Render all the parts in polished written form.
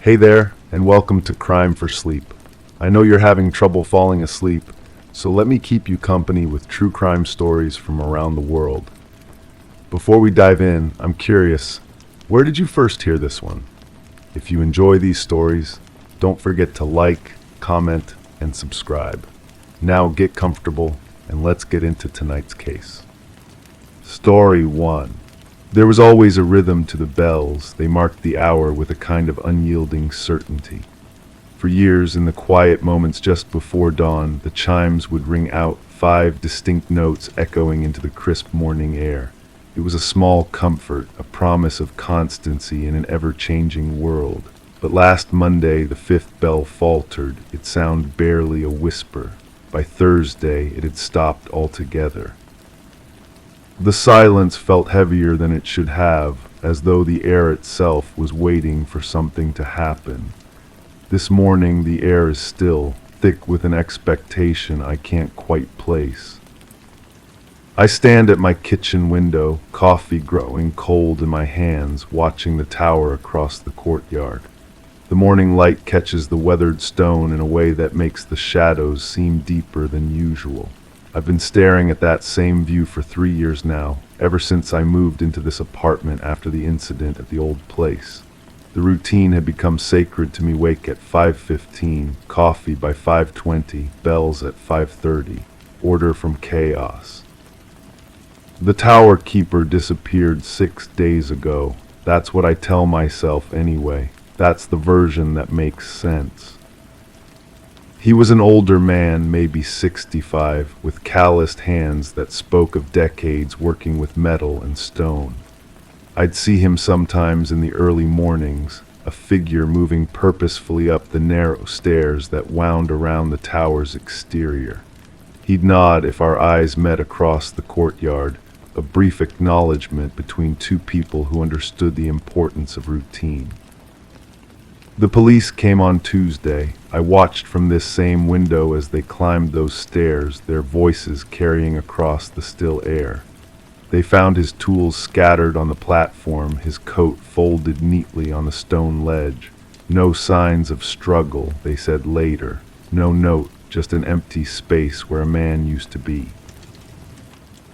Hey there, and welcome to Crime for Sleep. I know you're having trouble falling asleep, so let me keep you company with true crime stories from around the world. Before we dive in, I'm curious, where did you first hear this one? If you enjoy these stories, don't forget to like, comment, and subscribe. Now get comfortable, and let's get into tonight's case. Story 1. There was always a rhythm to the bells. They marked the hour with a kind of unyielding certainty. For years, in the quiet moments just before dawn, the chimes would ring out, 5 distinct notes echoing into the crisp morning air. It was a small comfort, a promise of constancy in an ever-changing world. But last Monday, the 5th bell faltered, its sound barely a whisper. By Thursday, it had stopped altogether. The silence felt heavier than it should have, as though the air itself was waiting for something to happen. This morning the air is still, thick with an expectation I can't quite place. I stand at my kitchen window, coffee growing cold in my hands, watching the tower across the courtyard. The morning light catches the weathered stone in a way that makes the shadows seem deeper than usual. I've been staring at that same view for 3 years now, ever since I moved into this apartment after the incident at the old place. The routine had become sacred to me. Wake at 5:15, coffee by 5:20, bells at 5:30, order from chaos. The tower keeper disappeared 6 days ago. That's what I tell myself anyway. That's the version that makes sense. He was an older man, maybe 65, with calloused hands that spoke of decades working with metal and stone. I'd see him sometimes in the early mornings, a figure moving purposefully up the narrow stairs that wound around the tower's exterior. He'd nod if our eyes met across the courtyard, a brief acknowledgement between two people who understood the importance of routine. The police came on Tuesday. I watched from this same window as they climbed those stairs, their voices carrying across the still air. They found his tools scattered on the platform, his coat folded neatly on the stone ledge. No signs of struggle, they said later. No note, just an empty space where a man used to be.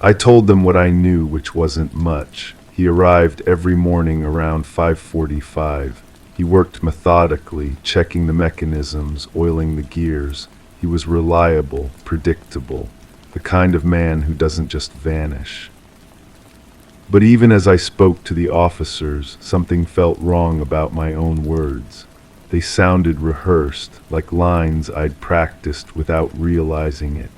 I told them what I knew, which wasn't much. He arrived every morning around 5:45. He worked methodically, checking the mechanisms, oiling the gears. He was reliable, predictable, the kind of man who doesn't just vanish. But even as I spoke to the officers, something felt wrong about my own words. They sounded rehearsed, like lines I'd practiced without realizing it.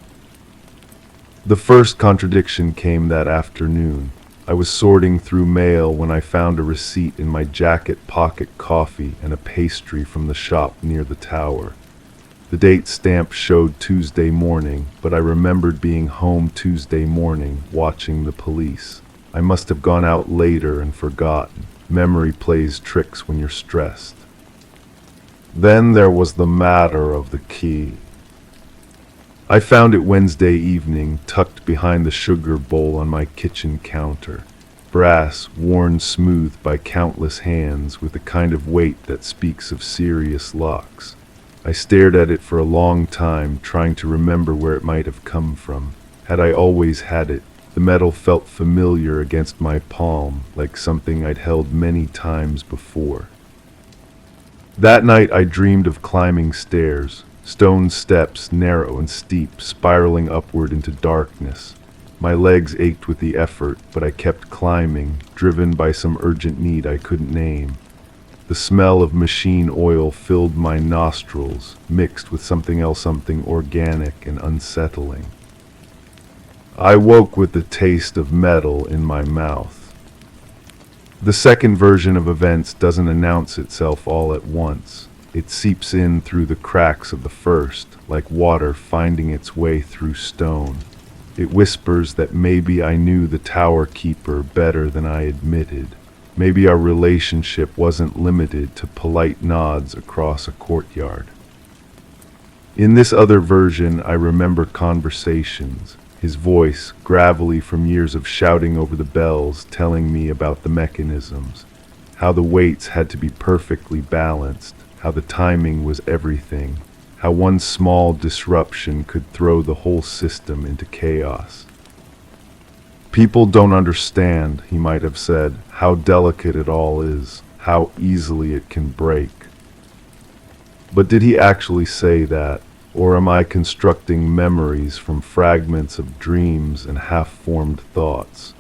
The first contradiction came that afternoon. I was sorting through mail when I found a receipt in my jacket pocket, coffee and a pastry from the shop near the tower. The date stamp showed Tuesday morning, but I remembered being home Tuesday morning, watching the police. I must have gone out later and forgotten. Memory plays tricks when you're stressed. Then there was the matter of the key. I found it Wednesday evening, tucked behind the sugar bowl on my kitchen counter. Brass, worn smooth by countless hands, with the kind of weight that speaks of serious locks. I stared at it for a long time, trying to remember where it might have come from. Had I always had it? The metal felt familiar against my palm, like something I'd held many times before. That night I dreamed of climbing stairs. Stone steps, narrow and steep, spiraling upward into darkness. My legs ached with the effort, but I kept climbing, driven by some urgent need I couldn't name. The smell of machine oil filled my nostrils, mixed with something else, something organic and unsettling. I woke with the taste of metal in my mouth. The second version of events doesn't announce itself all at once. It seeps in through the cracks of the first, like water finding its way through stone. It whispers that maybe I knew the tower keeper better than I admitted. Maybe our relationship wasn't limited to polite nods across a courtyard. In this other version, I remember conversations. His voice, gravelly from years of shouting over the bells, telling me about the mechanisms, how the weights had to be perfectly balanced, how the timing was everything, how one small disruption could throw the whole system into chaos. People don't understand, he might have said, how delicate it all is, how easily it can break. But did he actually say that, or am I constructing memories from fragments of dreams and half-formed thoughts?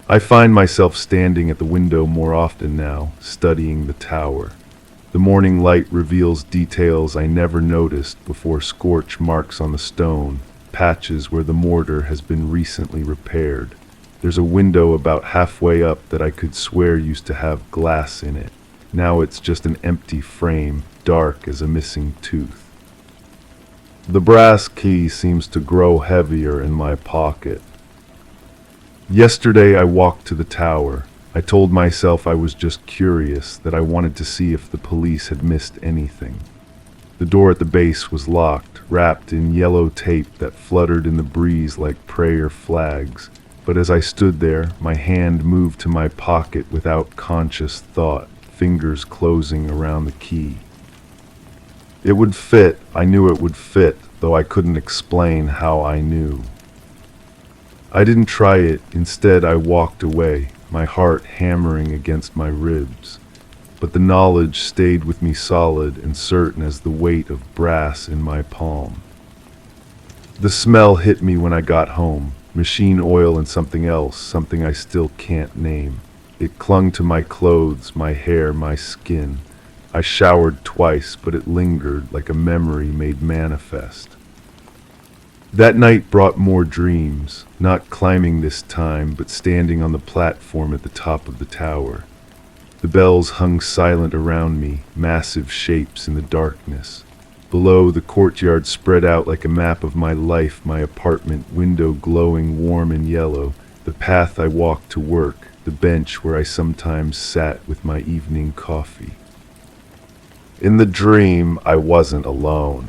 I find myself standing at the window more often now, studying the tower. The morning light reveals details I never noticed before: scorch marks on the stone, patches where the mortar has been recently repaired. There's a window about halfway up that I could swear used to have glass in it. Now it's just an empty frame, dark as a missing tooth. The brass key seems to grow heavier in my pocket. Yesterday I walked to the tower. I told myself I was just curious, that I wanted to see if the police had missed anything. The door at the base was locked, wrapped in yellow tape that fluttered in the breeze like prayer flags. But as I stood there, my hand moved to my pocket without conscious thought, fingers closing around the key. It would fit, I knew it would fit, though I couldn't explain how I knew. I didn't try it. Instead, I walked away, my heart hammering against my ribs. But the knowledge stayed with me, solid and certain as the weight of brass in my palm. The smell hit me when I got home, machine oil and something else, something I still can't name. It clung to my clothes, my hair, my skin. I showered twice, but it lingered like a memory made manifest. That night brought more dreams, not climbing this time, but standing on the platform at the top of the tower. The bells hung silent around me, massive shapes in the darkness. Below, the courtyard spread out like a map of my life, my apartment window glowing warm and yellow, the path I walked to work, the bench where I sometimes sat with my evening coffee. In the dream, I wasn't alone.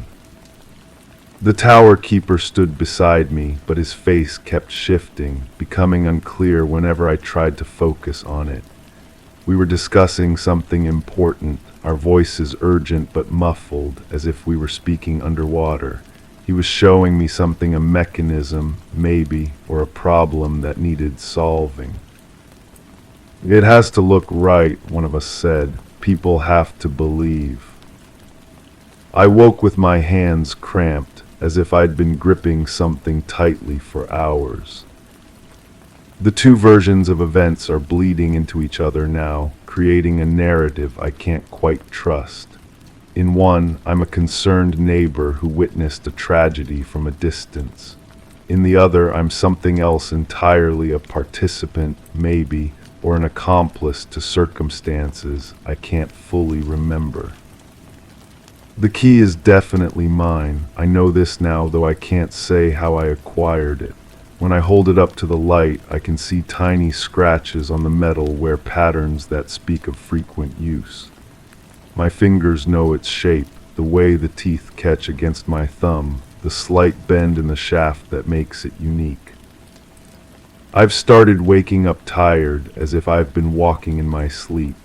The tower keeper stood beside me, but his face kept shifting, becoming unclear whenever I tried to focus on it. We were discussing something important, our voices urgent but muffled, as if we were speaking underwater. He was showing me something, a mechanism, maybe, or a problem that needed solving. "It has to look right," one of us said. "People have to believe." I woke with my hands cramped, as if I'd been gripping something tightly for hours. The two versions of events are bleeding into each other now, creating a narrative I can't quite trust. In one, I'm a concerned neighbor who witnessed a tragedy from a distance. In the other, I'm something else entirely, a participant, maybe, or an accomplice to circumstances I can't fully remember. The key is definitely mine. I know this now, though I can't say how I acquired it. When I hold it up to the light, I can see tiny scratches on the metal where patterns that speak of frequent use. My fingers know its shape, the way the teeth catch against my thumb, the slight bend in the shaft that makes it unique. I've started waking up tired, as if I've been walking in my sleep.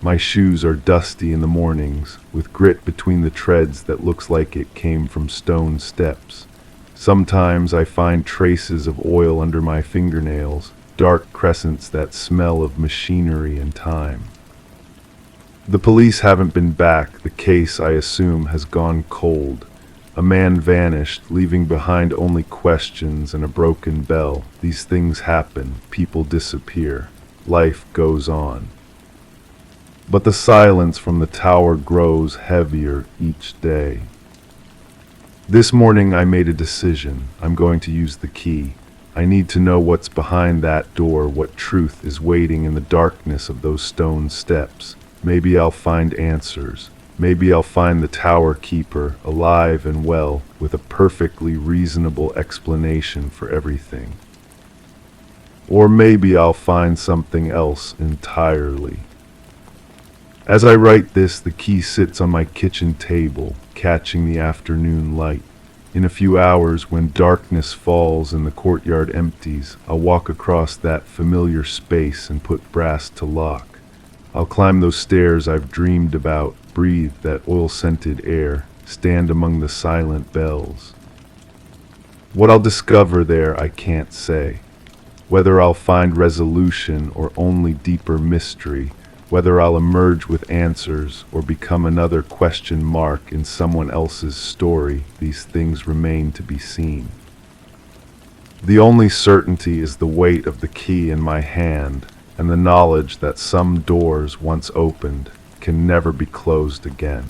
My shoes are dusty in the mornings, with grit between the treads that looks like it came from stone steps. Sometimes I find traces of oil under my fingernails, dark crescents that smell of machinery and time. The police haven't been back. The case, I assume, has gone cold. A man vanished, leaving behind only questions and a broken bell. These things happen. People disappear. Life goes on. But the silence from the tower grows heavier each day. This morning I made a decision. I'm going to use the key. I need to know what's behind that door, what truth is waiting in the darkness of those stone steps. Maybe I'll find answers. Maybe I'll find the tower keeper, alive and well, with a perfectly reasonable explanation for everything. Or maybe I'll find something else entirely. As I write this, the key sits on my kitchen table, catching the afternoon light. In a few hours, when darkness falls and the courtyard empties, I'll walk across that familiar space and put brass to lock. I'll climb those stairs I've dreamed about, breathe that oil-scented air, stand among the silent bells. What I'll discover there I can't say. Whether I'll find resolution or only deeper mystery, whether I'll emerge with answers or become another question mark in someone else's story, these things remain to be seen. The only certainty is the weight of the key in my hand and the knowledge that some doors once opened can never be closed again.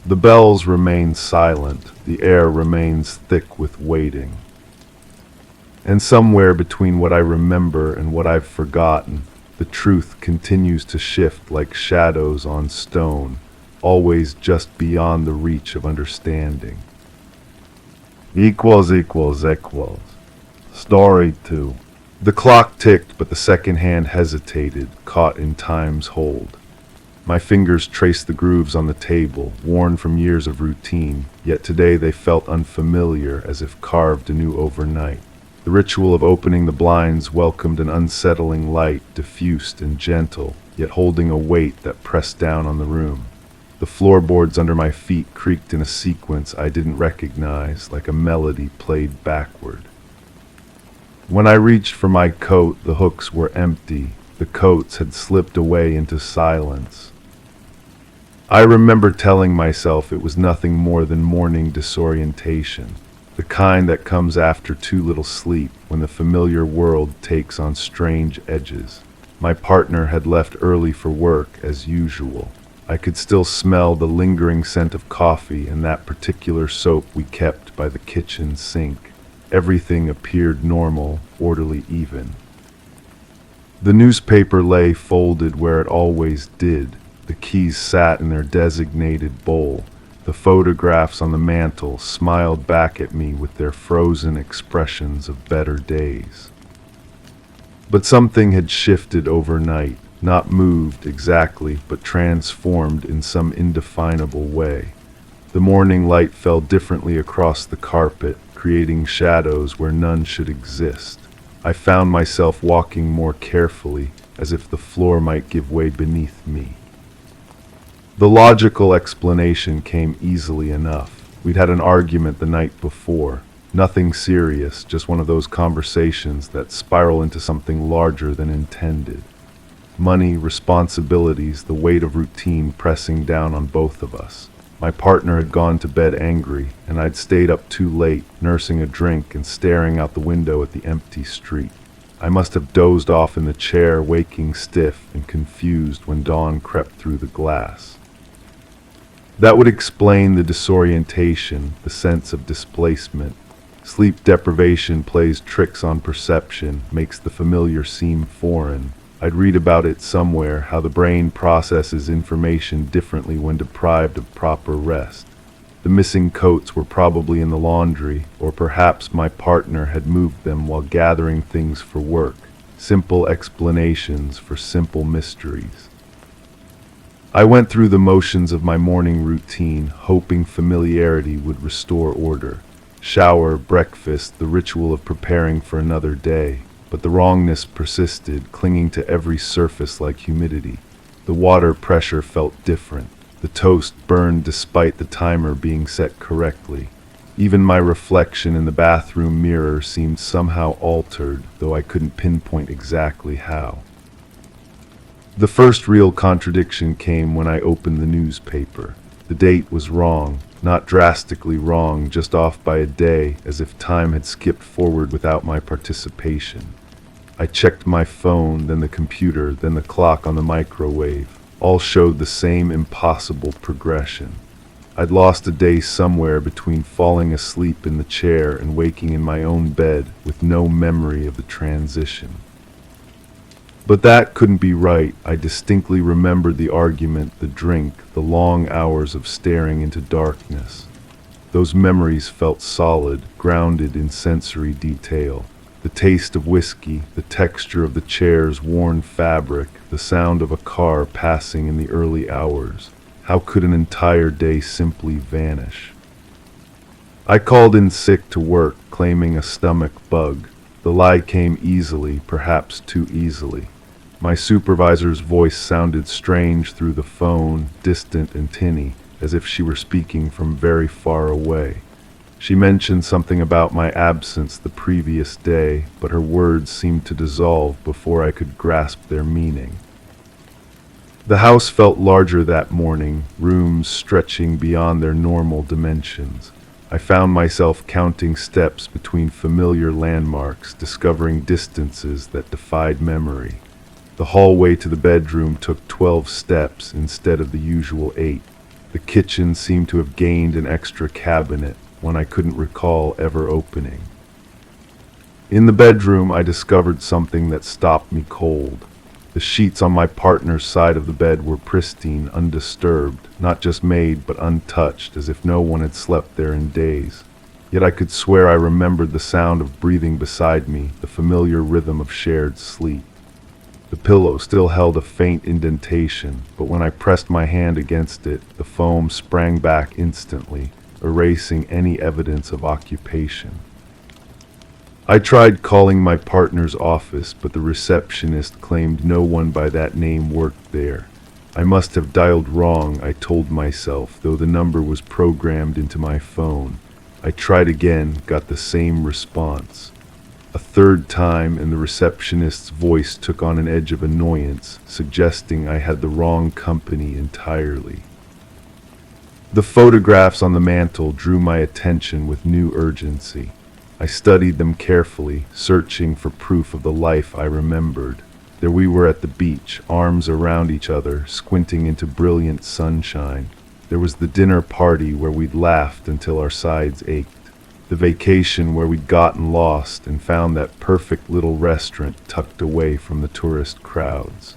The bells remain silent, the air remains thick with waiting. And somewhere between what I remember and what I've forgotten, the truth continues to shift like shadows on stone, always just beyond the reach of understanding. Equals. Story 2. The clock ticked, but the second hand hesitated, caught in time's hold. My fingers traced the grooves on the table, worn from years of routine, yet today they felt unfamiliar, as if carved anew overnight. The ritual of opening the blinds welcomed an unsettling light, diffused and gentle, yet holding a weight that pressed down on the room. The floorboards under my feet creaked in a sequence I didn't recognize, like a melody played backward. When I reached for my coat, the hooks were empty. The coats had slipped away into silence. I remember telling myself it was nothing more than morning disorientation, the kind that comes after too little sleep, when the familiar world takes on strange edges. My partner had left early for work, as usual. I could still smell the lingering scent of coffee and that particular soap we kept by the kitchen sink. Everything appeared normal, orderly even. The newspaper lay folded where it always did. The keys sat in their designated bowl. The photographs on the mantel smiled back at me with their frozen expressions of better days. But something had shifted overnight, not moved exactly, but transformed in some indefinable way. The morning light fell differently across the carpet, creating shadows where none should exist. I found myself walking more carefully, as if the floor might give way beneath me. The logical explanation came easily enough. We'd had an argument the night before. Nothing serious, just one of those conversations that spiral into something larger than intended. Money, responsibilities, the weight of routine pressing down on both of us. My partner had gone to bed angry, and I'd stayed up too late, nursing a drink and staring out the window at the empty street. I must have dozed off in the chair, waking stiff and confused when dawn crept through the glass. That would explain the disorientation, the sense of displacement. Sleep deprivation plays tricks on perception, makes the familiar seem foreign. I'd read about it somewhere, how the brain processes information differently when deprived of proper rest. The missing coats were probably in the laundry, or perhaps my partner had moved them while gathering things for work. Simple explanations for simple mysteries. I went through the motions of my morning routine, hoping familiarity would restore order. Shower, breakfast, the ritual of preparing for another day. But the wrongness persisted, clinging to every surface like humidity. The water pressure felt different. The toast burned despite the timer being set correctly. Even my reflection in the bathroom mirror seemed somehow altered, though I couldn't pinpoint exactly how. The first real contradiction came when I opened the newspaper. The date was wrong, not drastically wrong, just off by a day, as if time had skipped forward without my participation. I checked my phone, then the computer, then the clock on the microwave. All showed the same impossible progression. I'd lost a day somewhere between falling asleep in the chair and waking in my own bed with no memory of the transition. But that couldn't be right. I distinctly remembered the argument, the drink, the long hours of staring into darkness. Those memories felt solid, grounded in sensory detail. The taste of whiskey, the texture of the chair's worn fabric, the sound of a car passing in the early hours. How could an entire day simply vanish? I called in sick to work, claiming a stomach bug. The lie came easily, perhaps too easily. My supervisor's voice sounded strange through the phone, distant and tinny, as if she were speaking from very far away. She mentioned something about my absence the previous day, but her words seemed to dissolve before I could grasp their meaning. The house felt larger that morning, rooms stretching beyond their normal dimensions. I found myself counting steps between familiar landmarks, discovering distances that defied memory. The hallway to the bedroom took 12 steps instead of the usual 8. The kitchen seemed to have gained an extra cabinet, one I couldn't recall ever opening. In the bedroom, I discovered something that stopped me cold. The sheets on my partner's side of the bed were pristine, undisturbed, not just made but untouched, as if no one had slept there in days. Yet I could swear I remembered the sound of breathing beside me, the familiar rhythm of shared sleep. The pillow still held a faint indentation, but when I pressed my hand against it, the foam sprang back instantly, erasing any evidence of occupation. I tried calling my partner's office, but the receptionist claimed no one by that name worked there. I must have dialed wrong, I told myself, though the number was programmed into my phone. I tried again, got the same response. A third time, and the receptionist's voice took on an edge of annoyance, suggesting I had the wrong company entirely. The photographs on the mantel drew my attention with new urgency. I studied them carefully, searching for proof of the life I remembered. There we were at the beach, arms around each other, squinting into brilliant sunshine. There was the dinner party where we'd laughed until our sides ached. The vacation where we'd gotten lost and found that perfect little restaurant tucked away from the tourist crowds.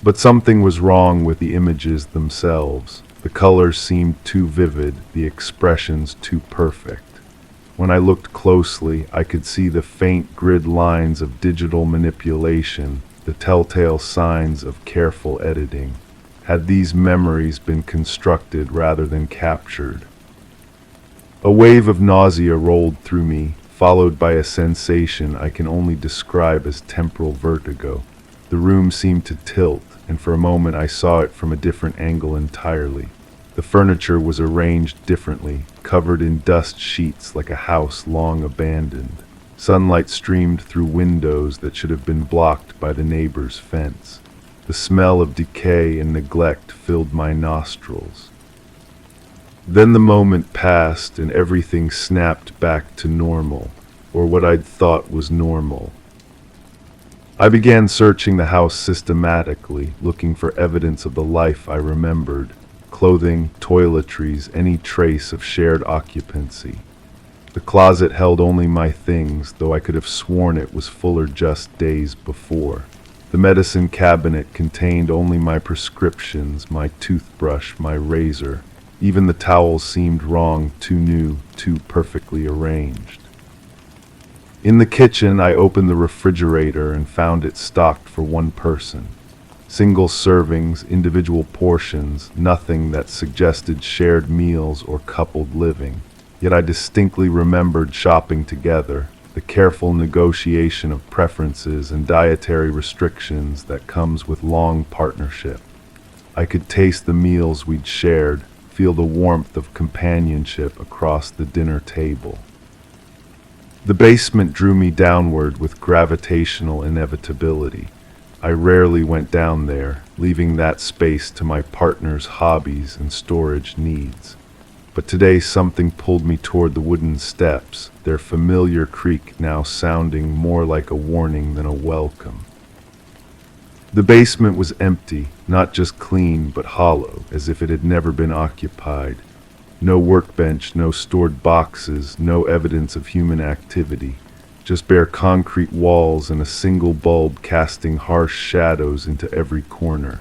But something was wrong with the images themselves. The colors seemed too vivid, the expressions too perfect. When I looked closely, I could see the faint grid lines of digital manipulation, the telltale signs of careful editing. Had these memories been constructed rather than captured? A wave of nausea rolled through me, followed by a sensation I can only describe as temporal vertigo. The room seemed to tilt, and for a moment I saw it from a different angle entirely. The furniture was arranged differently, covered in dust sheets like a house long abandoned. Sunlight streamed through windows that should have been blocked by the neighbor's fence. The smell of decay and neglect filled my nostrils. Then the moment passed and everything snapped back to normal, or what I'd thought was normal. I began searching the house systematically, looking for evidence of the life I remembered. Clothing, toiletries, any trace of shared occupancy. The closet held only my things, though I could have sworn it was fuller just days before. The medicine cabinet contained only my prescriptions, my toothbrush, my razor. Even the towels seemed wrong, too new, too perfectly arranged. In the kitchen, I opened the refrigerator and found it stocked for one person. Single servings, individual portions, nothing that suggested shared meals or coupled living. Yet I distinctly remembered shopping together, the careful negotiation of preferences and dietary restrictions that comes with long partnership. I could taste the meals we'd shared, feel the warmth of companionship across the dinner table. The basement drew me downward with gravitational inevitability. I rarely went down there, leaving that space to my partner's hobbies and storage needs. But today something pulled me toward the wooden steps, their familiar creak now sounding more like a warning than a welcome. The basement was empty, not just clean but hollow, as if it had never been occupied. No workbench, no stored boxes, no evidence of human activity. Just bare concrete walls and a single bulb casting harsh shadows into every corner.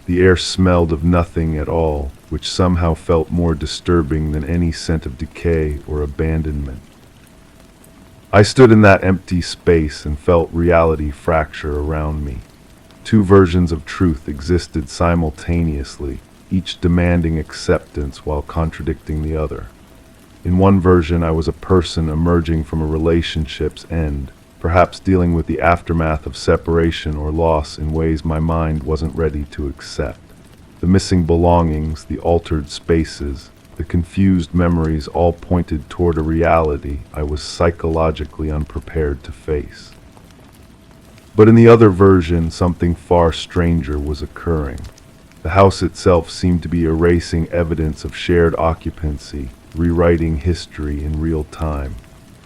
The air smelled of nothing at all, which somehow felt more disturbing than any scent of decay or abandonment. I stood in that empty space and felt reality fracture around me. Two versions of truth existed simultaneously, each demanding acceptance while contradicting the other. In one version, I was a person emerging from a relationship's end, perhaps dealing with the aftermath of separation or loss in ways my mind wasn't ready to accept. The missing belongings, the altered spaces, the confused memories all pointed toward a reality I was psychologically unprepared to face. But in the other version, something far stranger was occurring. The house itself seemed to be erasing evidence of shared occupancy, rewriting history in real time.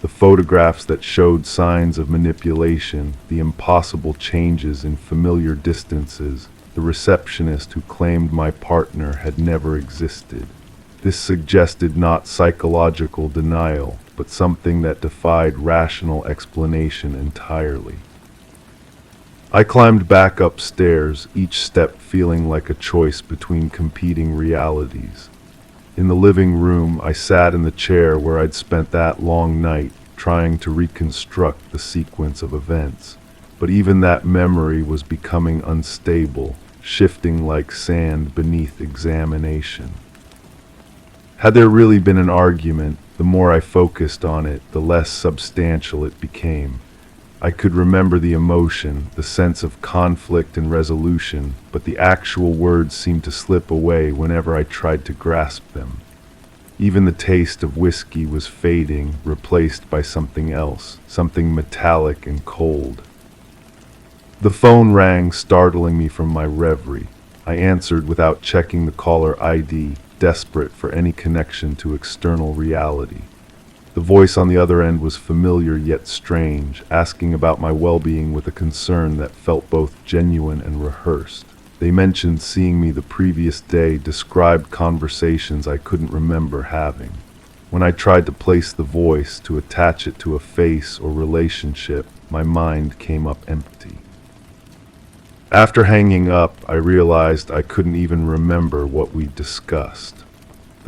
The photographs that showed signs of manipulation, the impossible changes in familiar distances, the receptionist who claimed my partner had never existed. This suggested not psychological denial, but something that defied rational explanation entirely. I climbed back upstairs, each step feeling like a choice between competing realities. In the living room, I sat in the chair where I'd spent that long night, trying to reconstruct the sequence of events. But even that memory was becoming unstable, shifting like sand beneath examination. Had there really been an argument, the more I focused on it, the less substantial it became. I could remember the emotion, the sense of conflict and resolution, but the actual words seemed to slip away whenever I tried to grasp them. Even the taste of whiskey was fading, replaced by something else, something metallic and cold. The phone rang, startling me from my reverie. I answered without checking the caller ID, desperate for any connection to external reality. The voice on the other end was familiar yet strange, asking about my well-being with a concern that felt both genuine and rehearsed. They mentioned seeing me the previous day, described conversations I couldn't remember having. When I tried to place the voice, to attach it to a face or relationship, my mind came up empty. After hanging up, I realized I couldn't even remember what we discussed.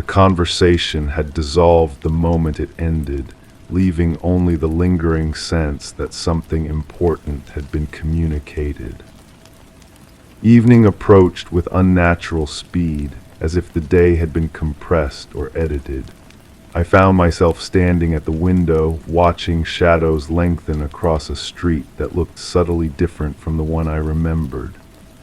The conversation had dissolved the moment it ended, leaving only the lingering sense that something important had been communicated. Evening approached with unnatural speed, as if the day had been compressed or edited. I found myself standing at the window, watching shadows lengthen across a street that looked subtly different from the one I remembered.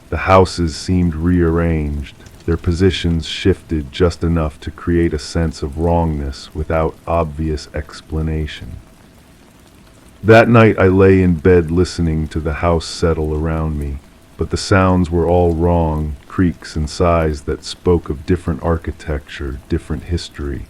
The houses seemed rearranged, their positions shifted just enough to create a sense of wrongness without obvious explanation. That night I lay in bed listening to the house settle around me, but the sounds were all wrong, creaks and sighs that spoke of different architecture, different history.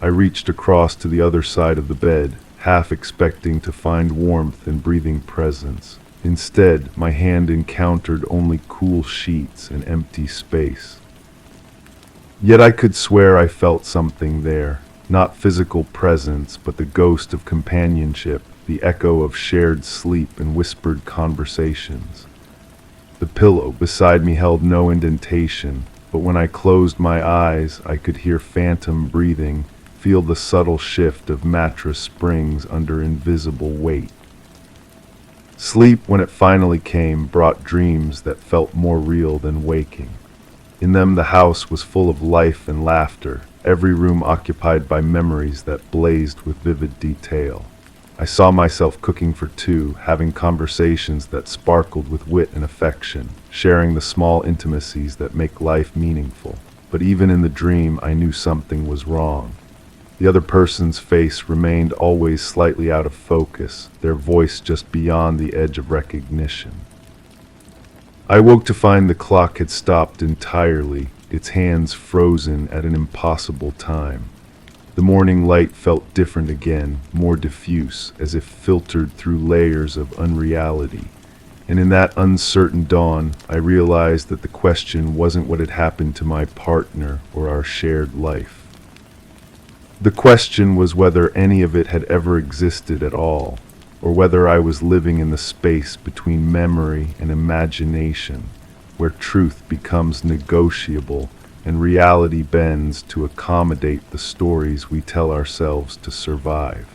I reached across to the other side of the bed, half expecting to find warmth and breathing presence. Instead, my hand encountered only cool sheets and empty space. Yet I could swear I felt something there, not physical presence, but the ghost of companionship, the echo of shared sleep and whispered conversations. The pillow beside me held no indentation, but when I closed my eyes, I could hear phantom breathing, feel the subtle shift of mattress springs under invisible weight. Sleep, when it finally came, brought dreams that felt more real than waking. In them the house was full of life and laughter, every room occupied by memories that blazed with vivid detail. I saw myself cooking for two, having conversations that sparkled with wit and affection, sharing the small intimacies that make life meaningful. But even in the dream, I knew something was wrong. The other person's face remained always slightly out of focus, their voice just beyond the edge of recognition. I woke to find the clock had stopped entirely, its hands frozen at an impossible time. The morning light felt different again, more diffuse, as if filtered through layers of unreality. And in that uncertain dawn, I realized that the question wasn't what had happened to my partner or our shared life. The question was whether any of it had ever existed at all, or whether I was living in the space between memory and imagination, where truth becomes negotiable and reality bends to accommodate the stories we tell ourselves to survive.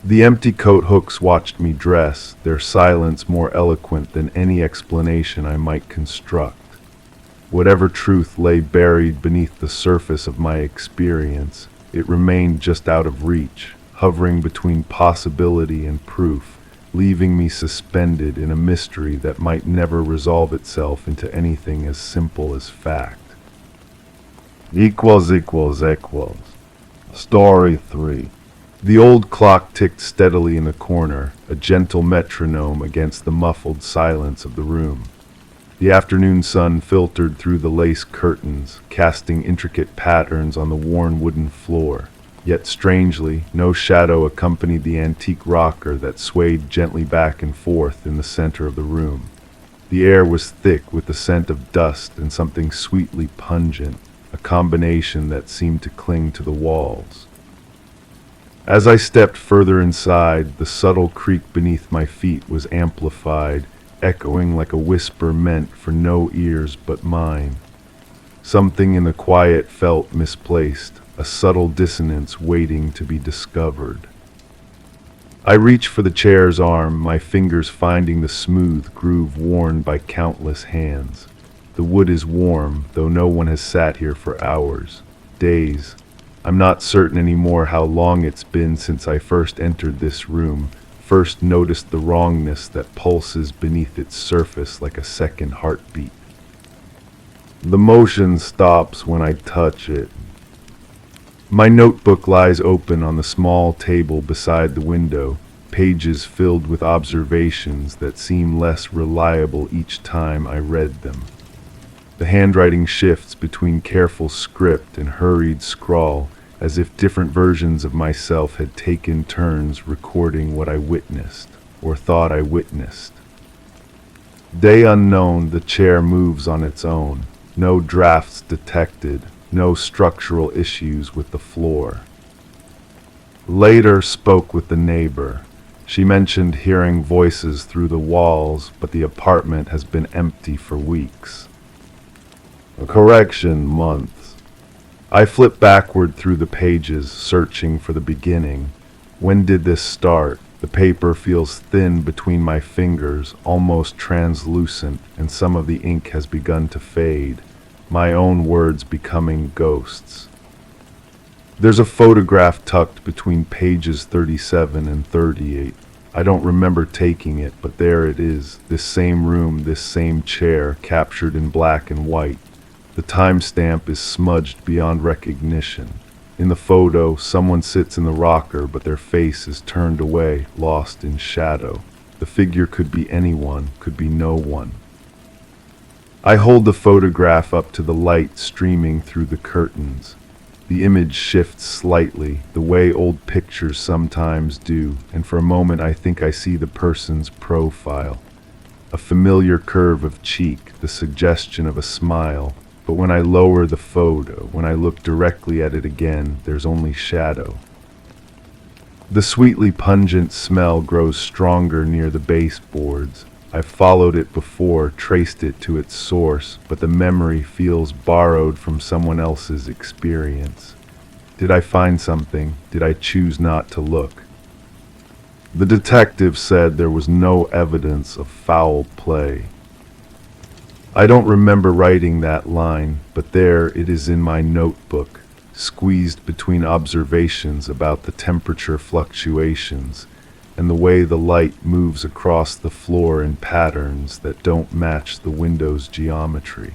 The empty coat hooks watched me dress, their silence more eloquent than any explanation I might construct. Whatever truth lay buried beneath the surface of my experience, it remained just out of reach, hovering between possibility and proof, leaving me suspended in a mystery that might never resolve itself into anything as simple as fact. Equals. Story 3. The old clock ticked steadily in the corner, a gentle metronome against the muffled silence of the room. The afternoon sun filtered through the lace curtains, casting intricate patterns on the worn wooden floor. Yet strangely, no shadow accompanied the antique rocker that swayed gently back and forth in the center of the room. The air was thick with the scent of dust and something sweetly pungent, a combination that seemed to cling to the walls. As I stepped further inside, the subtle creak beneath my feet was amplified, echoing like a whisper meant for no ears but mine. Something in the quiet felt misplaced, a subtle dissonance waiting to be discovered. I reached for the chair's arm, my fingers finding the smooth groove worn by countless hands. The wood is warm, though no one has sat here for hours, days. I'm not certain anymore how long it's been since I first entered this room, first noticed the wrongness that pulses beneath its surface like a second heartbeat. The motion stops when I touch it. My notebook lies open on the small table beside the window, pages filled with observations that seem less reliable each time I read them. The handwriting shifts between careful script and hurried scrawl, as if different versions of myself had taken turns recording what I witnessed, or thought I witnessed. Day unknown, the chair moves on its own. No drafts detected, no structural issues with the floor. Later spoke with the neighbor. She mentioned hearing voices through the walls, but the apartment has been empty for weeks. Correction, months. I flip backward through the pages, searching for the beginning. When did this start? The paper feels thin between my fingers, almost translucent, and some of the ink has begun to fade, my own words becoming ghosts. There's a photograph tucked between pages 37 and 38. I don't remember taking it, but there it is, this same room, this same chair, captured in black and white. The timestamp is smudged beyond recognition. In the photo, someone sits in the rocker, but their face is turned away, lost in shadow. The figure could be anyone, could be no one. I hold the photograph up to the light streaming through the curtains. The image shifts slightly, the way old pictures sometimes do, and for a moment I think I see the person's profile. A familiar curve of cheek, the suggestion of a smile. But when I lower the photo, when I look directly at it again, there's only shadow. The sweetly pungent smell grows stronger near the baseboards. I've followed it before, traced it to its source, but the memory feels borrowed from someone else's experience. Did I find something? Did I choose not to look? The detective said there was no evidence of foul play. I don't remember writing that line, but there it is in my notebook, squeezed between observations about the temperature fluctuations and the way the light moves across the floor in patterns that don't match the window's geometry.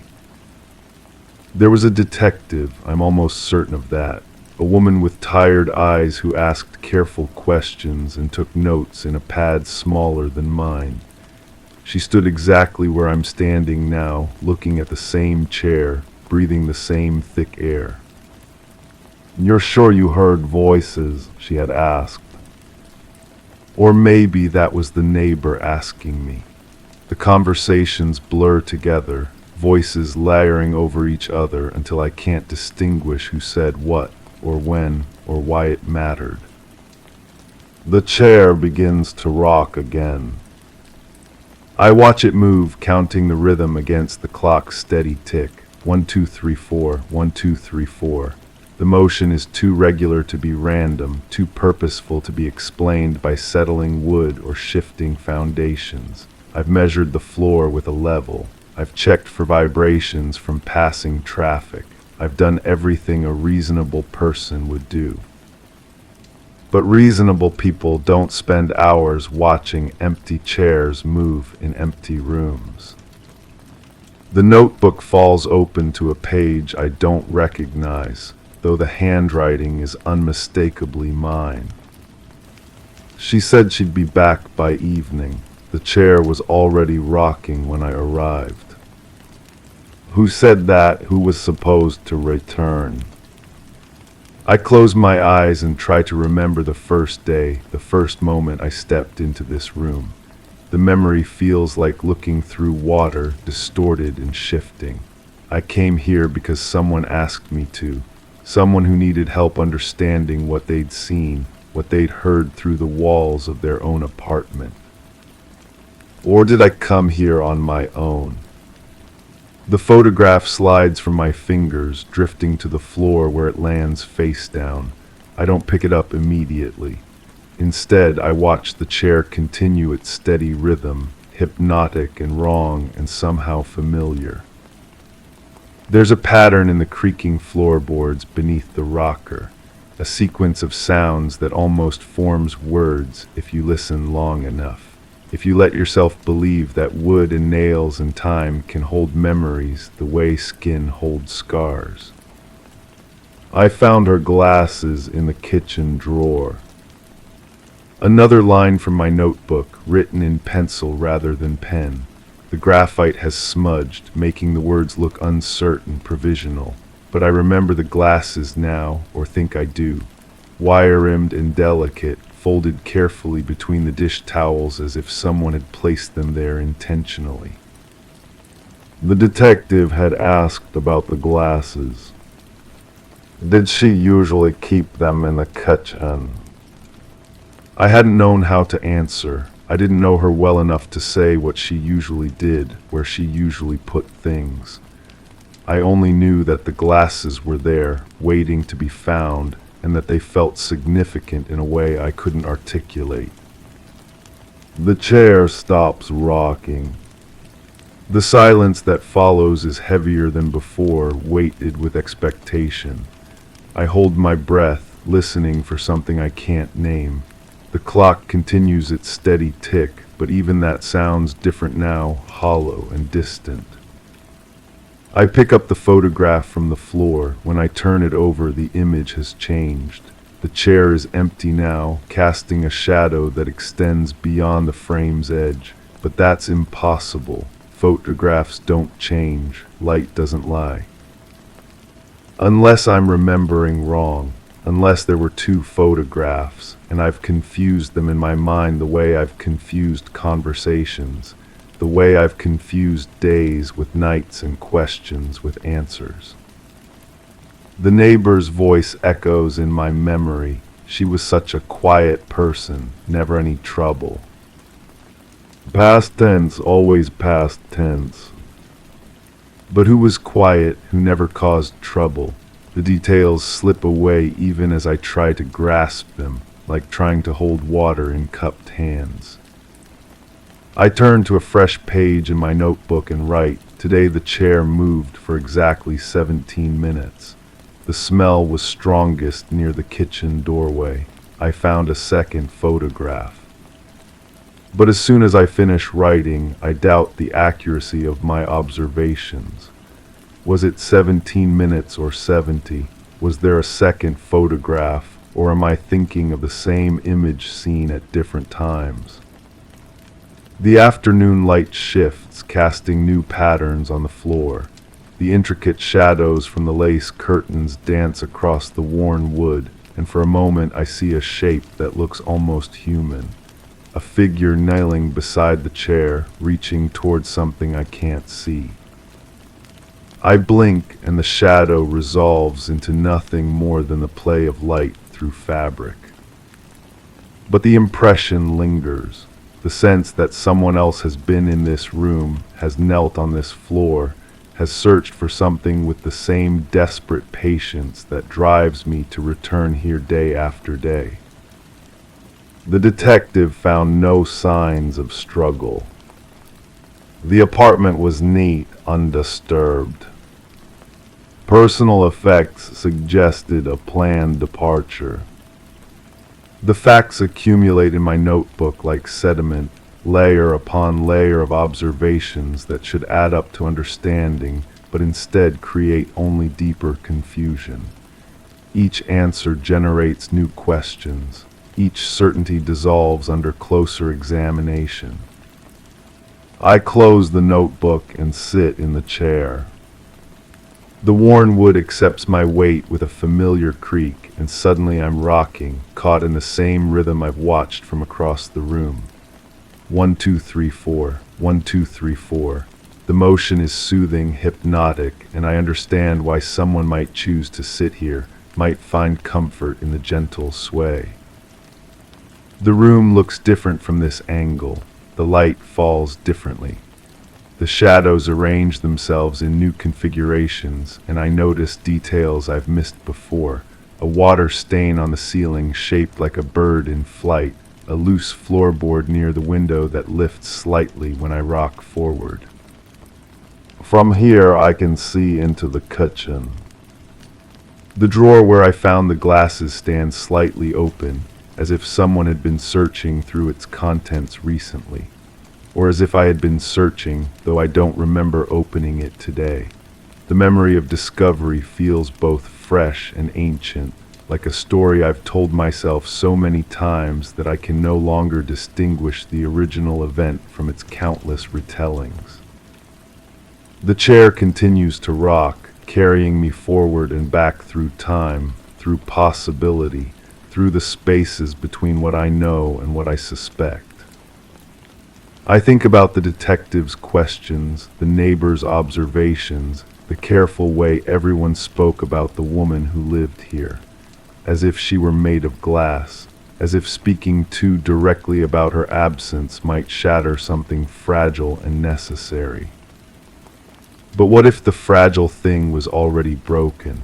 There was a detective, I'm almost certain of that, a woman with tired eyes who asked careful questions and took notes in a pad smaller than mine. She stood exactly where I'm standing now, looking at the same chair, breathing the same thick air. "You're sure you heard voices?" she had asked. Or maybe that was the neighbor asking me. The conversations blur together, voices layering over each other until I can't distinguish who said what, or when, or why it mattered. The chair begins to rock again. I watch it move, counting the rhythm against the clock's steady tick. 1, 2, 3, 4, 1, 2, 3, 4. The motion is too regular to be random, too purposeful to be explained by settling wood or shifting foundations. I've measured the floor with a level. I've checked for vibrations from passing traffic. I've done everything a reasonable person would do. But reasonable people don't spend hours watching empty chairs move in empty rooms. The notebook falls open to a page I don't recognize, though the handwriting is unmistakably mine. She said she'd be back by evening. The chair was already rocking when I arrived. Who said that? Who was supposed to return? I close my eyes and try to remember the first day, the first moment I stepped into this room. The memory feels like looking through water, distorted and shifting. I came here because someone asked me to, someone who needed help understanding what they'd seen, what they'd heard through the walls of their own apartment. Or did I come here on my own? The photograph slides from my fingers, drifting to the floor where it lands face down. I don't pick it up immediately. Instead, I watch the chair continue its steady rhythm, hypnotic and wrong and somehow familiar. There's a pattern in the creaking floorboards beneath the rocker, a sequence of sounds that almost forms words if you listen long enough. If you let yourself believe that wood and nails and time can hold memories the way skin holds scars. I found her glasses in the kitchen drawer. Another line from my notebook, written in pencil rather than pen. The graphite has smudged, making the words look uncertain, provisional. But I remember the glasses now, or think I do. Wire-rimmed and delicate, folded carefully between the dish towels as if someone had placed them there intentionally. The detective had asked about the glasses. Did she usually keep them in the kitchen? I hadn't known how to answer. I didn't know her well enough to say what she usually did, where she usually put things. I only knew that the glasses were there, waiting to be found, and that they felt significant in a way I couldn't articulate. The chair stops rocking. The silence that follows is heavier than before, weighted with expectation. I hold my breath, listening for something I can't name. The clock continues its steady tick, but even that sounds different now, hollow and distant. I pick up the photograph from the floor. When I turn it over, the image has changed. The chair is empty now, casting a shadow that extends beyond the frame's edge. But that's impossible. Photographs don't change. Light doesn't lie. Unless I'm remembering wrong. Unless there were two photographs, and I've confused them in my mind the way I've confused conversations. The way I've confused days with nights and questions with answers. The neighbor's voice echoes in my memory. She was such a quiet person, never any trouble. Past tense, always past tense. But who was quiet, who never caused trouble? The details slip away even as I try to grasp them, like trying to hold water in cupped hands. I turn to a fresh page in my notebook and write. Today the chair moved for exactly 17 minutes. The smell was strongest near the kitchen doorway. I found a second photograph. But as soon as I finish writing, I doubt the accuracy of my observations. Was it 17 minutes or 70? Was there a second photograph, or am I thinking of the same image seen at different times? The afternoon light shifts, casting new patterns on the floor. The intricate shadows from the lace curtains dance across the worn wood, and for a moment I see a shape that looks almost human. A figure kneeling beside the chair, reaching towards something I can't see. I blink and the shadow resolves into nothing more than the play of light through fabric. But the impression lingers. The sense that someone else has been in this room, has knelt on this floor, has searched for something with the same desperate patience that drives me to return here day after day. The detective found no signs of struggle. The apartment was neat, undisturbed. Personal effects suggested a planned departure. The facts accumulate in my notebook like sediment, layer upon layer of observations that should add up to understanding, but instead create only deeper confusion. Each answer generates new questions. Each certainty dissolves under closer examination. I close the notebook and sit in the chair. The worn wood accepts my weight with a familiar creak, and suddenly I'm rocking, caught in the same rhythm I've watched from across the room. 1, 2, 3, 4, 1, 2, 3, 4. The motion is soothing, hypnotic, and I understand why someone might choose to sit here, might find comfort in the gentle sway. The room looks different from this angle. The light falls differently. The shadows arrange themselves in new configurations, and I notice details I've missed before. A water stain on the ceiling shaped like a bird in flight, a loose floorboard near the window that lifts slightly when I rock forward. From here I can see into the kitchen. The drawer where I found the glasses stands slightly open, as if someone had been searching through its contents recently. Or as if I had been searching, though I don't remember opening it today. The memory of discovery feels both fresh and ancient, like a story I've told myself so many times that I can no longer distinguish the original event from its countless retellings. The chair continues to rock, carrying me forward and back through time, through possibility, through the spaces between what I know and what I suspect. I think about the detective's questions, the neighbor's observations, the careful way everyone spoke about the woman who lived here, as if she were made of glass, as if speaking too directly about her absence might shatter something fragile and necessary. But what if the fragile thing was already broken?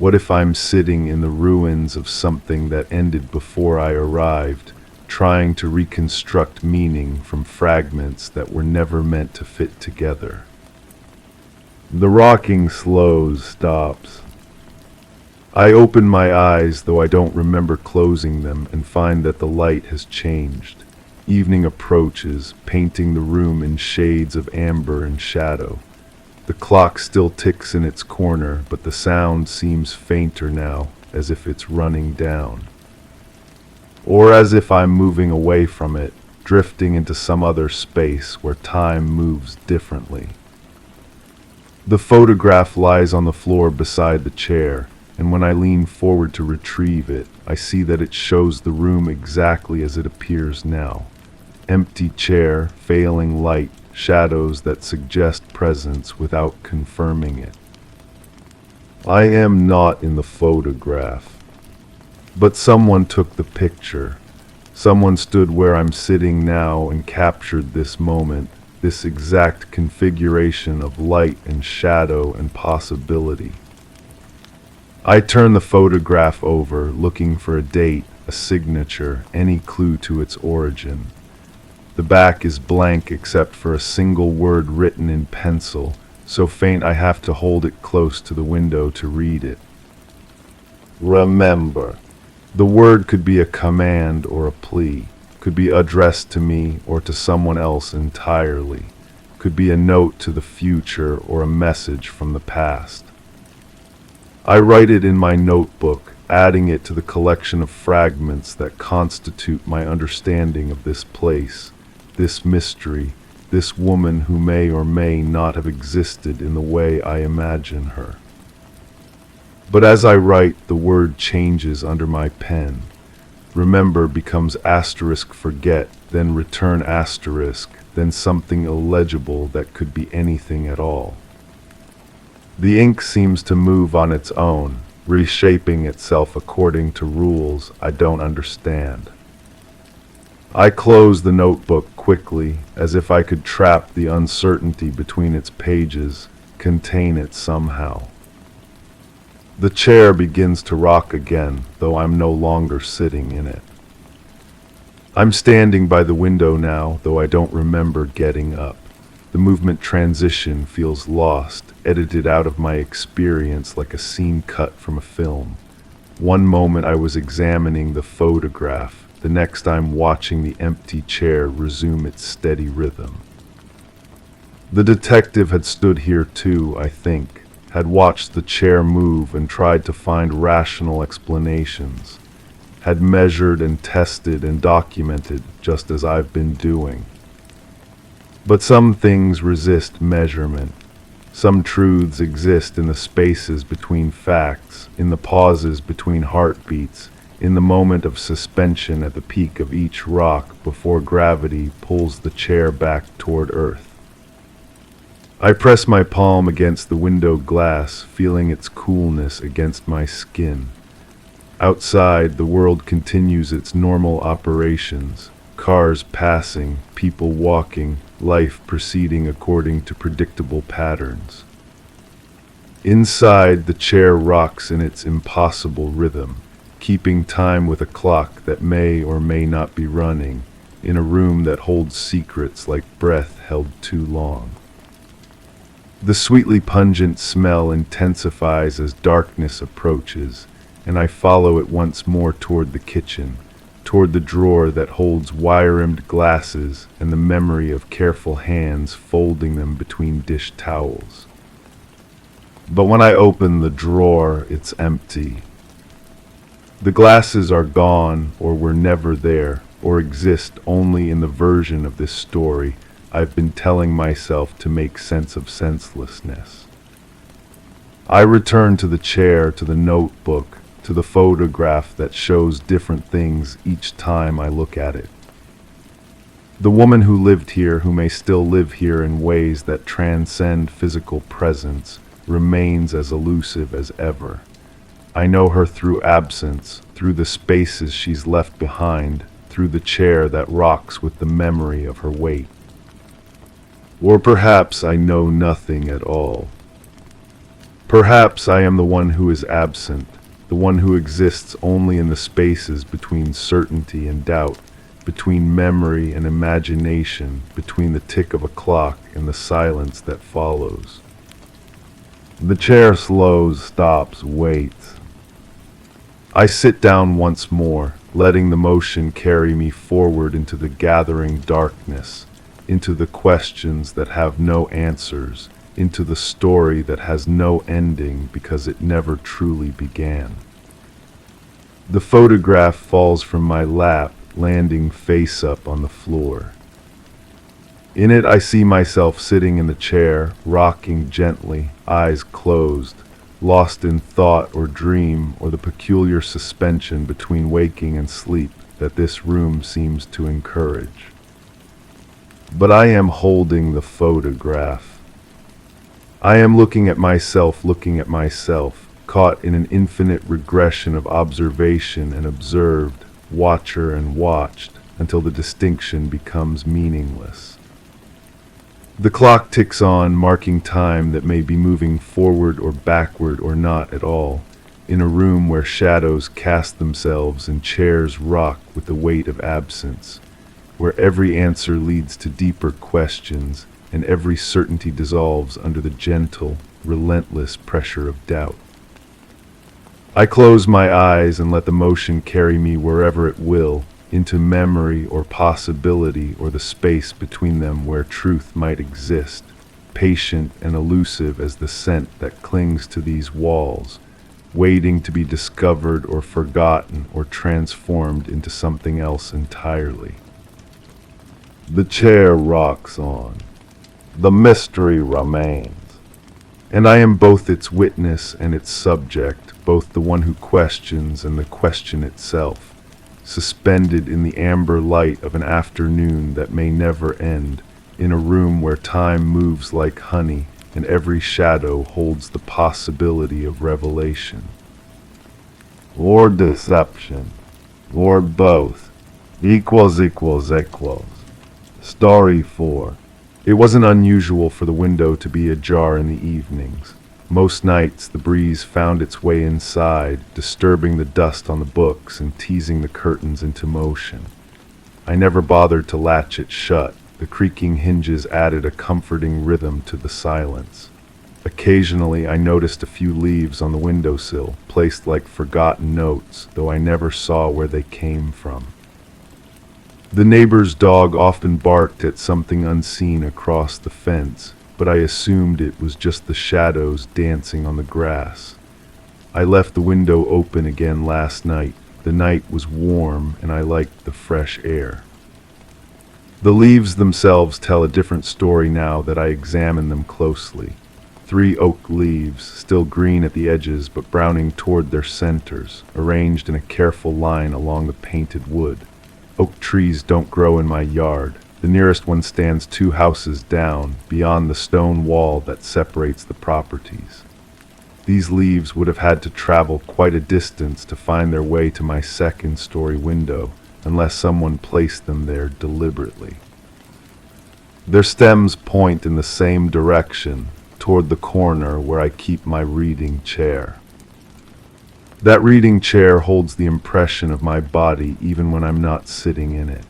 What if I'm sitting in the ruins of something that ended before I arrived, trying to reconstruct meaning from fragments that were never meant to fit together? The rocking stops. I open my eyes, though I don't remember closing them, and find that the light has changed. Evening approaches, painting the room in shades of amber and shadow. The clock still ticks in its corner, but the sound seems fainter now, as if it's running down. Or as if I'm moving away from it, drifting into some other space where time moves differently. The photograph lies on the floor beside the chair, and when I lean forward to retrieve it, I see that it shows the room exactly as it appears now. Empty chair, failing light, shadows that suggest presence without confirming it. I am not in the photograph. But someone took the picture. Someone stood where I'm sitting now and captured this moment, this exact configuration of light and shadow and possibility. I turn the photograph over, looking for a date, a signature, any clue to its origin. The back is blank except for a single word written in pencil, so faint I have to hold it close to the window to read it. Remember. The word could be a command or a plea, could be addressed to me or to someone else entirely, could be a note to the future or a message from the past. I write it in my notebook, adding it to the collection of fragments that constitute my understanding of this place, this mystery, this woman who may or may not have existed in the way I imagine her. But as I write, the word changes under my pen. Remember becomes asterisk forget, then return asterisk, then something illegible that could be anything at all. The ink seems to move on its own, reshaping itself according to rules I don't understand. I close the notebook quickly, as if I could trap the uncertainty between its pages, contain it somehow. The chair begins to rock again, though I'm no longer sitting in it. I'm standing by the window now, though I don't remember getting up. The movement transition feels lost, edited out of my experience like a scene cut from a film. One moment I was examining the photograph, the next I'm watching the empty chair resume its steady rhythm. The detective had stood here too, I think, had watched the chair move and tried to find rational explanations, had measured and tested and documented just as I've been doing. But some things resist measurement. Some truths exist in the spaces between facts, in the pauses between heartbeats, in the moment of suspension at the peak of each rock before gravity pulls the chair back toward earth. I press my palm against the window glass, feeling its coolness against my skin. Outside, the world continues its normal operations. Cars passing, people walking, life proceeding according to predictable patterns. Inside, the chair rocks in its impossible rhythm, keeping time with a clock that may or may not be running, in a room that holds secrets like breath held too long. The sweetly pungent smell intensifies as darkness approaches, and I follow it once more toward the kitchen, toward the drawer that holds wire-rimmed glasses and the memory of careful hands folding them between dish towels. But when I open the drawer, it's empty. The glasses are gone, or were never there, or exist only in the version of this story I've been telling myself to make sense of senselessness. I return to the chair, to the notebook, to the photograph that shows different things each time I look at it. The woman who lived here, who may still live here in ways that transcend physical presence, remains as elusive as ever. I know her through absence, through the spaces she's left behind, through the chair that rocks with the memory of her weight. Or perhaps I know nothing at all. Perhaps I am the one who is absent, the one who exists only in the spaces between certainty and doubt, between memory and imagination, between the tick of a clock and the silence that follows. The chair slows, stops, waits. I sit down once more, letting the motion carry me forward into the gathering darkness, into the questions that have no answers, into the story that has no ending because it never truly began. The photograph falls from my lap, landing face up on the floor. In it, I see myself sitting in the chair, rocking gently, eyes closed, lost in thought or dream or the peculiar suspension between waking and sleep that this room seems to encourage. But I am holding the photograph. I am looking at myself, caught in an infinite regression of observation and observed, watcher and watched, until the distinction becomes meaningless. The clock ticks on, marking time that may be moving forward or backward or not at all, in a room where shadows cast themselves and chairs rock with the weight of absence, where every answer leads to deeper questions and every certainty dissolves under the gentle, relentless pressure of doubt. I close my eyes and let the motion carry me wherever it will, into memory or possibility or the space between them where truth might exist, patient and elusive as the scent that clings to these walls, waiting to be discovered or forgotten or transformed into something else entirely. The chair rocks on. The mystery remains. And I am both its witness and its subject, both the one who questions and the question itself, suspended in the amber light of an afternoon that may never end, in a room where time moves like honey and every shadow holds the possibility of revelation. Or deception, or both, equals. Story 4. It wasn't unusual for the window to be ajar in the evenings. Most nights the breeze found its way inside, disturbing the dust on the books and teasing the curtains into motion. I never bothered to latch it shut. The creaking hinges added a comforting rhythm to the silence. Occasionally I noticed a few leaves on the windowsill, placed like forgotten notes, though I never saw where they came from. The neighbor's dog often barked at something unseen across the fence, but I assumed it was just the shadows dancing on the grass. I left the window open again last night. The night was warm and I liked the fresh air. The leaves themselves tell a different story now that I examine them closely. 3 oak leaves, still green at the edges but browning toward their centers, arranged in a careful line along the painted wood. Oak trees don't grow in my yard. The nearest one stands 2 houses down, beyond the stone wall that separates the properties. These leaves would have had to travel quite a distance to find their way to my 2nd-story window, unless someone placed them there deliberately. Their stems point in the same direction, toward the corner where I keep my reading chair. That reading chair holds the impression of my body even when I'm not sitting in it.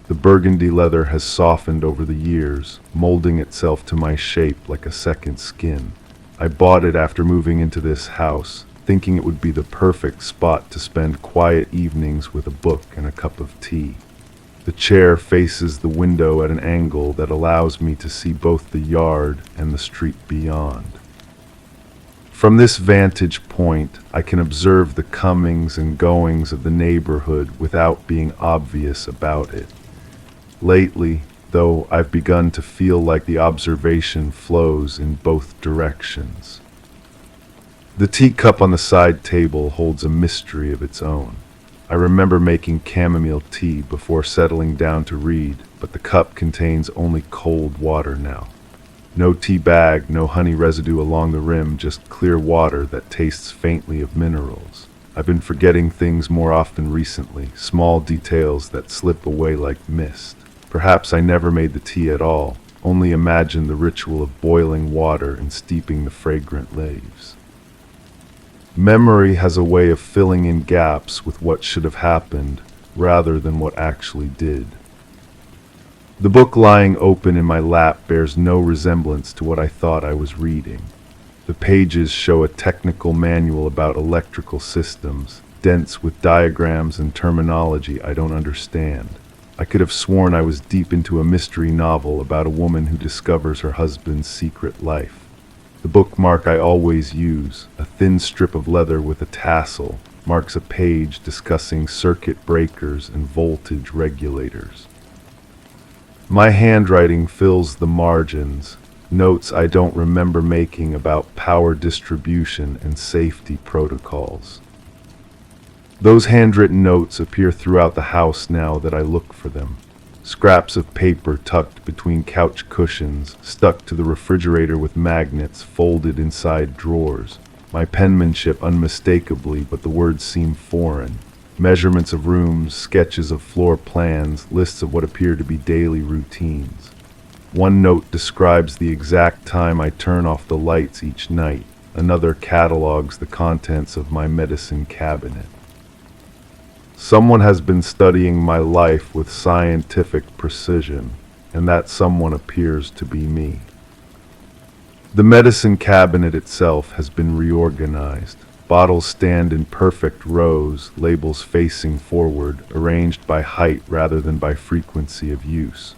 The burgundy leather has softened over the years, molding itself to my shape like a second skin. I bought it after moving into this house, thinking it would be the perfect spot to spend quiet evenings with a book and a cup of tea. The chair faces the window at an angle that allows me to see both the yard and the street beyond. From this vantage point, I can observe the comings and goings of the neighborhood without being obvious about it. Lately, though, I've begun to feel like the observation flows in both directions. The teacup on the side table holds a mystery of its own. I remember making chamomile tea before settling down to read, but the cup contains only cold water now. No tea bag, no honey residue along the rim, just clear water that tastes faintly of minerals. I've been forgetting things more often recently, small details that slip away like mist. Perhaps I never made the tea at all, only imagined the ritual of boiling water and steeping the fragrant leaves. Memory has a way of filling in gaps with what should have happened rather than what actually did. The book lying open in my lap bears no resemblance to what I thought I was reading. The pages show a technical manual about electrical systems, dense with diagrams and terminology I don't understand. I could have sworn I was deep into a mystery novel about a woman who discovers her husband's secret life. The bookmark I always use, a thin strip of leather with a tassel, marks a page discussing circuit breakers and voltage regulators. My handwriting fills the margins, notes I don't remember making about power distribution and safety protocols. Those handwritten notes appear throughout the house now that I look for them. Scraps of paper tucked between couch cushions, stuck to the refrigerator with magnets folded inside drawers. My penmanship unmistakably, but the words seem foreign. Measurements of rooms, sketches of floor plans, lists of what appear to be daily routines. One note describes the exact time I turn off the lights each night. Another catalogs the contents of my medicine cabinet. Someone has been studying my life with scientific precision, and that someone appears to be me. The medicine cabinet itself has been reorganized. Bottles stand in perfect rows, labels facing forward, arranged by height rather than by frequency of use.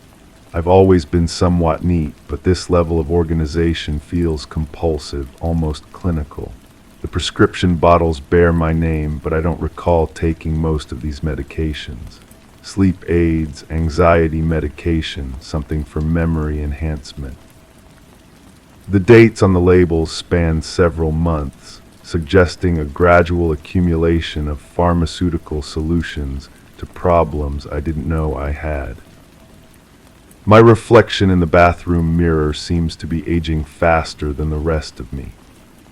I've always been somewhat neat, but this level of organization feels compulsive, almost clinical. The prescription bottles bear my name, but I don't recall taking most of these medications. Sleep aids, anxiety medication, something for memory enhancement. The dates on the labels span several months, suggesting a gradual accumulation of pharmaceutical solutions to problems I didn't know I had. My reflection in the bathroom mirror seems to be aging faster than the rest of me.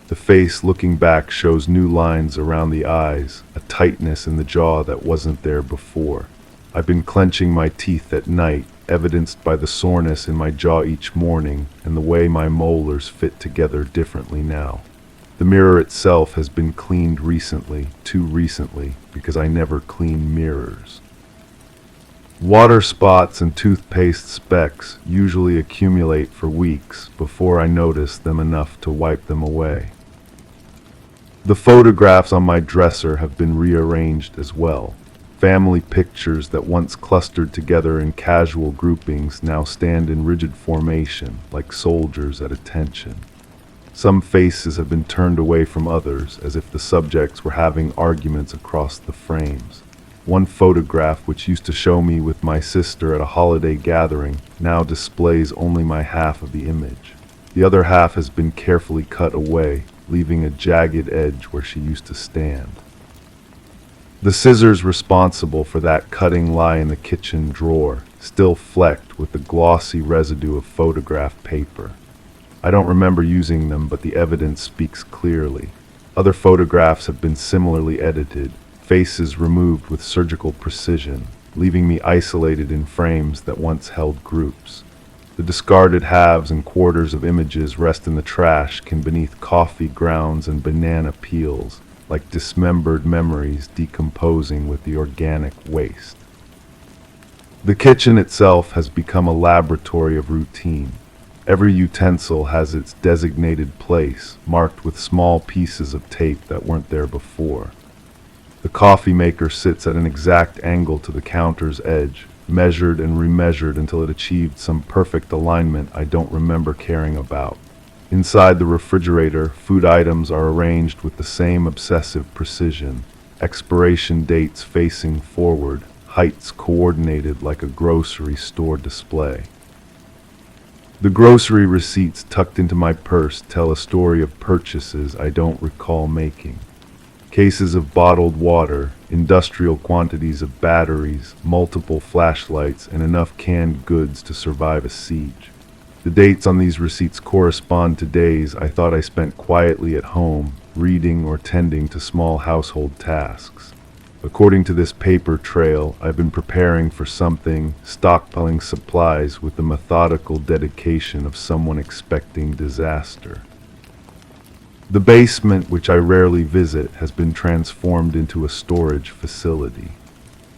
The face looking back shows new lines around the eyes, a tightness in the jaw that wasn't there before. I've been clenching my teeth at night, evidenced by the soreness in my jaw each morning and the way my molars fit together differently now. The mirror itself has been cleaned recently, too recently, because I never clean mirrors. Water spots and toothpaste specks usually accumulate for weeks before I notice them enough to wipe them away. The photographs on my dresser have been rearranged as well. Family pictures that once clustered together in casual groupings now stand in rigid formation, like soldiers at attention. Some faces have been turned away from others, as if the subjects were having arguments across the frames. One photograph, which used to show me with my sister at a holiday gathering, now displays only my half of the image. The other half has been carefully cut away, leaving a jagged edge where she used to stand. The scissors responsible for that cutting lie in the kitchen drawer, still flecked with the glossy residue of photograph paper. I don't remember using them, but the evidence speaks clearly. Other photographs have been similarly edited, faces removed with surgical precision, leaving me isolated in frames that once held groups. The discarded halves and quarters of images rest in the trash can beneath coffee grounds and banana peels, like dismembered memories decomposing with the organic waste. The kitchen itself has become a laboratory of routine. Every utensil has its designated place, marked with small pieces of tape that weren't there before. The coffee maker sits at an exact angle to the counter's edge, measured and remeasured until it achieved some perfect alignment I don't remember caring about. Inside the refrigerator, food items are arranged with the same obsessive precision, expiration dates facing forward, heights coordinated like a grocery store display. The grocery receipts tucked into my purse tell a story of purchases I don't recall making. Cases of bottled water, industrial quantities of batteries, multiple flashlights, and enough canned goods to survive a siege. The dates on these receipts correspond to days I thought I spent quietly at home, reading or tending to small household tasks. According to this paper trail, I've been preparing for something, stockpiling supplies with the methodical dedication of someone expecting disaster. The basement, which I rarely visit, has been transformed into a storage facility.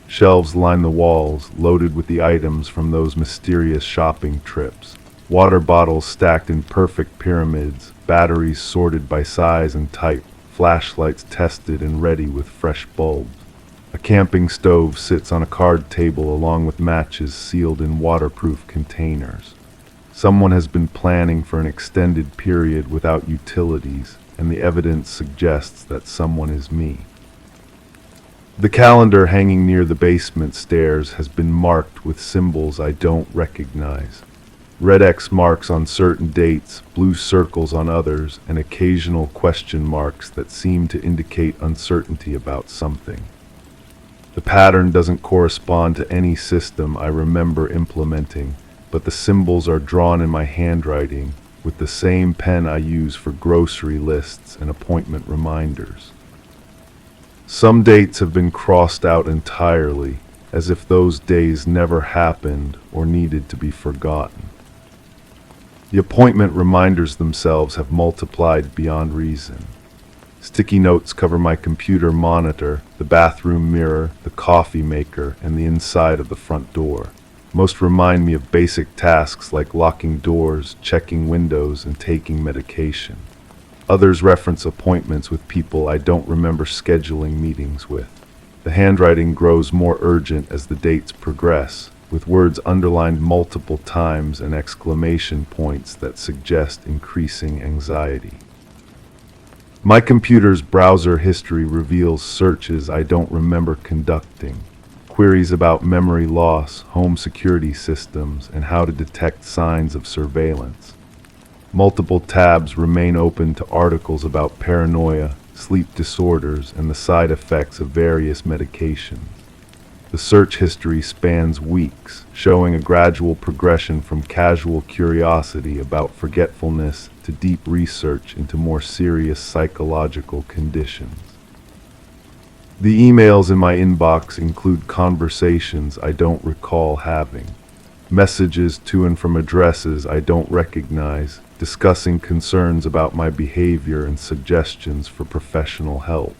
Shelves line the walls, loaded with the items from those mysterious shopping trips. Water bottles stacked in perfect pyramids, batteries sorted by size and type, flashlights tested and ready with fresh bulbs. A camping stove sits on a card table along with matches sealed in waterproof containers. Someone has been planning for an extended period without utilities, and the evidence suggests that someone is me. The calendar hanging near the basement stairs has been marked with symbols I don't recognize. Red X marks on certain dates, blue circles on others, and occasional question marks that seem to indicate uncertainty about something. The pattern doesn't correspond to any system I remember implementing, but the symbols are drawn in my handwriting with the same pen I use for grocery lists and appointment reminders. Some dates have been crossed out entirely, as if those days never happened or needed to be forgotten. The appointment reminders themselves have multiplied beyond reason. Sticky notes cover my computer monitor, the bathroom mirror, the coffee maker, and the inside of the front door. Most remind me of basic tasks like locking doors, checking windows, and taking medication. Others reference appointments with people I don't remember scheduling meetings with. The handwriting grows more urgent as the dates progress, with words underlined multiple times and exclamation points that suggest increasing anxiety. My computer's browser history reveals searches I don't remember conducting. Queries about memory loss, home security systems, and how to detect signs of surveillance. Multiple tabs remain open to articles about paranoia, sleep disorders, and the side effects of various medications. The search history spans weeks, showing a gradual progression from casual curiosity about forgetfulness to deep research into more serious psychological conditions. The emails in my inbox include conversations I don't recall having, messages to and from addresses I don't recognize, discussing concerns about my behavior and suggestions for professional help.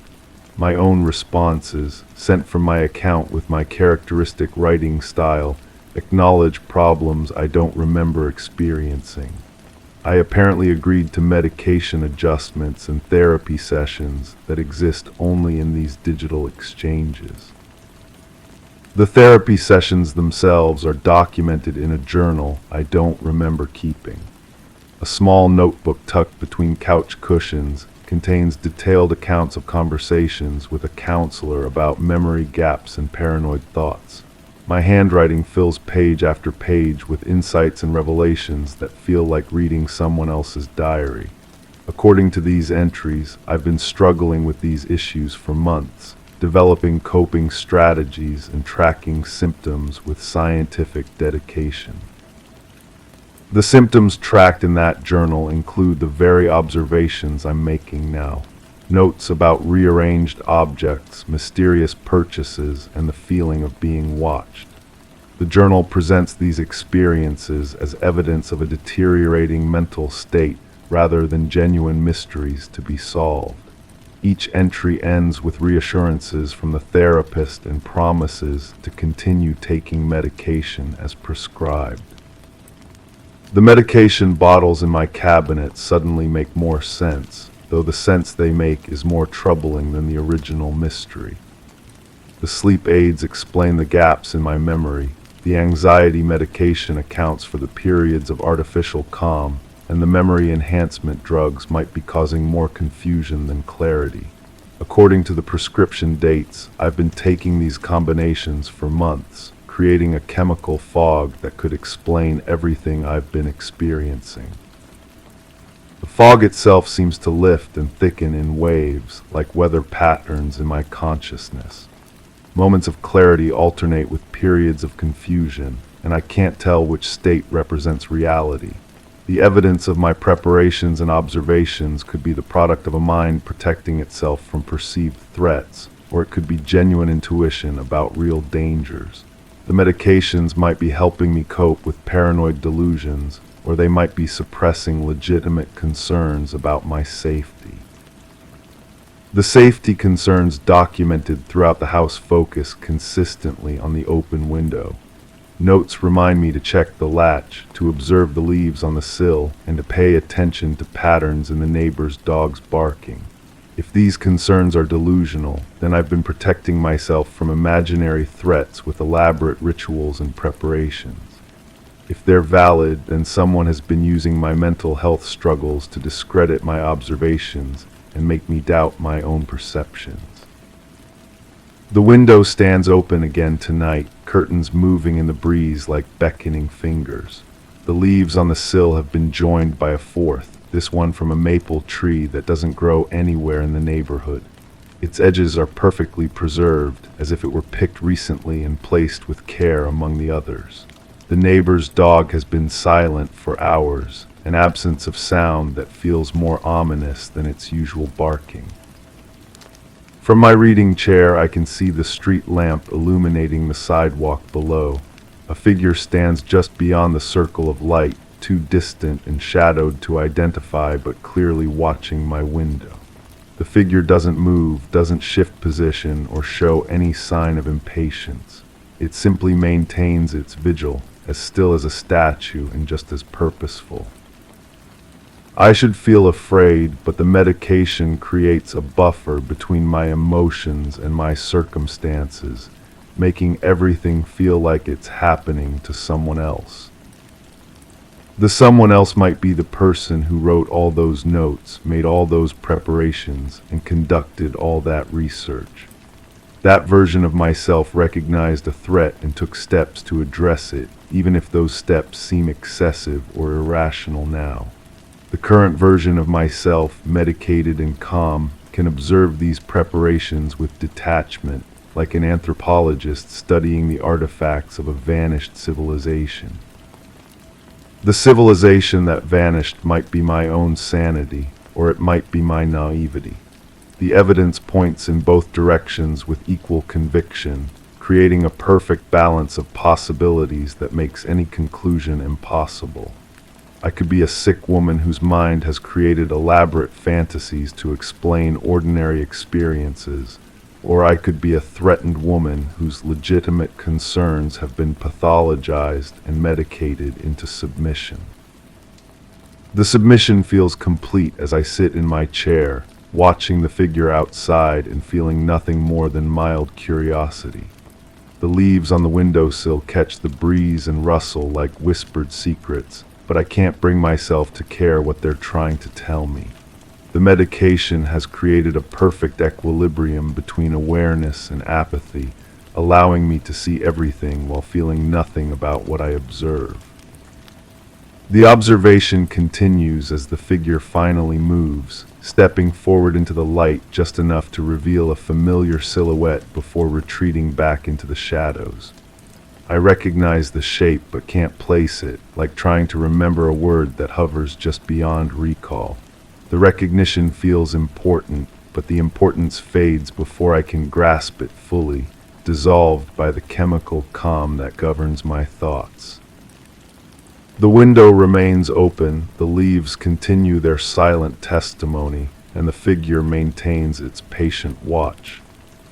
My own responses, sent from my account with my characteristic writing style, acknowledge problems I don't remember experiencing. I apparently agreed to medication adjustments and therapy sessions that exist only in these digital exchanges. The therapy sessions themselves are documented in a journal I don't remember keeping. A small notebook tucked between couch cushions contains detailed accounts of conversations with a counselor about memory gaps and paranoid thoughts. My handwriting fills page after page with insights and revelations that feel like reading someone else's diary. According to these entries, I've been struggling with these issues for months, developing coping strategies and tracking symptoms with scientific dedication. The symptoms tracked in that journal include the very observations I'm making now. Notes about rearranged objects, mysterious purchases, and the feeling of being watched. The journal presents these experiences as evidence of a deteriorating mental state rather than genuine mysteries to be solved. Each entry ends with reassurances from the therapist and promises to continue taking medication as prescribed. The medication bottles in my cabinet suddenly make more sense, though the sense they make is more troubling than the original mystery. The sleep aids explain the gaps in my memory, the anxiety medication accounts for the periods of artificial calm, and the memory enhancement drugs might be causing more confusion than clarity. According to the prescription dates, I've been taking these combinations for months, creating a chemical fog that could explain everything I've been experiencing. The fog itself seems to lift and thicken in waves, like weather patterns in my consciousness. Moments of clarity alternate with periods of confusion, and I can't tell which state represents reality. The evidence of my preparations and observations could be the product of a mind protecting itself from perceived threats, or it could be genuine intuition about real dangers. The medications might be helping me cope with paranoid delusions, or they might be suppressing legitimate concerns about my safety. The safety concerns documented throughout the house focus consistently on the open window. Notes remind me to check the latch, to observe the leaves on the sill, and to pay attention to patterns in the neighbor's dog's barking. If these concerns are delusional, then I've been protecting myself from imaginary threats with elaborate rituals and preparations. If they're valid, then someone has been using my mental health struggles to discredit my observations and make me doubt my own perceptions. The window stands open again tonight, curtains moving in the breeze like beckoning fingers. The leaves on the sill have been joined by a fourth, this one from a maple tree that doesn't grow anywhere in the neighborhood. Its edges are perfectly preserved, as if it were picked recently and placed with care among the others. The neighbor's dog has been silent for hours, an absence of sound that feels more ominous than its usual barking. From my reading chair, I can see the street lamp illuminating the sidewalk below. A figure stands just beyond the circle of light, too distant and shadowed to identify, but clearly watching my window. The figure doesn't move, doesn't shift position, or show any sign of impatience. It simply maintains its vigil, as still as a statue and just as purposeful. I should feel afraid, but the medication creates a buffer between my emotions and my circumstances, making everything feel like it's happening to someone else. The someone else might be the person who wrote all those notes, made all those preparations, and conducted all that research. That version of myself recognized a threat and took steps to address it, even if those steps seem excessive or irrational now. The current version of myself, medicated and calm, can observe these preparations with detachment, like an anthropologist studying the artifacts of a vanished civilization. The civilization that vanished might be my own sanity, or it might be my naivety. The evidence points in both directions with equal conviction, creating a perfect balance of possibilities that makes any conclusion impossible. I could be a sick woman whose mind has created elaborate fantasies to explain ordinary experiences, or I could be a threatened woman whose legitimate concerns have been pathologized and medicated into submission. The submission feels complete as I sit in my chair, watching the figure outside and feeling nothing more than mild curiosity. The leaves on the windowsill catch the breeze and rustle like whispered secrets, but I can't bring myself to care what they're trying to tell me. The medication has created a perfect equilibrium between awareness and apathy, allowing me to see everything while feeling nothing about what I observe. The observation continues as the figure finally moves, stepping forward into the light just enough to reveal a familiar silhouette before retreating back into the shadows. I recognize the shape but can't place it, like trying to remember a word that hovers just beyond recall. The recognition feels important, but the importance fades before I can grasp it fully, dissolved by the chemical calm that governs my thoughts. The window remains open, the leaves continue their silent testimony, and the figure maintains its patient watch.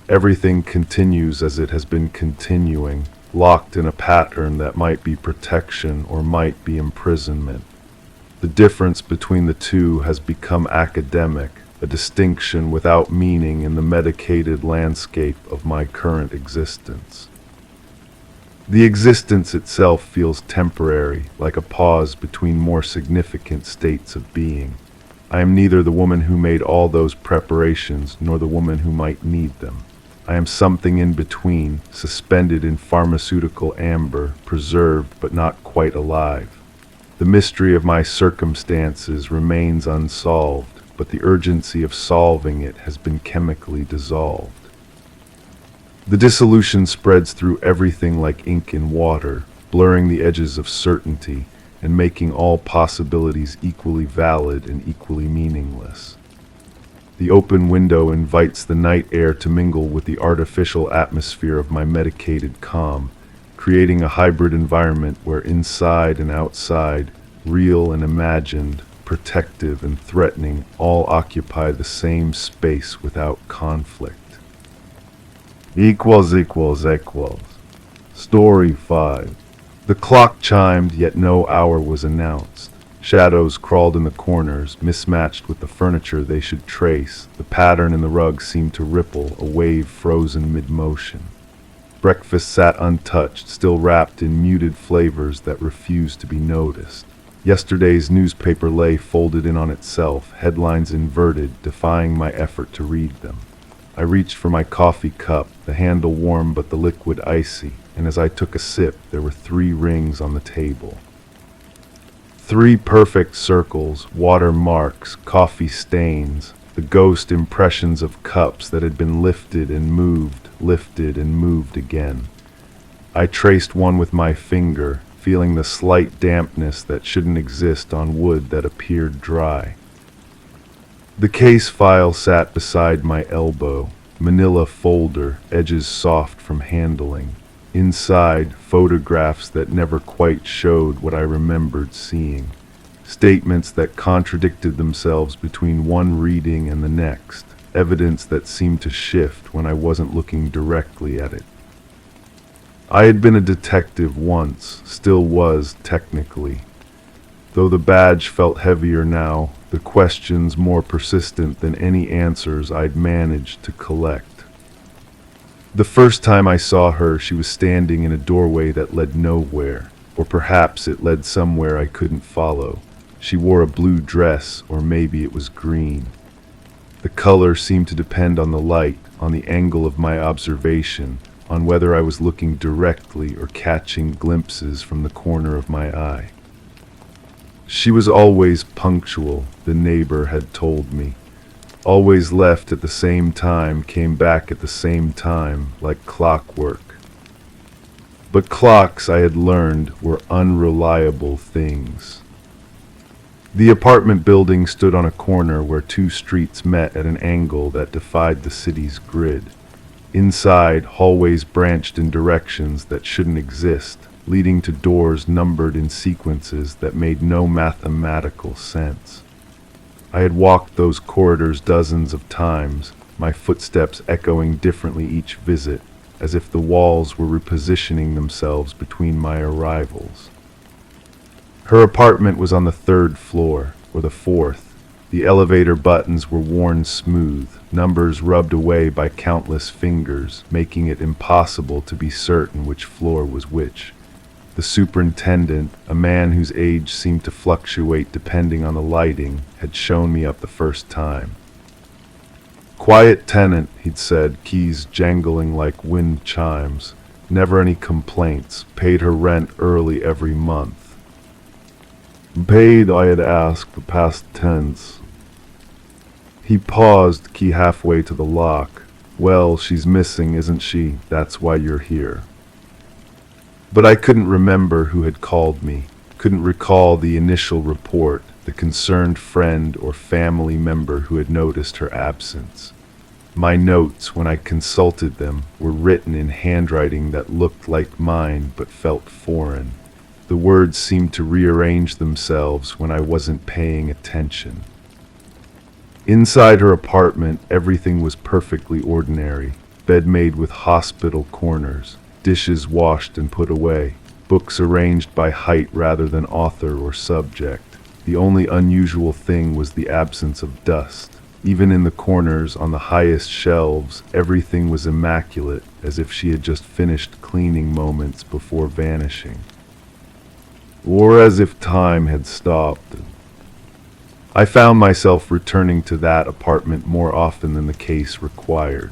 Everything continues as it has been continuing, locked in a pattern that might be protection or might be imprisonment. The difference between the two has become academic, a distinction without meaning in the medicated landscape of my current existence. The existence itself feels temporary, like a pause between more significant states of being. I am neither the woman who made all those preparations nor the woman who might need them. I am something in between, suspended in pharmaceutical amber, preserved but not quite alive. The mystery of my circumstances remains unsolved, but the urgency of solving it has been chemically dissolved. The dissolution spreads through everything like ink in water, blurring the edges of certainty and making all possibilities equally valid and equally meaningless. The open window invites the night air to mingle with the artificial atmosphere of my medicated calm, creating a hybrid environment where inside and outside, real and imagined, protective and threatening, all occupy the same space without conflict. Equals. Story 5. The clock chimed, yet no hour was announced. Shadows crawled in the corners, mismatched with the furniture they should trace. The pattern in the rug seemed to ripple, a wave frozen mid-motion. Breakfast sat untouched, still wrapped in muted flavors that refused to be noticed. Yesterday's newspaper lay folded in on itself, headlines inverted, defying my effort to read them. I reached for my coffee cup, the handle warm but the liquid icy, and as I took a sip, there were 3 rings on the table. 3 perfect circles, water marks, coffee stains, the ghost impressions of cups that had been lifted and moved again. I traced one with my finger, feeling the slight dampness that shouldn't exist on wood that appeared dry. The case file sat beside my elbow, manila folder, edges soft from handling. Inside, photographs that never quite showed what I remembered seeing. Statements that contradicted themselves between one reading and the next. Evidence that seemed to shift when I wasn't looking directly at it. I had been a detective once, still was technically. Though the badge felt heavier now, the questions more persistent than any answers I'd managed to collect. The first time I saw her, she was standing in a doorway that led nowhere, or perhaps it led somewhere I couldn't follow. She wore a blue dress, or maybe it was green. The color seemed to depend on the light, on the angle of my observation, on whether I was looking directly or catching glimpses from the corner of my eye. She was always punctual, the neighbor had told me. Always left at the same time, came back at the same time, like clockwork. But clocks, I had learned, were unreliable things. The apartment building stood on a corner where 2 streets met at an angle that defied the city's grid. Inside, hallways branched in directions that shouldn't exist, leading to doors numbered in sequences that made no mathematical sense. I had walked those corridors dozens of times, my footsteps echoing differently each visit, as if the walls were repositioning themselves between my arrivals. Her apartment was on the 3rd floor, or the 4th. The elevator buttons were worn smooth, numbers rubbed away by countless fingers, making it impossible to be certain which floor was which. The superintendent, a man whose age seemed to fluctuate depending on the lighting, had shown me up the first time. "Quiet tenant," he'd said, keys jangling like wind chimes. Never any complaints, paid her rent early every month. "Paid?" I had asked, the past tense. He paused, key halfway to the lock. "Well, she's missing, isn't she? That's why you're here." But I couldn't remember who had called me, couldn't recall the initial report, the concerned friend or family member who had noticed her absence. My notes, when I consulted them, were written in handwriting that looked like mine but felt foreign. The words seemed to rearrange themselves when I wasn't paying attention. Inside her apartment, everything was perfectly ordinary. Bed made with hospital corners, dishes washed and put away, books arranged by height rather than author or subject. The only unusual thing was the absence of dust. Even in the corners, on the highest shelves, everything was immaculate, as if she had just finished cleaning moments before vanishing. Or as if time had stopped. I found myself returning to that apartment more often than the case required.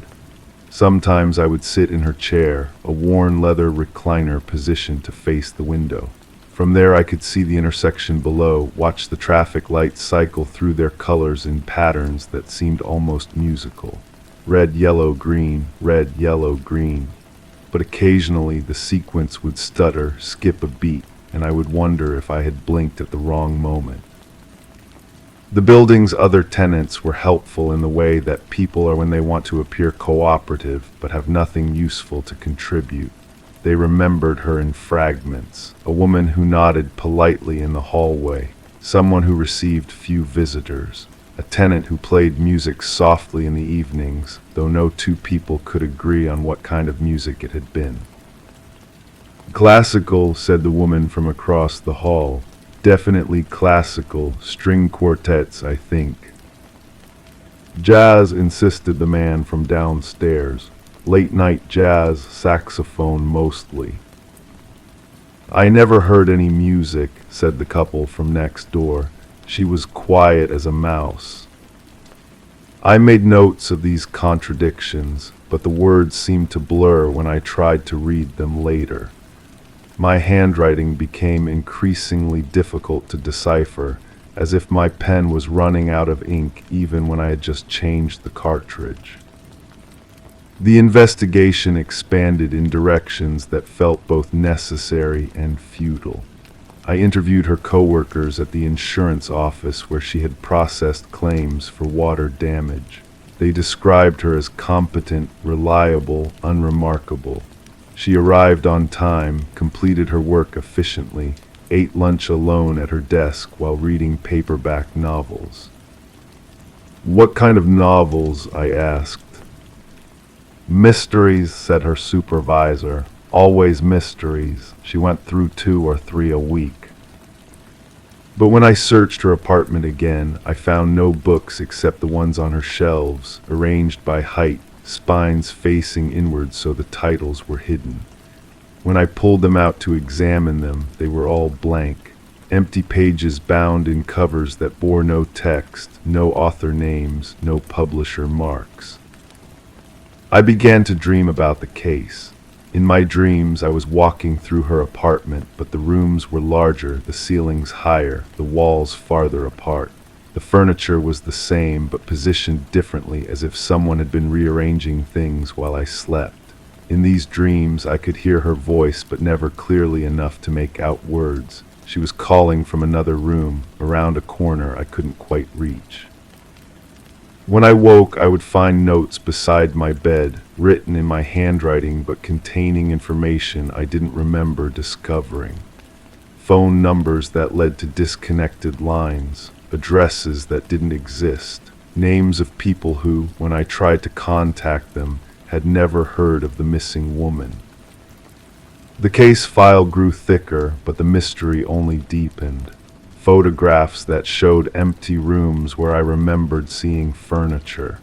Sometimes I would sit in her chair, a worn leather recliner positioned to face the window. From there I could see the intersection below, watch the traffic lights cycle through their colors in patterns that seemed almost musical. Red, yellow, green, red, yellow, green. But occasionally the sequence would stutter, skip a beat, and I would wonder if I had blinked at the wrong moment. The building's other tenants were helpful in the way that people are when they want to appear cooperative but have nothing useful to contribute. They remembered her in fragments, a woman who nodded politely in the hallway, someone who received few visitors, a tenant who played music softly in the evenings, though no two people could agree on what kind of music it had been. "Classical," said the woman from across the hall. "Definitely classical, string quartets, I think." "Jazz," insisted the man from downstairs. "Late night jazz, saxophone mostly." "I never heard any music," said the couple from next door. She was quiet as a mouse. I made notes of these contradictions, but the words seemed to blur when I tried to read them later. My handwriting became increasingly difficult to decipher, as if my pen was running out of ink even when I had just changed the cartridge. The investigation expanded in directions that felt both necessary and futile. I interviewed her coworkers at the insurance office where she had processed claims for water damage. They described her as competent, reliable, unremarkable. She arrived on time, completed her work efficiently, ate lunch alone at her desk while reading paperback novels. "What kind of novels?" I asked. "Mysteries," said her supervisor. "Always mysteries." She went through 2 or 3 a week. But when I searched her apartment again, I found no books except the ones on her shelves, arranged by height, spines facing inward so the titles were hidden. When I pulled them out to examine them, they were all blank, empty pages bound in covers that bore no text, no author names, no publisher marks. I began to dream about the case. In my dreams, I was walking through her apartment, but the rooms were larger, the ceilings higher, the walls farther apart. The furniture was the same, but positioned differently, as if someone had been rearranging things while I slept. In these dreams, I could hear her voice, but never clearly enough to make out words. She was calling from another room, around a corner I couldn't quite reach. When I woke, I would find notes beside my bed, written in my handwriting but containing information I didn't remember discovering. Phone numbers that led to disconnected lines, addresses that didn't exist, names of people who, when I tried to contact them, had never heard of the missing woman. The case file grew thicker, but the mystery only deepened. photographs that showed empty rooms where I remembered seeing furniture,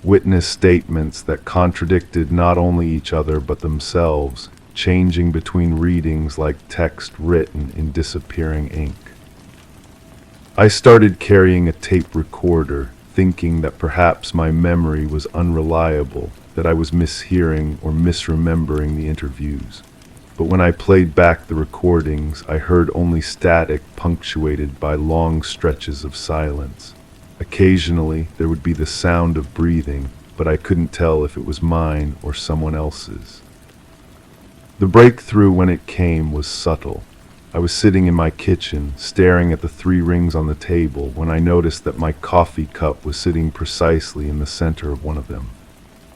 witness statements that contradicted not only each other but themselves, changing between readings like text written in disappearing ink. I started carrying a tape recorder, thinking that perhaps my memory was unreliable, that I was mishearing or misremembering the interviews. But when I played back the recordings, I heard only static punctuated by long stretches of silence. Occasionally, there would be the sound of breathing, but I couldn't tell if it was mine or someone else's. The breakthrough when it came was subtle. I was sitting in my kitchen, staring at the 3 rings on the table, when I noticed that my coffee cup was sitting precisely in the center of one of them.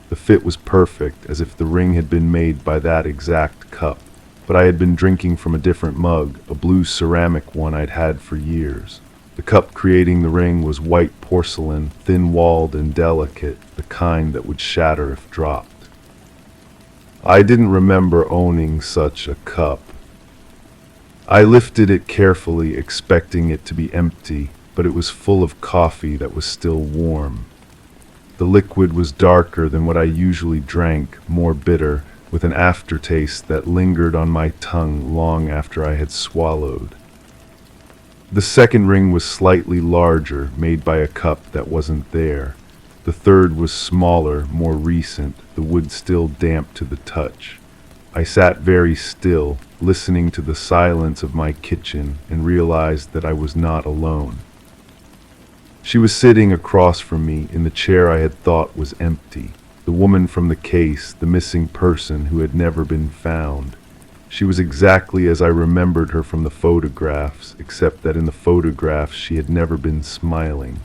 The fit was perfect, as if the ring had been made by that exact cup. But I had been drinking from a different mug, a blue ceramic one I'd had for years. The cup creating the ring was white porcelain, thin-walled and delicate, the kind that would shatter if dropped. I didn't remember owning such a cup. I lifted it carefully, expecting it to be empty, but it was full of coffee that was still warm. The liquid was darker than what I usually drank, more bitter, with an aftertaste that lingered on my tongue long after I had swallowed. The second ring was slightly larger, made by a cup that wasn't there. The third was smaller, more recent, the wood still damp to the touch. I sat very still, listening to the silence of my kitchen, and realized that I was not alone. She was sitting across from me in the chair I had thought was empty. The woman from the case, the missing person who had never been found. She was exactly as I remembered her from the photographs, except that in the photographs she had never been smiling.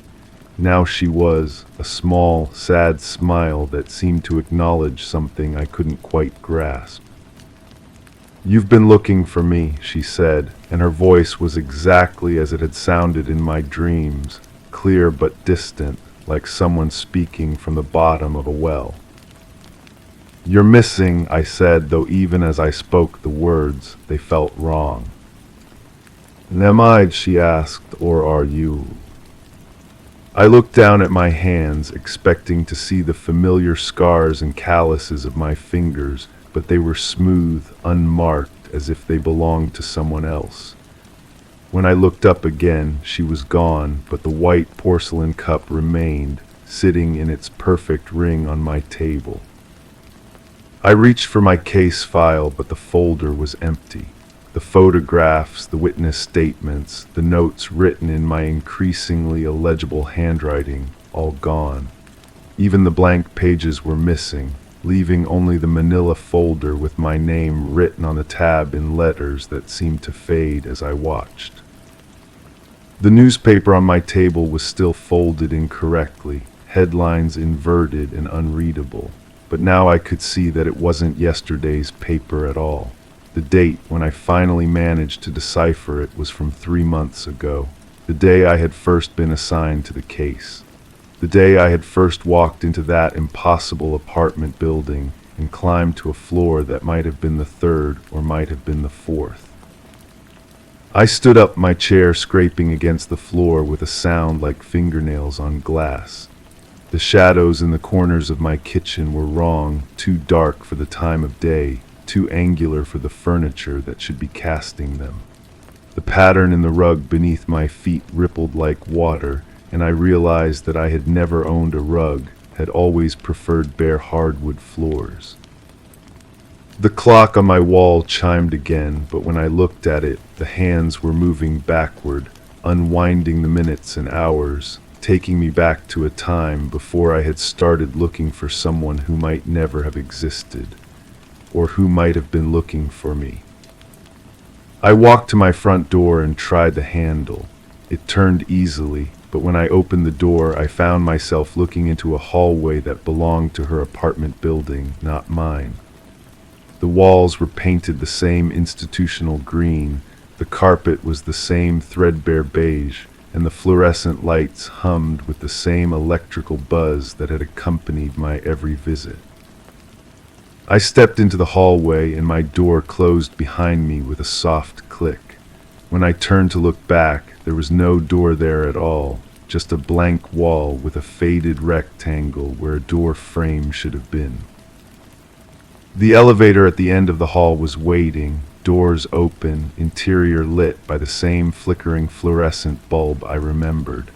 Now she was, a small, sad smile that seemed to acknowledge something I couldn't quite grasp. "You've been looking for me," she said, and her voice was exactly as it had sounded in my dreams, clear but distant, like someone speaking from the bottom of a well. "You're missing," I said, though even as I spoke the words, they felt wrong. "Am I," she asked, "or are you?" I looked down at my hands, expecting to see the familiar scars and calluses of my fingers, but they were smooth, unmarked, as if they belonged to someone else. When I looked up again, she was gone, but the white porcelain cup remained, sitting in its perfect ring on my table. I reached for my case file, but the folder was empty. The photographs, the witness statements, the notes written in my increasingly illegible handwriting, all gone. Even the blank pages were missing, leaving only the manila folder with my name written on the tab in letters that seemed to fade as I watched. The newspaper on my table was still folded incorrectly, headlines inverted and unreadable, but now I could see that it wasn't yesterday's paper at all. The date when I finally managed to decipher it was from 3 months ago, the day I had first been assigned to the case. The day I had first walked into that impossible apartment building and climbed to a floor that might have been the 3rd or might have been the 4th. I stood up, my chair scraping against the floor with a sound like fingernails on glass. The shadows in the corners of my kitchen were wrong, too dark for the time of day, too angular for the furniture that should be casting them. The pattern in the rug beneath my feet rippled like water, and I realized that I had never owned a rug, had always preferred bare hardwood floors. The clock on my wall chimed again, but when I looked at it, the hands were moving backward, unwinding the minutes and hours, taking me back to a time before I had started looking for someone who might never have existed, or who might have been looking for me. I walked to my front door and tried the handle. It turned easily, but when I opened the door, I found myself looking into a hallway that belonged to her apartment building, not mine. The walls were painted the same institutional green, the carpet was the same threadbare beige, and the fluorescent lights hummed with the same electrical buzz that had accompanied my every visit. I stepped into the hallway and my door closed behind me with a soft click. When I turned to look back, there was no door there at all, just a blank wall with a faded rectangle where a door frame should have been. The elevator at the end of the hall was waiting, doors open, interior lit by the same flickering fluorescent bulb I remembered.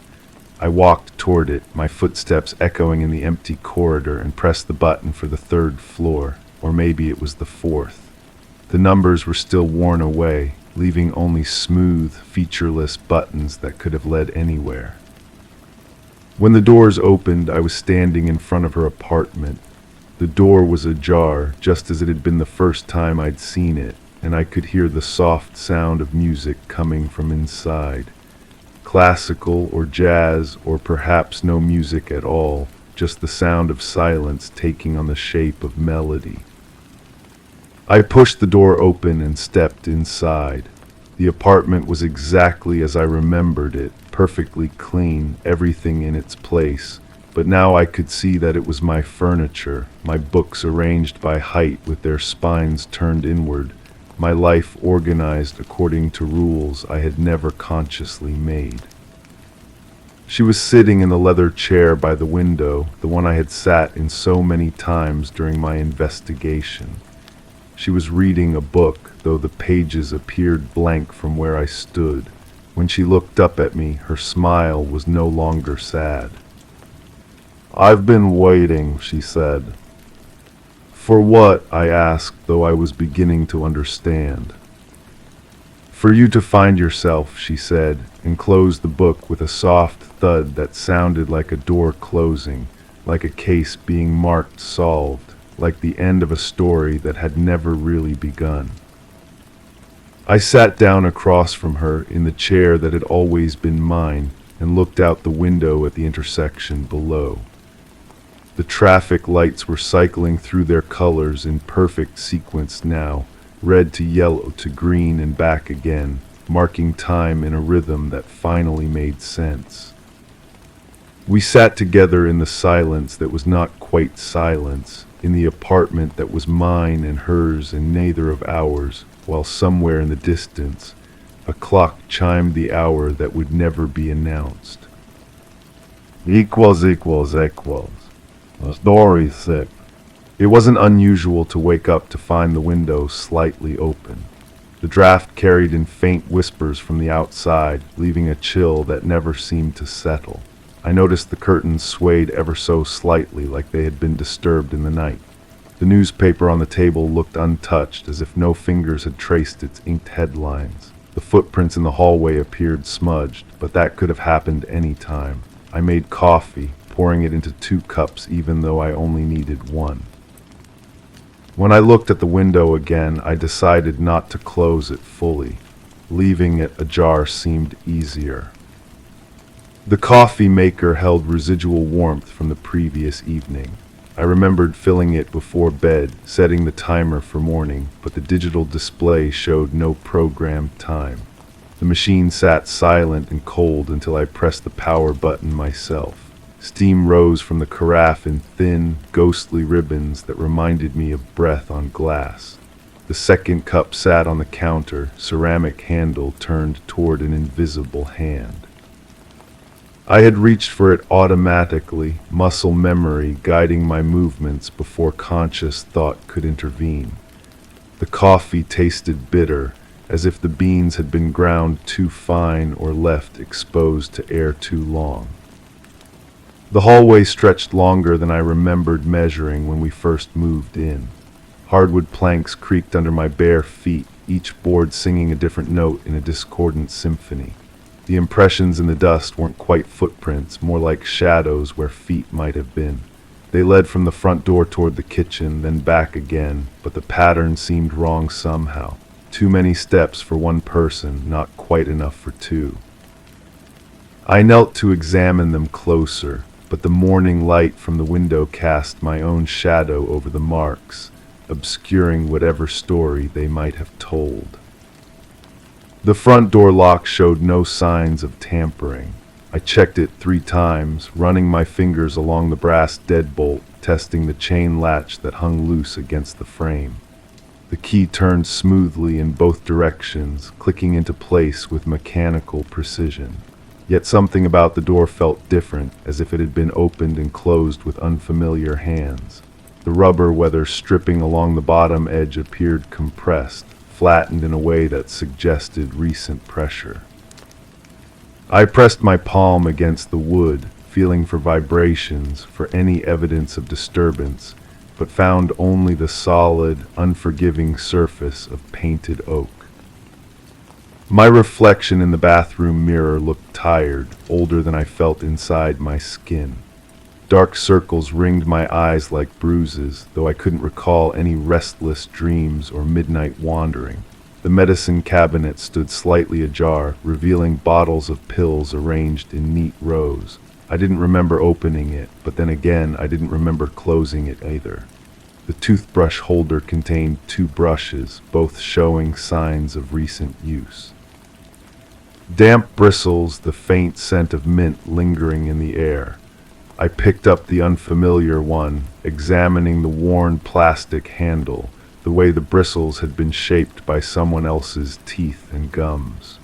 I walked toward it, my footsteps echoing in the empty corridor, and pressed the button for the 3rd floor, or maybe it was the 4th. The numbers were still worn away, leaving only smooth, featureless buttons that could have led anywhere. When the doors opened, I was standing in front of her apartment. The door was ajar, just as it had been the first time I'd seen it, and I could hear the soft sound of music coming from inside. Classical or jazz, or perhaps no music at all, just the sound of silence taking on the shape of melody. I pushed the door open and stepped inside. The apartment was exactly as I remembered it, perfectly clean, everything in its place. But now I could see that it was my furniture, my books arranged by height with their spines turned inward, my life organized according to rules I had never consciously made. She was sitting in the leather chair by the window, the one I had sat in so many times during my investigation. She was reading a book, though the pages appeared blank from where I stood. When she looked up at me, her smile was no longer sad. "I've been waiting," she said. "For what?" I asked, though I was beginning to understand. "For you to find yourself," she said, and closed the book with a soft thud that sounded like a door closing, like a case being marked solved, like the end of a story that had never really begun. I sat down across from her in the chair that had always been mine and looked out the window at the intersection below. The traffic lights were cycling through their colors in perfect sequence now, red to yellow to green and back again, marking time in a rhythm that finally made sense. We sat together in the silence that was not quite silence, in the apartment that was mine and hers and neither of ours, while somewhere in the distance, a clock chimed the hour that would never be announced. Equals. The story's sick. It wasn't unusual to wake up to find the window slightly open. The draft carried in faint whispers from the outside, leaving a chill that never seemed to settle. I noticed the curtains swayed ever so slightly, like they had been disturbed in the night. The newspaper on the table looked untouched, as if no fingers had traced its inked headlines. The footprints in the hallway appeared smudged, but that could have happened any time. I made coffee, pouring it into 2 cups even though I only needed 1. When I looked at the window again, I decided not to close it fully. Leaving it ajar seemed easier. The coffee maker held residual warmth from the previous evening. I remembered filling it before bed, setting the timer for morning, but the digital display showed no programmed time. The machine sat silent and cold until I pressed the power button myself. Steam rose from the carafe in thin, ghostly ribbons that reminded me of breath on glass. The second cup sat on the counter, ceramic handle turned toward an invisible hand. I had reached for it automatically, muscle memory guiding my movements before conscious thought could intervene. The coffee tasted bitter, as if the beans had been ground too fine or left exposed to air too long. The hallway stretched longer than I remembered measuring when we first moved in. Hardwood planks creaked under my bare feet, each board singing a different note in a discordant symphony. The impressions in the dust weren't quite footprints, more like shadows where feet might have been. They led from the front door toward the kitchen, then back again, but the pattern seemed wrong somehow. Too many steps for one person, not quite enough for 2. I knelt to examine them closer, but the morning light from the window cast my own shadow over the marks, obscuring whatever story they might have told. The front door lock showed no signs of tampering. I checked it 3 times, running my fingers along the brass deadbolt, testing the chain latch that hung loose against the frame. The key turned smoothly in both directions, clicking into place with mechanical precision. Yet something about the door felt different, as if it had been opened and closed with unfamiliar hands. The rubber, whether stripping along the bottom edge, appeared compressed, flattened in a way that suggested recent pressure. I pressed my palm against the wood, feeling for vibrations, for any evidence of disturbance, but found only the solid, unforgiving surface of painted oak. My reflection in the bathroom mirror looked tired, older than I felt inside my skin. Dark circles ringed my eyes like bruises, though I couldn't recall any restless dreams or midnight wandering. The medicine cabinet stood slightly ajar, revealing bottles of pills arranged in neat rows. I didn't remember opening it, but then again, I didn't remember closing it either. The toothbrush holder contained 2 brushes, both showing signs of recent use. Damp bristles, the faint scent of mint lingering in the air. I picked up the unfamiliar one, examining the worn plastic handle, the way the bristles had been shaped by someone else's teeth and gums.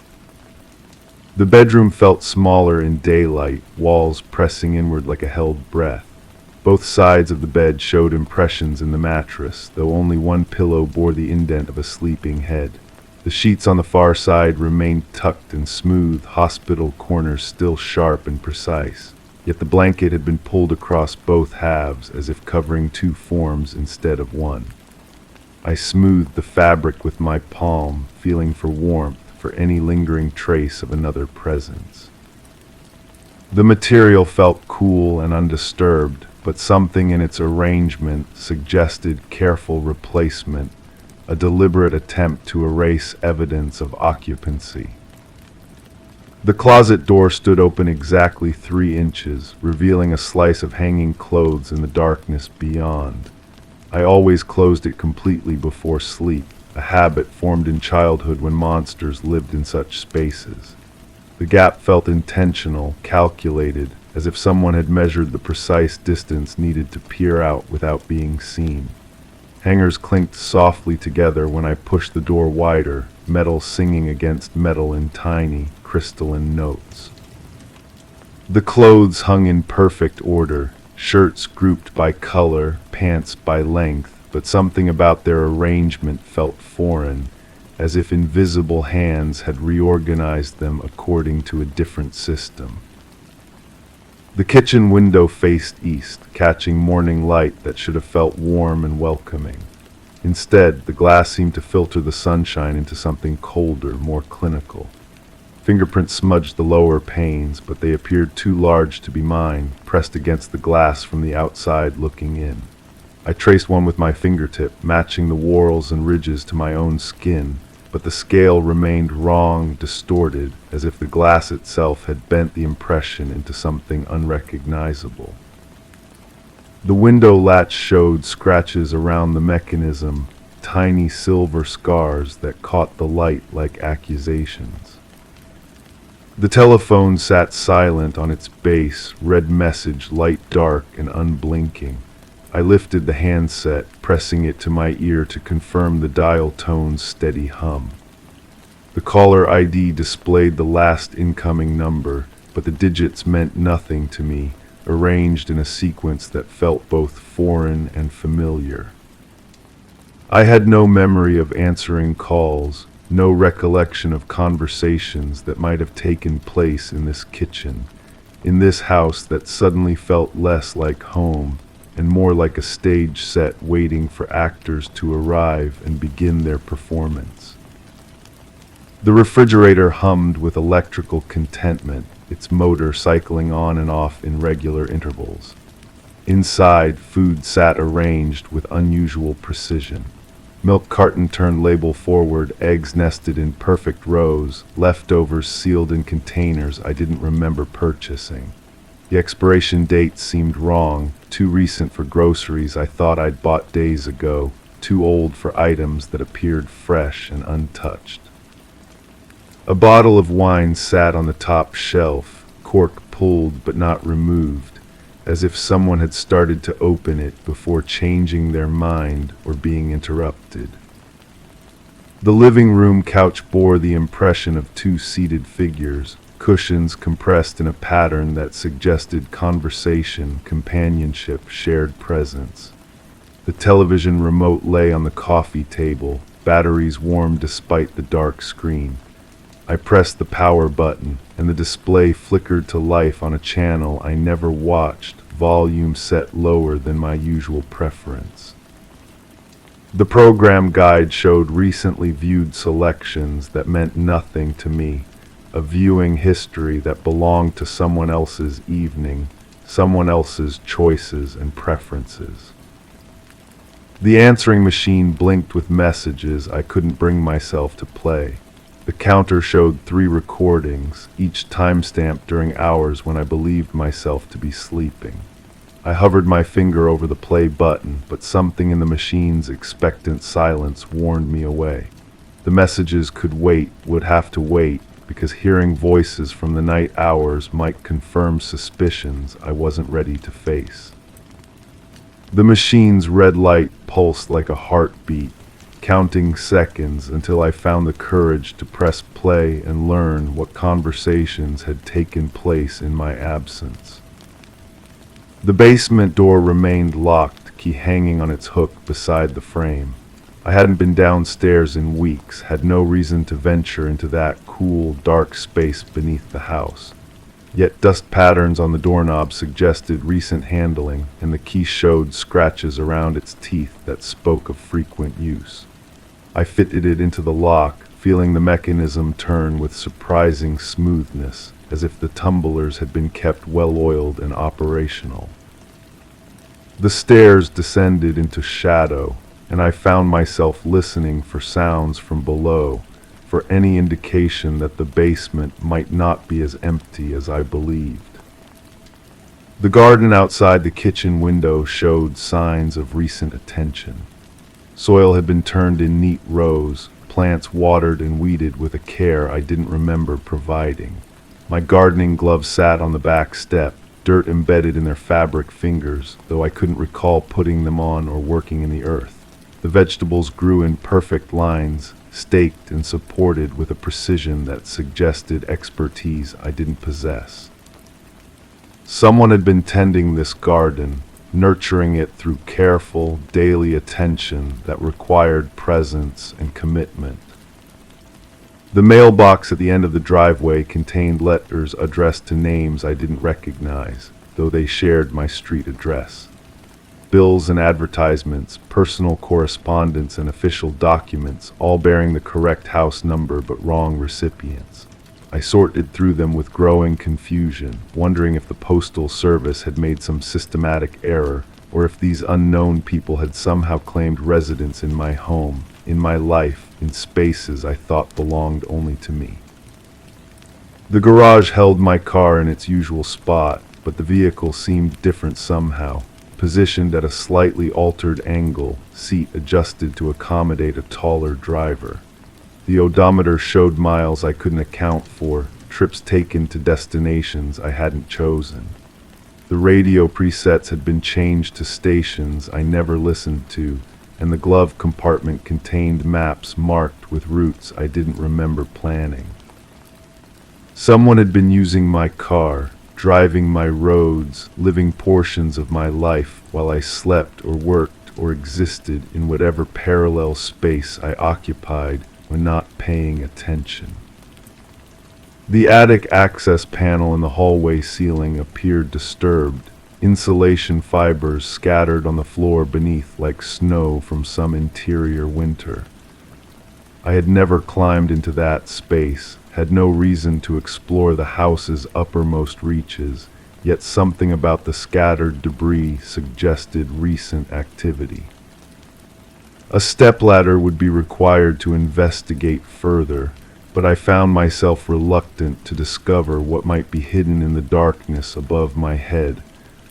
The bedroom felt smaller in daylight, walls pressing inward like a held breath. Both sides of the bed showed impressions in the mattress, though only one pillow bore the indent of a sleeping head. The sheets on the far side remained tucked in smooth, hospital corners still sharp and precise, yet the blanket had been pulled across both halves as if covering 2 forms instead of one. I smoothed the fabric with my palm, feeling for warmth, for any lingering trace of another presence. The material felt cool and undisturbed, but something in its arrangement suggested careful replacement, a deliberate attempt to erase evidence of occupancy. The closet door stood open exactly 3 inches, revealing a slice of hanging clothes in the darkness beyond. I always closed it completely before sleep, a habit formed in childhood when monsters lived in such spaces. The gap felt intentional, calculated, as if someone had measured the precise distance needed to peer out without being seen. Hangers clinked softly together when I pushed the door wider, metal singing against metal in tiny, crystalline notes. The clothes hung in perfect order, shirts grouped by color, pants by length, but something about their arrangement felt foreign, as if invisible hands had reorganized them according to a different system. The kitchen window faced east, catching morning light that should have felt warm and welcoming. Instead, the glass seemed to filter the sunshine into something colder, more clinical. Fingerprints smudged the lower panes, but they appeared too large to be mine, pressed against the glass from the outside looking in. I traced one with my fingertip, matching the whorls and ridges to my own skin, but the scale remained wrong, distorted, as if the glass itself had bent the impression into something unrecognizable. The window latch showed scratches around the mechanism, tiny silver scars that caught the light like accusations. The telephone sat silent on its base, red message light dark and unblinking. I lifted the handset, pressing it to my ear to confirm the dial tone's steady hum. The caller ID displayed the last incoming number, but the digits meant nothing to me, arranged in a sequence that felt both foreign and familiar. I had no memory of answering calls, no recollection of conversations that might have taken place in this kitchen, in this house that suddenly felt less like home and more like a stage set waiting for actors to arrive and begin their performance. The refrigerator hummed with electrical contentment, its motor cycling on and off in regular intervals. Inside, food sat arranged with unusual precision. Milk carton turned label forward, eggs nested in perfect rows, leftovers sealed in containers I didn't remember purchasing. The expiration date seemed wrong, too recent for groceries I thought I'd bought days ago, too old for items that appeared fresh and untouched. A bottle of wine sat on the top shelf, cork pulled but not removed, as if someone had started to open it before changing their mind or being interrupted. The living room couch bore the impression of two seated figures, cushions compressed in a pattern that suggested conversation, companionship, shared presence. The television remote lay on the coffee table, batteries warm despite the dark screen. I pressed the power button, and the display flickered to life on a channel I never watched, volume set lower than my usual preference. The program guide showed recently viewed selections that meant nothing to me, a viewing history that belonged to someone else's evening, someone else's choices and preferences. The answering machine blinked with messages I couldn't bring myself to play. The counter showed 3 recordings, each timestamped during hours when I believed myself to be sleeping. I hovered my finger over the play button, but something in the machine's expectant silence warned me away. The messages could wait, would have to wait, because hearing voices from the night hours might confirm suspicions I wasn't ready to face. The machine's red light pulsed like a heartbeat, counting seconds until I found the courage to press play and learn what conversations had taken place in my absence. The basement door remained locked, key hanging on its hook beside the frame. I hadn't been downstairs in weeks, had no reason to venture into that cool, dark space beneath the house. Yet dust patterns on the doorknob suggested recent handling, and the key showed scratches around its teeth that spoke of frequent use. I fitted it into the lock, feeling the mechanism turn with surprising smoothness, as if the tumblers had been kept well-oiled and operational. The stairs descended into shadow, and I found myself listening for sounds from below, for any indication that the basement might not be as empty as I believed. The garden outside the kitchen window showed signs of recent attention. Soil had been turned in neat rows, plants watered and weeded with a care I didn't remember providing. My gardening gloves sat on the back step, dirt embedded in their fabric fingers, though I couldn't recall putting them on or working in the earth. The vegetables grew in perfect lines, staked and supported with a precision that suggested expertise I didn't possess. Someone had been tending this garden, nurturing it through careful, daily attention that required presence and commitment. The mailbox at the end of the driveway contained letters addressed to names I didn't recognize, though they shared my street address. Bills and advertisements, personal correspondence, and official documents, all bearing the correct house number but wrong recipients. I sorted through them with growing confusion, wondering if the postal service had made some systematic error, or if these unknown people had somehow claimed residence in my home, in my life, in spaces I thought belonged only to me. The garage held my car in its usual spot, but the vehicle seemed different somehow, positioned at a slightly altered angle, seat adjusted to accommodate a taller driver. The odometer showed miles I couldn't account for, trips taken to destinations I hadn't chosen. The radio presets had been changed to stations I never listened to, and the glove compartment contained maps marked with routes I didn't remember planning. Someone had been using my car, driving my roads, living portions of my life while I slept or worked or existed in whatever parallel space I occupied when not paying attention. The attic access panel in the hallway ceiling appeared disturbed, insulation fibers scattered on the floor beneath like snow from some interior winter. I had never climbed into that space, had no reason to explore the house's uppermost reaches, yet something about the scattered debris suggested recent activity. A stepladder would be required to investigate further, but I found myself reluctant to discover what might be hidden in the darkness above my head,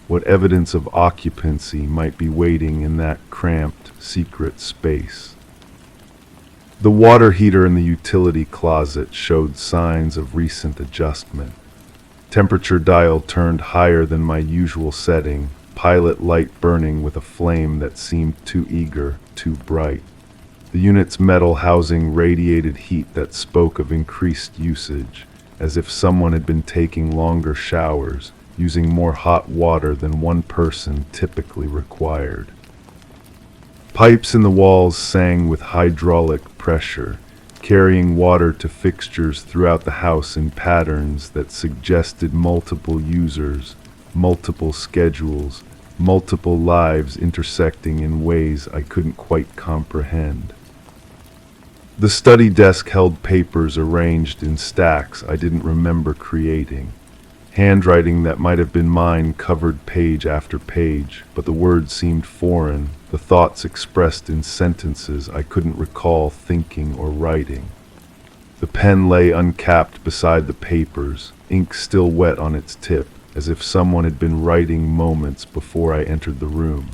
what evidence of occupancy might be waiting in that cramped, secret space. The water heater in the utility closet showed signs of recent adjustment. Temperature dial turned higher than my usual setting, pilot light burning with a flame that seemed too eager, too bright. The unit's metal housing radiated heat that spoke of increased usage, as if someone had been taking longer showers, using more hot water than one person typically required. Pipes in the walls sang with hydraulic pressure, carrying water to fixtures throughout the house in patterns that suggested multiple users, multiple schedules, multiple lives intersecting in ways I couldn't quite comprehend. The study desk held papers arranged in stacks I didn't remember creating. Handwriting that might have been mine covered page after page, but the words seemed foreign, the thoughts expressed in sentences I couldn't recall thinking or writing. The pen lay uncapped beside the papers, ink still wet on its tip, as if someone had been writing moments before I entered the room.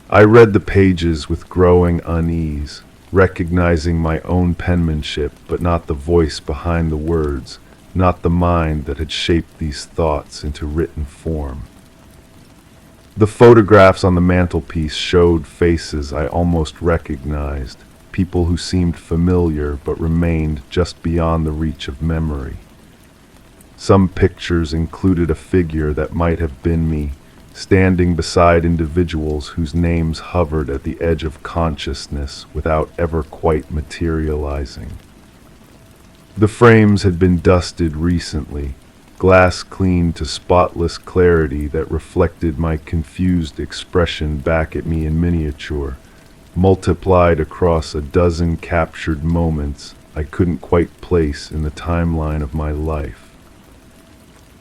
I read the pages with growing unease, recognizing my own penmanship, but not the voice behind the words, not the mind that had shaped these thoughts into written form. The photographs on the mantelpiece showed faces I almost recognized, people who seemed familiar but remained just beyond the reach of memory. Some pictures included a figure that might have been me, standing beside individuals whose names hovered at the edge of consciousness without ever quite materializing. The frames had been dusted recently, glass cleaned to spotless clarity that reflected my confused expression back at me in miniature, multiplied across a dozen captured moments I couldn't quite place in the timeline of my life.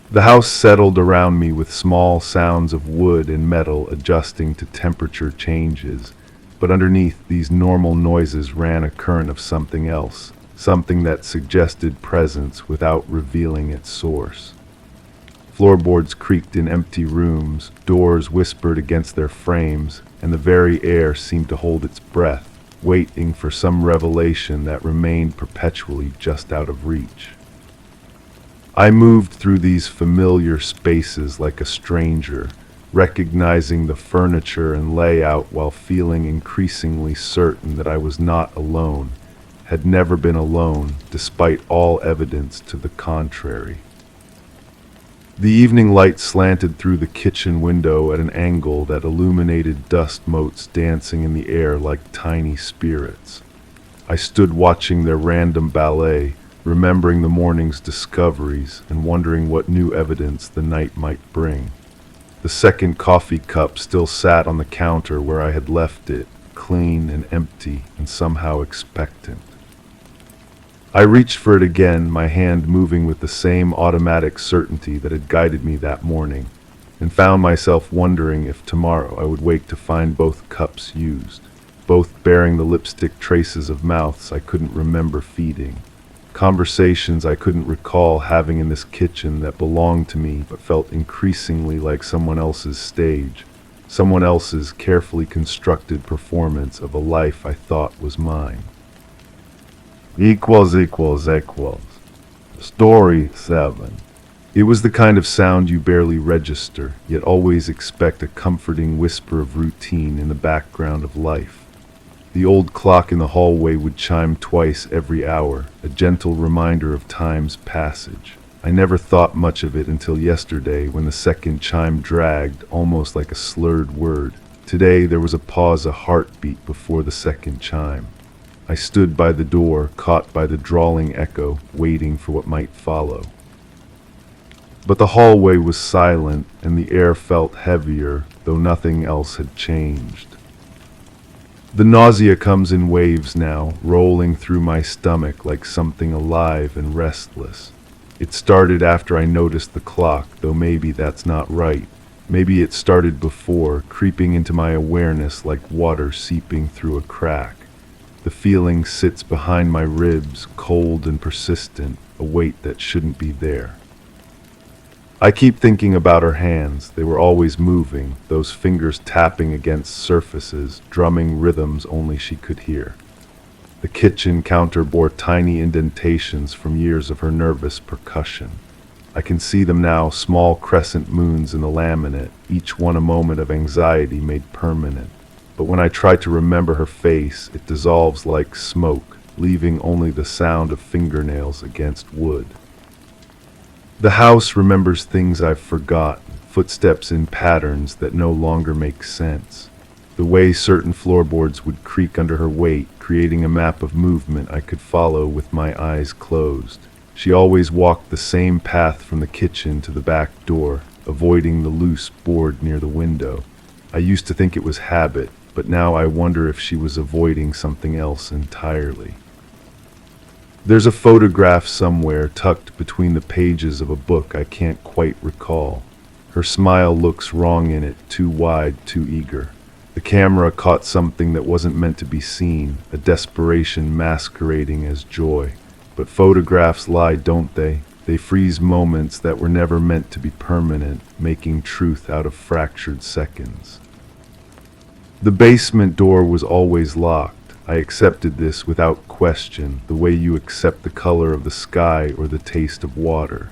The house settled around me with small sounds of wood and metal adjusting to temperature changes, but underneath these normal noises ran a current of something else, something that suggested presence without revealing its source. Floorboards creaked in empty rooms, doors whispered against their frames, and the very air seemed to hold its breath, waiting for some revelation that remained perpetually just out of reach. I moved through these familiar spaces like a stranger, recognizing the furniture and layout while feeling increasingly certain that I was not alone, had never been alone, despite all evidence to the contrary. The evening light slanted through the kitchen window at an angle that illuminated dust motes dancing in the air like tiny spirits. I stood watching their random ballet, remembering the morning's discoveries and wondering what new evidence the night might bring. The second coffee cup still sat on the counter where I had left it, clean and empty and somehow expectant. I reached for it again, my hand moving with the same automatic certainty that had guided me that morning, and found myself wondering if tomorrow I would wake to find both cups used, both bearing the lipstick traces of mouths I couldn't remember feeding. Conversations I couldn't recall having in this kitchen that belonged to me but felt increasingly like someone else's stage, someone else's carefully constructed performance of a life I thought was mine. Equals. Story 7. It was the kind of sound you barely register, yet always expect a comforting whisper of routine in the background of life. The old clock in the hallway would chime twice every hour, a gentle reminder of time's passage. I never thought much of it until yesterday when the second chime dragged, almost like a slurred word. Today there was a pause, a heartbeat before the second chime. I stood by the door, caught by the drawling echo, waiting for what might follow. But the hallway was silent, and the air felt heavier, though nothing else had changed. The nausea comes in waves now, rolling through my stomach like something alive and restless. It started after I noticed the clock, though maybe that's not right. Maybe it started before, creeping into my awareness like water seeping through a crack. The feeling sits behind my ribs, cold and persistent, a weight that shouldn't be there. I keep thinking about her hands. They were always moving, those fingers tapping against surfaces, drumming rhythms only she could hear. The kitchen counter bore tiny indentations from years of her nervous percussion. I can see them now, small crescent moons in the laminate, each one a moment of anxiety made permanent. but when I try to remember her face, it dissolves like smoke, leaving only the sound of fingernails against wood. The house remembers things I've forgotten, footsteps in patterns that no longer make sense. The way certain floorboards would creak under her weight, creating a map of movement I could follow with my eyes closed. She always walked the same path from the kitchen to the back door, avoiding the loose board near the window. I used to think it was habit, but now I wonder if she was avoiding something else entirely. There's a photograph somewhere tucked between the pages of a book I can't quite recall. Her smile looks wrong in it, too wide, too eager. The camera caught something that wasn't meant to be seen, a desperation masquerading as joy. But photographs lie, don't they? They freeze moments that were never meant to be permanent, making truth out of fractured seconds. The basement door was always locked. I accepted this without question, the way you accept the color of the sky or the taste of water.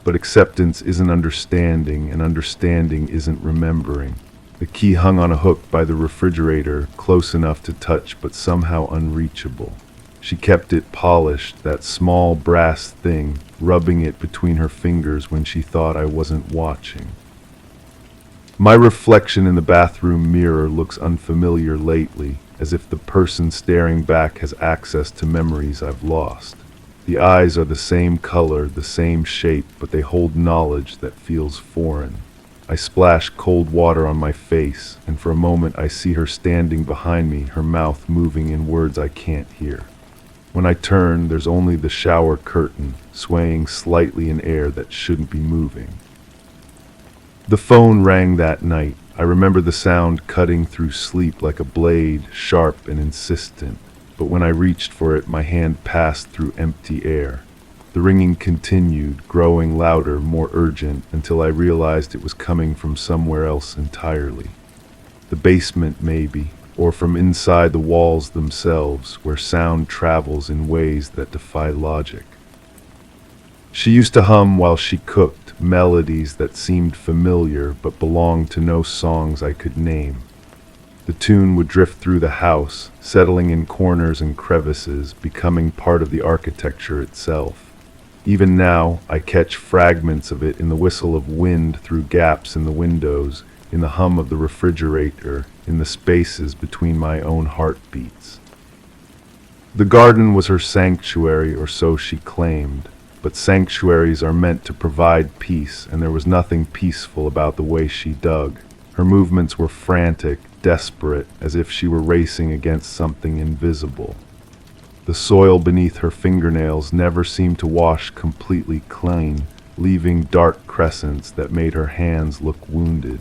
But acceptance isn't understanding, and understanding isn't remembering. The key hung on a hook by the refrigerator, close enough to touch but somehow unreachable. She kept it polished, that small brass thing, rubbing it between her fingers when she thought I wasn't watching. My reflection in the bathroom mirror looks unfamiliar lately, as if the person staring back has access to memories I've lost. The eyes are the same color, the same shape, but they hold knowledge that feels foreign. I splash cold water on my face, and for a moment I see her standing behind me, her mouth moving in words I can't hear. When I turn, there's only the shower curtain, swaying slightly in air that shouldn't be moving. The phone rang that night. I remember the sound cutting through sleep like a blade, sharp and insistent. But when I reached for it, my hand passed through empty air. The ringing continued, growing louder, more urgent, until I realized it was coming from somewhere else entirely. The basement, maybe, or from inside the walls themselves, where sound travels in ways that defy logic. She used to hum while she cooked, melodies that seemed familiar but belonged to no songs I could name. The tune would drift through the house, settling in corners and crevices, becoming part of the architecture itself. Even now, I catch fragments of it in the whistle of wind through gaps in the windows, in the hum of the refrigerator, in the spaces between my own heartbeats. The garden was her sanctuary, or so she claimed, but sanctuaries are meant to provide peace, and there was nothing peaceful about the way she dug. Her movements were frantic, desperate, as if she were racing against something invisible. The soil beneath her fingernails never seemed to wash completely clean, leaving dark crescents that made her hands look wounded.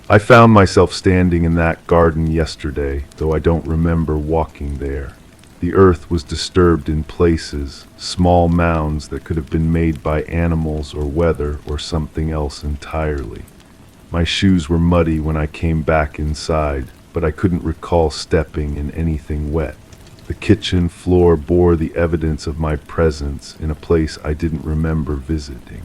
I found myself standing in that garden yesterday, though I don't remember walking there. The earth was disturbed in places, small mounds that could have been made by animals or weather or something else entirely. My shoes were muddy when I came back inside, but I couldn't recall stepping in anything wet. The kitchen floor bore the evidence of my presence in a place I didn't remember visiting.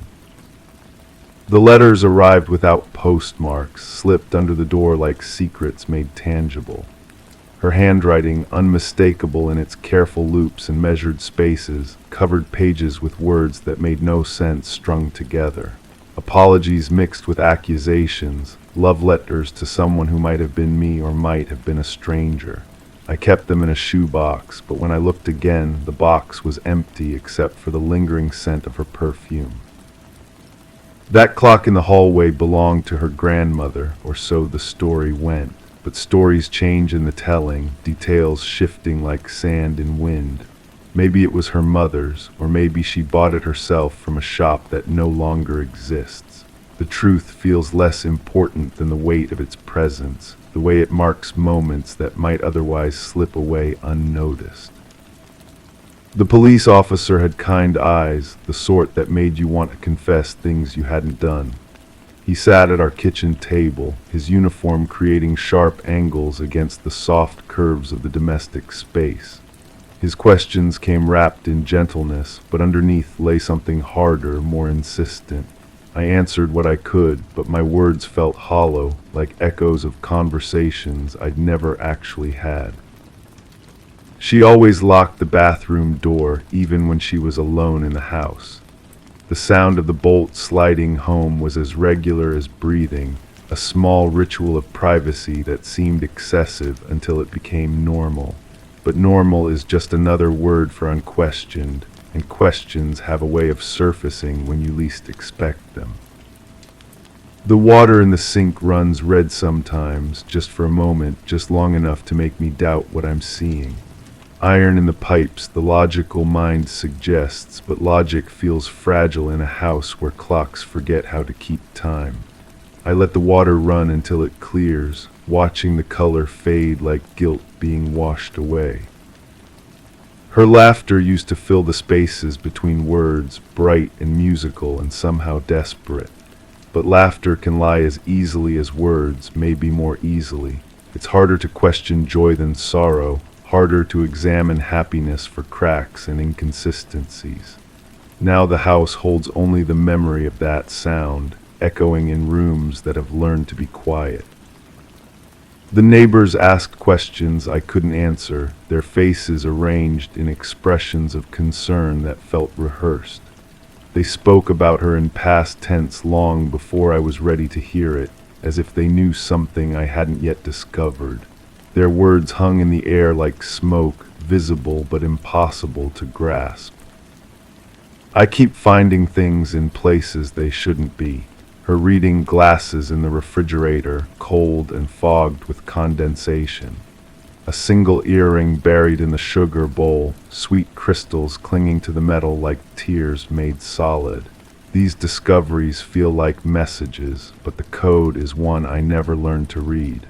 The letters arrived without postmarks, slipped under the door like secrets made tangible. Her handwriting, unmistakable in its careful loops and measured spaces, covered pages with words that made no sense strung together. Apologies mixed with accusations, love letters to someone who might have been me or might have been a stranger. I kept them in a shoebox, but when I looked again, the box was empty except for the lingering scent of her perfume. That clock in the hallway belonged to her grandmother, or so the story went. But stories change in the telling, details shifting like sand in wind. Maybe it was her mother's, or maybe she bought it herself from a shop that no longer exists. The truth feels less important than the weight of its presence, the way it marks moments that might otherwise slip away unnoticed. The police officer had kind eyes, the sort that made you want to confess things you hadn't done. He sat at our kitchen table, his uniform creating sharp angles against the soft curves of the domestic space. His questions came wrapped in gentleness, but underneath lay something harder, more insistent. I answered what I could, but my words felt hollow, like echoes of conversations I'd never actually had. She always locked the bathroom door, even when she was alone in the house. The sound of the bolt sliding home was as regular as breathing, a small ritual of privacy that seemed excessive until it became normal. But normal is just another word for unquestioned, and questions have a way of surfacing when you least expect them. The water in the sink runs red sometimes, just for a moment, just long enough to make me doubt what I'm seeing. Iron in the pipes, the logical mind suggests, but logic feels fragile in a house where clocks forget how to keep time. I let the water run until it clears, watching the color fade like guilt being washed away. Her laughter used to fill the spaces between words, bright and musical and somehow desperate. But laughter can lie as easily as words, maybe more easily. It's harder to question joy than sorrow, harder to examine happiness for cracks and inconsistencies. Now the house holds only the memory of that sound, echoing in rooms that have learned to be quiet. The neighbors asked questions I couldn't answer, their faces arranged in expressions of concern that felt rehearsed. They spoke about her in past tense long before I was ready to hear it, as if they knew something I hadn't yet discovered. Their words hung in the air like smoke, visible but impossible to grasp. I keep finding things in places they shouldn't be. Her reading glasses in the refrigerator, cold and fogged with condensation. A single earring buried in the sugar bowl, sweet crystals clinging to the metal like tears made solid. These discoveries feel like messages, but the code is one I never learned to read.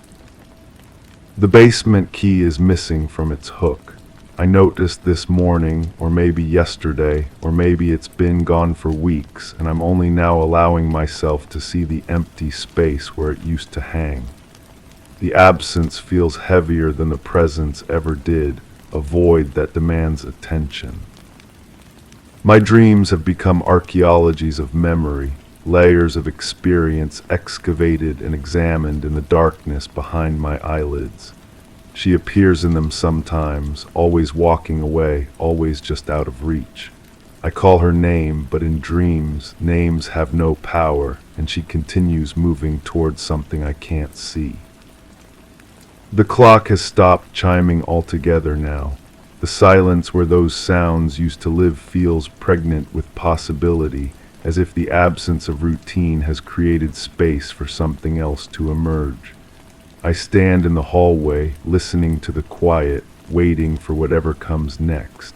The basement key is missing from its hook. I noticed this morning, or maybe yesterday, or maybe it's been gone for weeks, and I'm only now allowing myself to see the empty space where it used to hang. The absence feels heavier than the presence ever did, a void that demands attention. My dreams have become archaeologies of memory, layers of experience excavated and examined in the darkness behind my eyelids. She appears in them sometimes, always walking away, always just out of reach. I call her name, but in dreams, names have no power, and she continues moving towards something I can't see. The clock has stopped chiming altogether now. The silence where those sounds used to live feels pregnant with possibility, as if the absence of routine has created space for something else to emerge. I stand in the hallway, listening to the quiet, waiting for whatever comes next.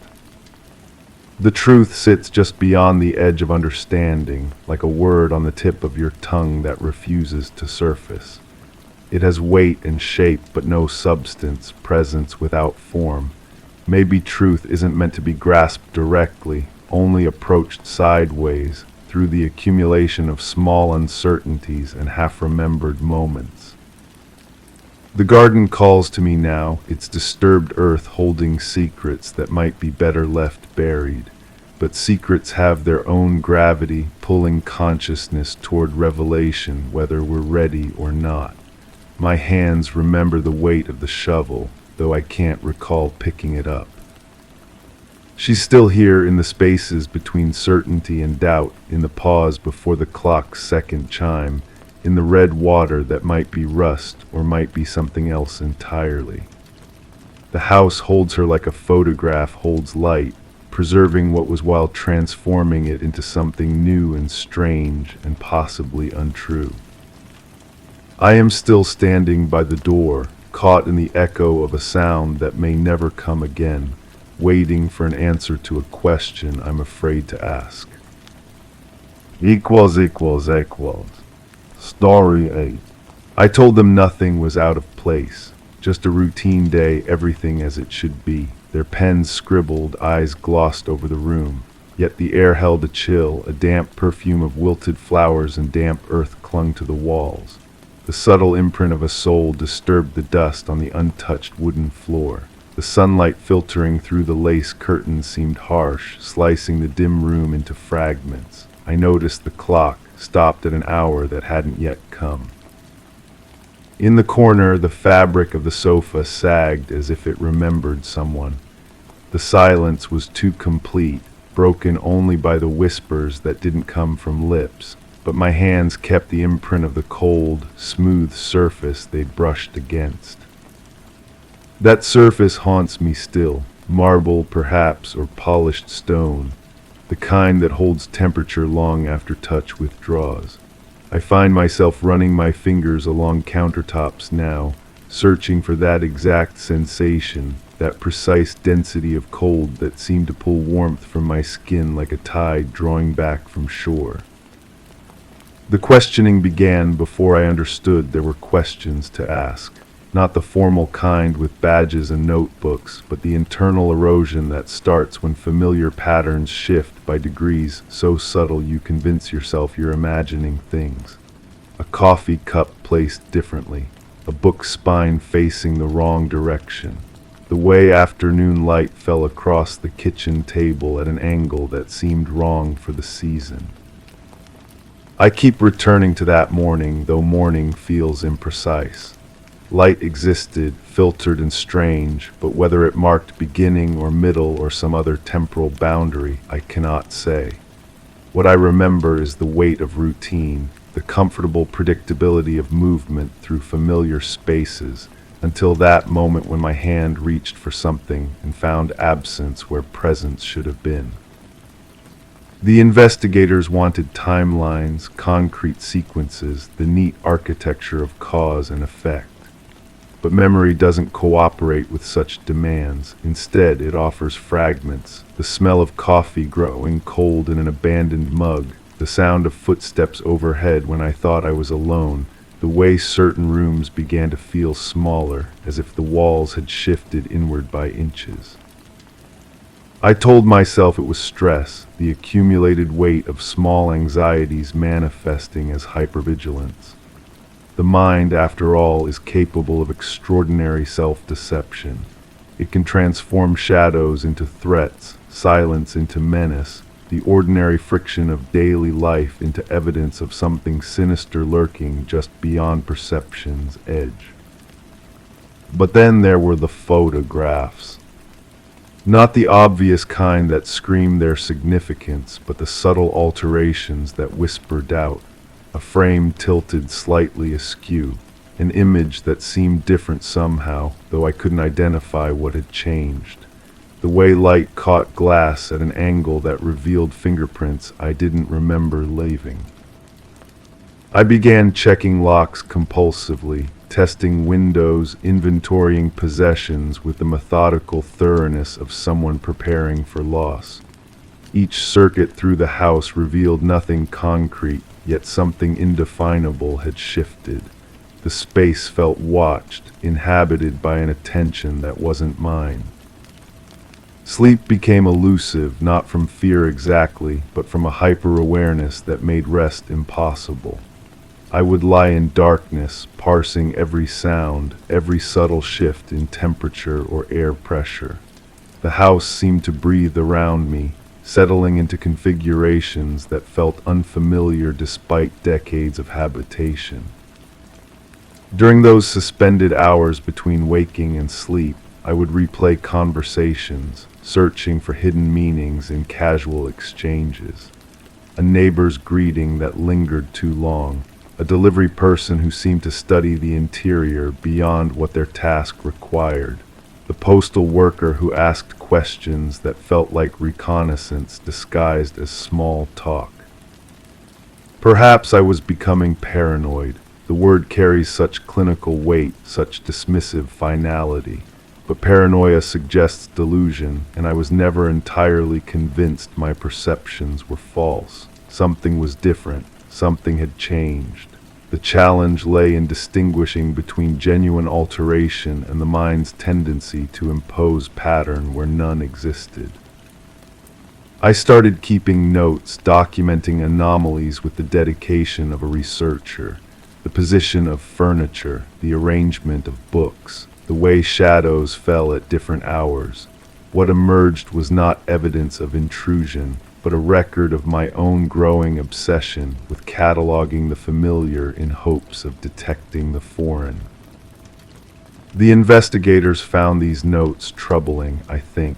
The truth sits just beyond the edge of understanding, like a word on the tip of your tongue that refuses to surface. It has weight and shape, but no substance, presence without form. Maybe truth isn't meant to be grasped directly, only approached sideways, through the accumulation of small uncertainties and half-remembered moments. The garden calls to me now, its disturbed earth holding secrets that might be better left buried. But secrets have their own gravity, pulling consciousness toward revelation, whether we're ready or not. My hands remember the weight of the shovel, though I can't recall picking it up. She's still here in the spaces between certainty and doubt, in the pause before the clock's second chime, in the red water that might be rust or might be something else entirely. The house holds her like a photograph holds light, preserving what was while transforming it into something new and strange and possibly untrue. I am still standing by the door, caught in the echo of a sound that may never come again, waiting for an answer to a question I'm afraid to ask. Equals. Story 8. I told them nothing was out of place, just a routine day, everything as it should be. Their pens scribbled, eyes glossed over the room, yet the air held a chill, a damp perfume of wilted flowers and damp earth clung to the walls. The subtle imprint of a soul disturbed the dust on the untouched wooden floor. The sunlight filtering through the lace curtains seemed harsh, slicing the dim room into fragments. I noticed the clock, stopped at an hour that hadn't yet come. In the corner, the fabric of the sofa sagged as if it remembered someone. The silence was too complete, broken only by the whispers that didn't come from lips, but my hands kept the imprint of the cold, smooth surface they'd brushed against. That surface haunts me still, marble perhaps, or polished stone, the kind that holds temperature long after touch withdraws. I find myself running my fingers along countertops now, searching for that exact sensation, that precise density of cold that seemed to pull warmth from my skin like a tide drawing back from shore. The questioning began before I understood there were questions to ask. Not the formal kind with badges and notebooks, but the internal erosion that starts when familiar patterns shift by degrees so subtle you convince yourself you're imagining things. A coffee cup placed differently, a book spine facing the wrong direction, the way afternoon light fell across the kitchen table at an angle that seemed wrong for the season. I keep returning to that morning, though morning feels imprecise. Light existed, filtered and strange, but whether it marked beginning or middle or some other temporal boundary, I cannot say. What I remember is the weight of routine, the comfortable predictability of movement through familiar spaces, until that moment when my hand reached for something and found absence where presence should have been. The investigators wanted timelines, concrete sequences, the neat architecture of cause and effect. But memory doesn't cooperate with such demands. Instead, it offers fragments, the smell of coffee growing cold in an abandoned mug, the sound of footsteps overhead when I thought I was alone, the way certain rooms began to feel smaller, as if the walls had shifted inward by inches. I told myself it was stress, the accumulated weight of small anxieties manifesting as hypervigilance. The mind, after all, is capable of extraordinary self-deception. It can transform shadows into threats, silence into menace, the ordinary friction of daily life into evidence of something sinister lurking just beyond perception's edge. But then there were the photographs. Not the obvious kind that scream their significance, but the subtle alterations that whisper doubt. A frame tilted slightly askew, an image that seemed different somehow, though I couldn't identify what had changed. The way light caught glass at an angle that revealed fingerprints I didn't remember leaving. I began checking locks compulsively, testing windows, inventorying possessions with the methodical thoroughness of someone preparing for loss. Each circuit through the house revealed nothing concrete, yet something indefinable had shifted. The space felt watched, inhabited by an attention that wasn't mine. Sleep became elusive, not from fear exactly, but from a hyper-awareness that made rest impossible. I would lie in darkness, parsing every sound, every subtle shift in temperature or air pressure. The house seemed to breathe around me, settling into configurations that felt unfamiliar despite decades of habitation. During those suspended hours between waking and sleep, I would replay conversations, searching for hidden meanings in casual exchanges. A neighbor's greeting that lingered too long, a delivery person who seemed to study the interior beyond what their task required, the postal worker who asked questions that felt like reconnaissance disguised as small talk. Perhaps I was becoming paranoid. The word carries such clinical weight, such dismissive finality. But paranoia suggests delusion, and I was never entirely convinced my perceptions were false. Something was different. Something had changed. The challenge lay in distinguishing between genuine alteration and the mind's tendency to impose pattern where none existed. I started keeping notes, documenting anomalies with the dedication of a researcher. The position of furniture, the arrangement of books, the way shadows fell at different hours. What emerged was not evidence of intrusion, but a record of my own growing obsession with cataloging the familiar in hopes of detecting the foreign. The investigators found these notes troubling, I think.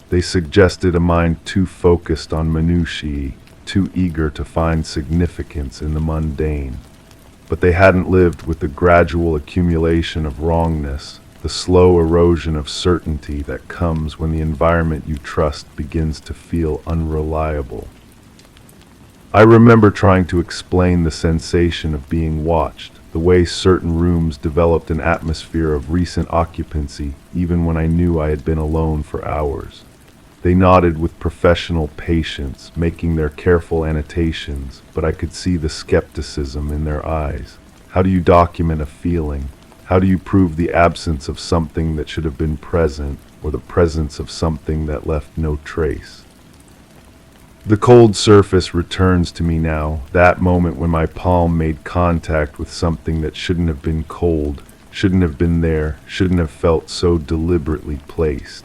They suggested a mind too focused on minutiae, too eager to find significance in the mundane. But they hadn't lived with the gradual accumulation of wrongness, the slow erosion of certainty that comes when the environment you trust begins to feel unreliable. I remember trying to explain the sensation of being watched, the way certain rooms developed an atmosphere of recent occupancy even when I knew I had been alone for hours. They nodded with professional patience, making their careful annotations, but I could see the skepticism in their eyes. How do you document a feeling? How do you prove the absence of something that should have been present, or the presence of something that left no trace? The cold surface returns to me now, that moment when my palm made contact with something that shouldn't have been cold, shouldn't have been there, shouldn't have felt so deliberately placed.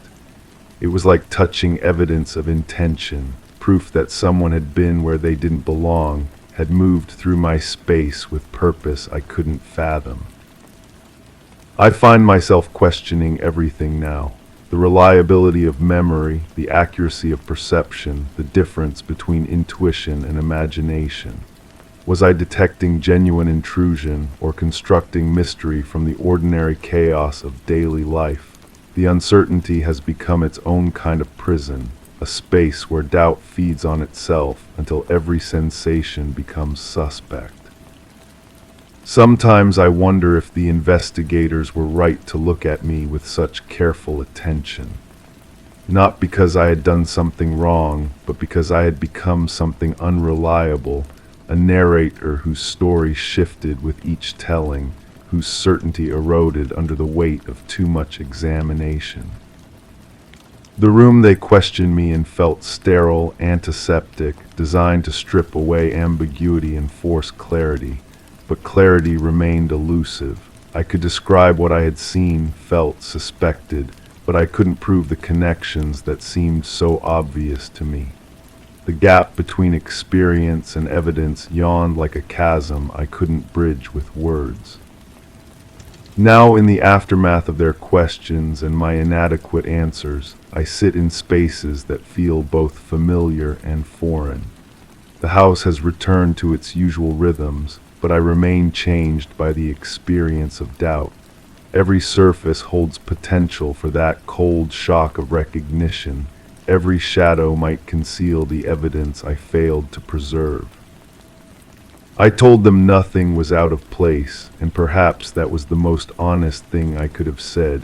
It was like touching evidence of intention, proof that someone had been where they didn't belong, had moved through my space with purpose I couldn't fathom. I find myself questioning everything now. The reliability of memory, the accuracy of perception, the difference between intuition and imagination. Was I detecting genuine intrusion or constructing mystery from the ordinary chaos of daily life? The uncertainty has become its own kind of prison, a space where doubt feeds on itself until every sensation becomes suspect. Sometimes I wonder if the investigators were right to look at me with such careful attention. Not because I had done something wrong, but because I had become something unreliable, a narrator whose story shifted with each telling, whose certainty eroded under the weight of too much examination. The room they questioned me in felt sterile, antiseptic, designed to strip away ambiguity and force clarity. But clarity remained elusive. I could describe what I had seen, felt, suspected, but I couldn't prove the connections that seemed so obvious to me. The gap between experience and evidence yawned like a chasm I couldn't bridge with words. Now, in the aftermath of their questions and my inadequate answers, I sit in spaces that feel both familiar and foreign. The house has returned to its usual rhythms, but I remain changed by the experience of doubt. Every surface holds potential for that cold shock of recognition. Every shadow might conceal the evidence I failed to preserve. I told them nothing was out of place, and perhaps that was the most honest thing I could have said.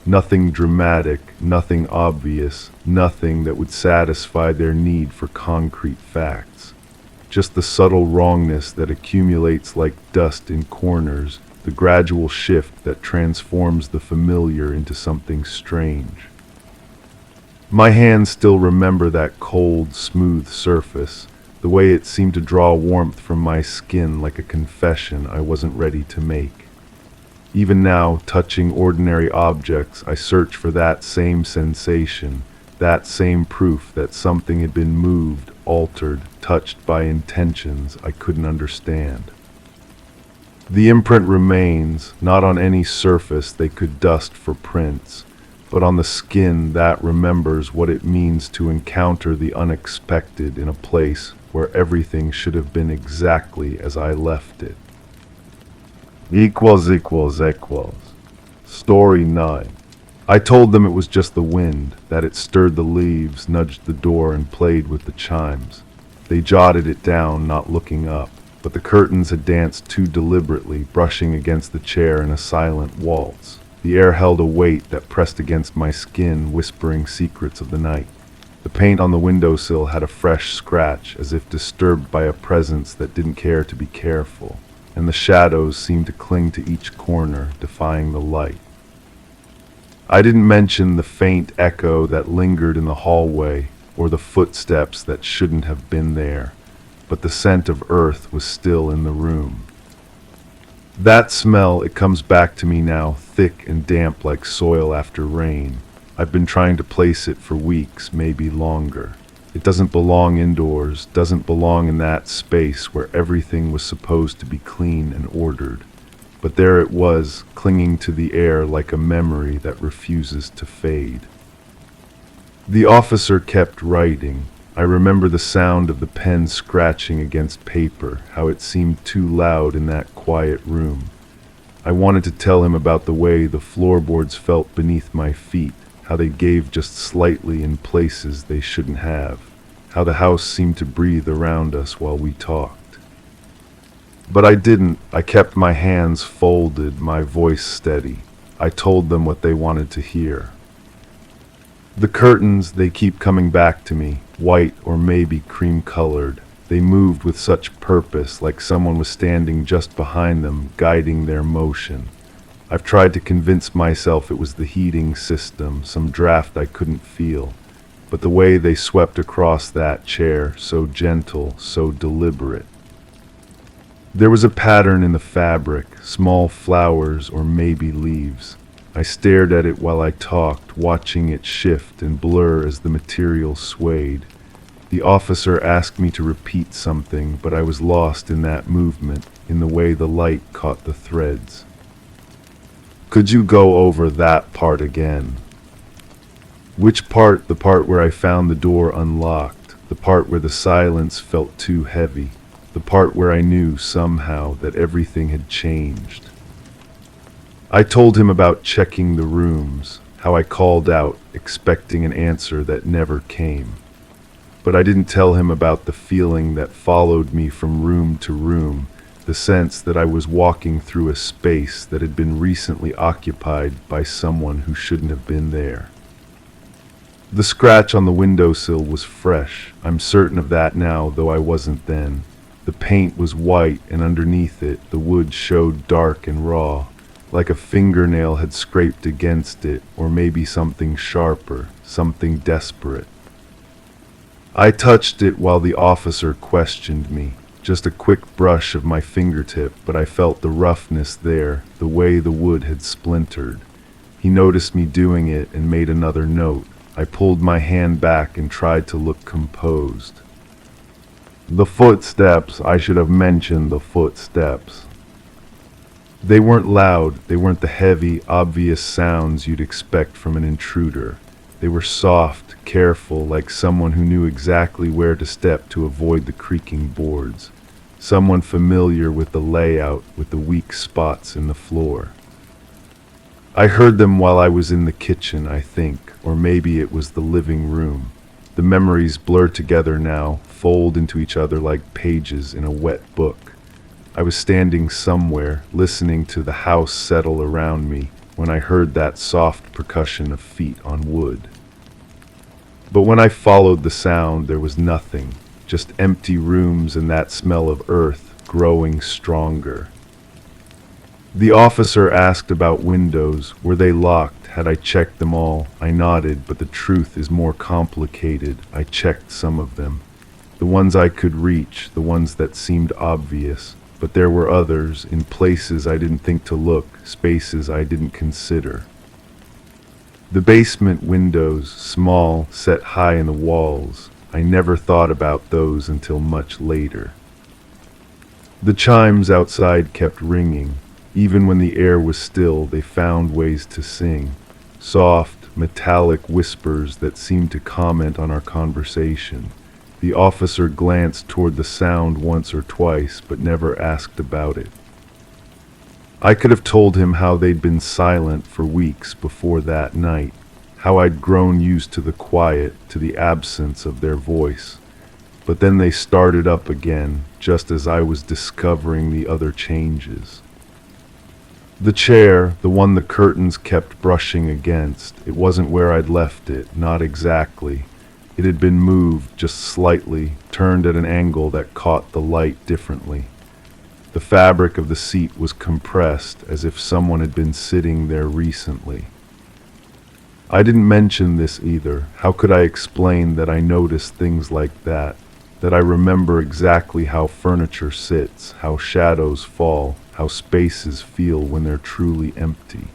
Nothing dramatic, nothing obvious, nothing that would satisfy their need for concrete facts. Just the subtle wrongness that accumulates like dust in corners, the gradual shift that transforms the familiar into something strange. My hands still remember that cold, smooth surface, the way it seemed to draw warmth from my skin like a confession I wasn't ready to make. Even now, touching ordinary objects, I search for that same sensation, that same proof that something had been moved, altered, touched by intentions I couldn't understand. The imprint remains, not on any surface they could dust for prints, but on the skin that remembers what it means to encounter the unexpected in a place where everything should have been exactly as I left it. Equals. Story 9. I told them it was just the wind, that it stirred the leaves, nudged the door, and played with the chimes. They jotted it down, not looking up, but the curtains had danced too deliberately, brushing against the chair in a silent waltz. The air held a weight that pressed against my skin, whispering secrets of the night. The paint on the windowsill had a fresh scratch, as if disturbed by a presence that didn't care to be careful, and the shadows seemed to cling to each corner, defying the light. I didn't mention the faint echo that lingered in the hallway, or the footsteps that shouldn't have been there, but the scent of earth was still in the room. That smell, it comes back to me now, thick and damp like soil after rain. I've been trying to place it for weeks, maybe longer. It doesn't belong indoors, doesn't belong in that space where everything was supposed to be clean and ordered. But there it was, clinging to the air like a memory that refuses to fade. The officer kept writing. I remember the sound of the pen scratching against paper, how it seemed too loud in that quiet room. I wanted to tell him about the way the floorboards felt beneath my feet, how they gave just slightly in places they shouldn't have, how the house seemed to breathe around us while we talked. But I didn't. I kept my hands folded, my voice steady. I told them what they wanted to hear. The curtains, they keep coming back to me, white or maybe cream-colored. They moved with such purpose, like someone was standing just behind them, guiding their motion. I've tried to convince myself it was the heating system, some draft I couldn't feel. But the way they swept across that chair, so gentle, so deliberate. There was a pattern in the fabric, small flowers or maybe leaves. I stared at it while I talked, watching it shift and blur as the material swayed. The officer asked me to repeat something, but I was lost in that movement, in the way the light caught the threads. Could you go over that part again? Which part? The part where I found the door unlocked, the part where the silence felt too heavy, the part where I knew somehow that everything had changed. I told him about checking the rooms, how I called out, expecting an answer that never came. But I didn't tell him about the feeling that followed me from room to room, the sense that I was walking through a space that had been recently occupied by someone who shouldn't have been there. The scratch on the windowsill was fresh. I'm certain of that now, though I wasn't then. The paint was white, and underneath it, the wood showed dark and raw, like a fingernail had scraped against it, or maybe something sharper, something desperate. I touched it while the officer questioned me. Just a quick brush of my fingertip, but I felt the roughness there, the way the wood had splintered. He noticed me doing it and made another note. I pulled my hand back and tried to look composed. The footsteps, I should have mentioned the footsteps. They weren't loud, they weren't the heavy, obvious sounds you'd expect from an intruder. They were soft, careful, like someone who knew exactly where to step to avoid the creaking boards. Someone familiar with the layout, with the weak spots in the floor. I heard them while I was in the kitchen, I think, or maybe it was the living room. The memories blur together now, fold into each other like pages in a wet book. I was standing somewhere, listening to the house settle around me, when I heard that soft percussion of feet on wood. But when I followed the sound, there was nothing, just empty rooms and that smell of earth growing stronger. The officer asked about windows. Were they locked? Had I checked them all? I nodded, but the truth is more complicated. I checked some of them. The ones I could reach, the ones that seemed obvious. But there were others, in places I didn't think to look, spaces I didn't consider. The basement windows, small, set high in the walls. I never thought about those until much later. The chimes outside kept ringing. Even when the air was still, they found ways to sing. Soft, metallic whispers that seemed to comment on our conversation. The officer glanced toward the sound once or twice, but never asked about it. I could have told him how they'd been silent for weeks before that night, how I'd grown used to the quiet, to the absence of their voice. But then they started up again, just as I was discovering the other changes. The chair, the one the curtains kept brushing against, it wasn't where I'd left it, not exactly. It had been moved just slightly, turned at an angle that caught the light differently. The fabric of the seat was compressed, as if someone had been sitting there recently. I didn't mention this either. How could I explain that I noticed things like that I remember exactly how furniture sits, how shadows fall, how spaces feel when they're truly empty?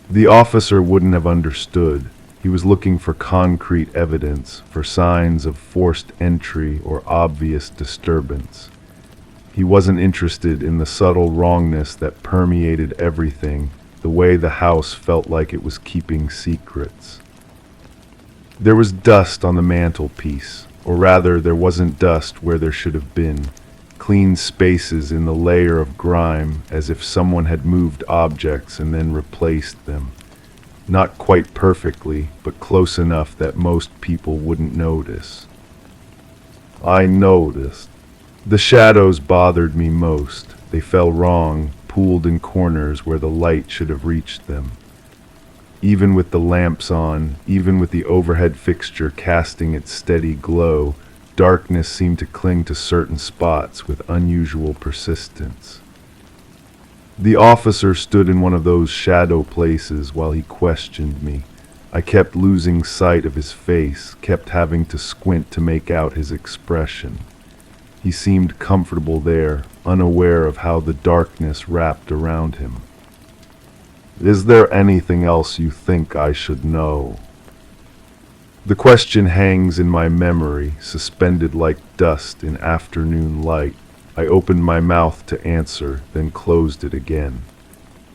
The officer wouldn't have understood. He was looking for concrete evidence, for signs of forced entry or obvious disturbance. He wasn't interested in the subtle wrongness that permeated everything, the way the house felt like it was keeping secrets. There was dust on the mantelpiece, or rather, there wasn't dust where there should have been. Clean spaces in the layer of grime, as if someone had moved objects and then replaced them. Not quite perfectly, but close enough that most people wouldn't notice. I noticed. The shadows bothered me most. They fell wrong, pooled in corners where the light should have reached them. Even with the lamps on, even with the overhead fixture casting its steady glow, darkness seemed to cling to certain spots with unusual persistence. The officer stood in one of those shadow places while he questioned me. I kept losing sight of his face, kept having to squint to make out his expression. He seemed comfortable there, unaware of how the darkness wrapped around him. Is there anything else you think I should know? The question hangs in my memory, suspended like dust in afternoon light. I opened my mouth to answer, then closed it again.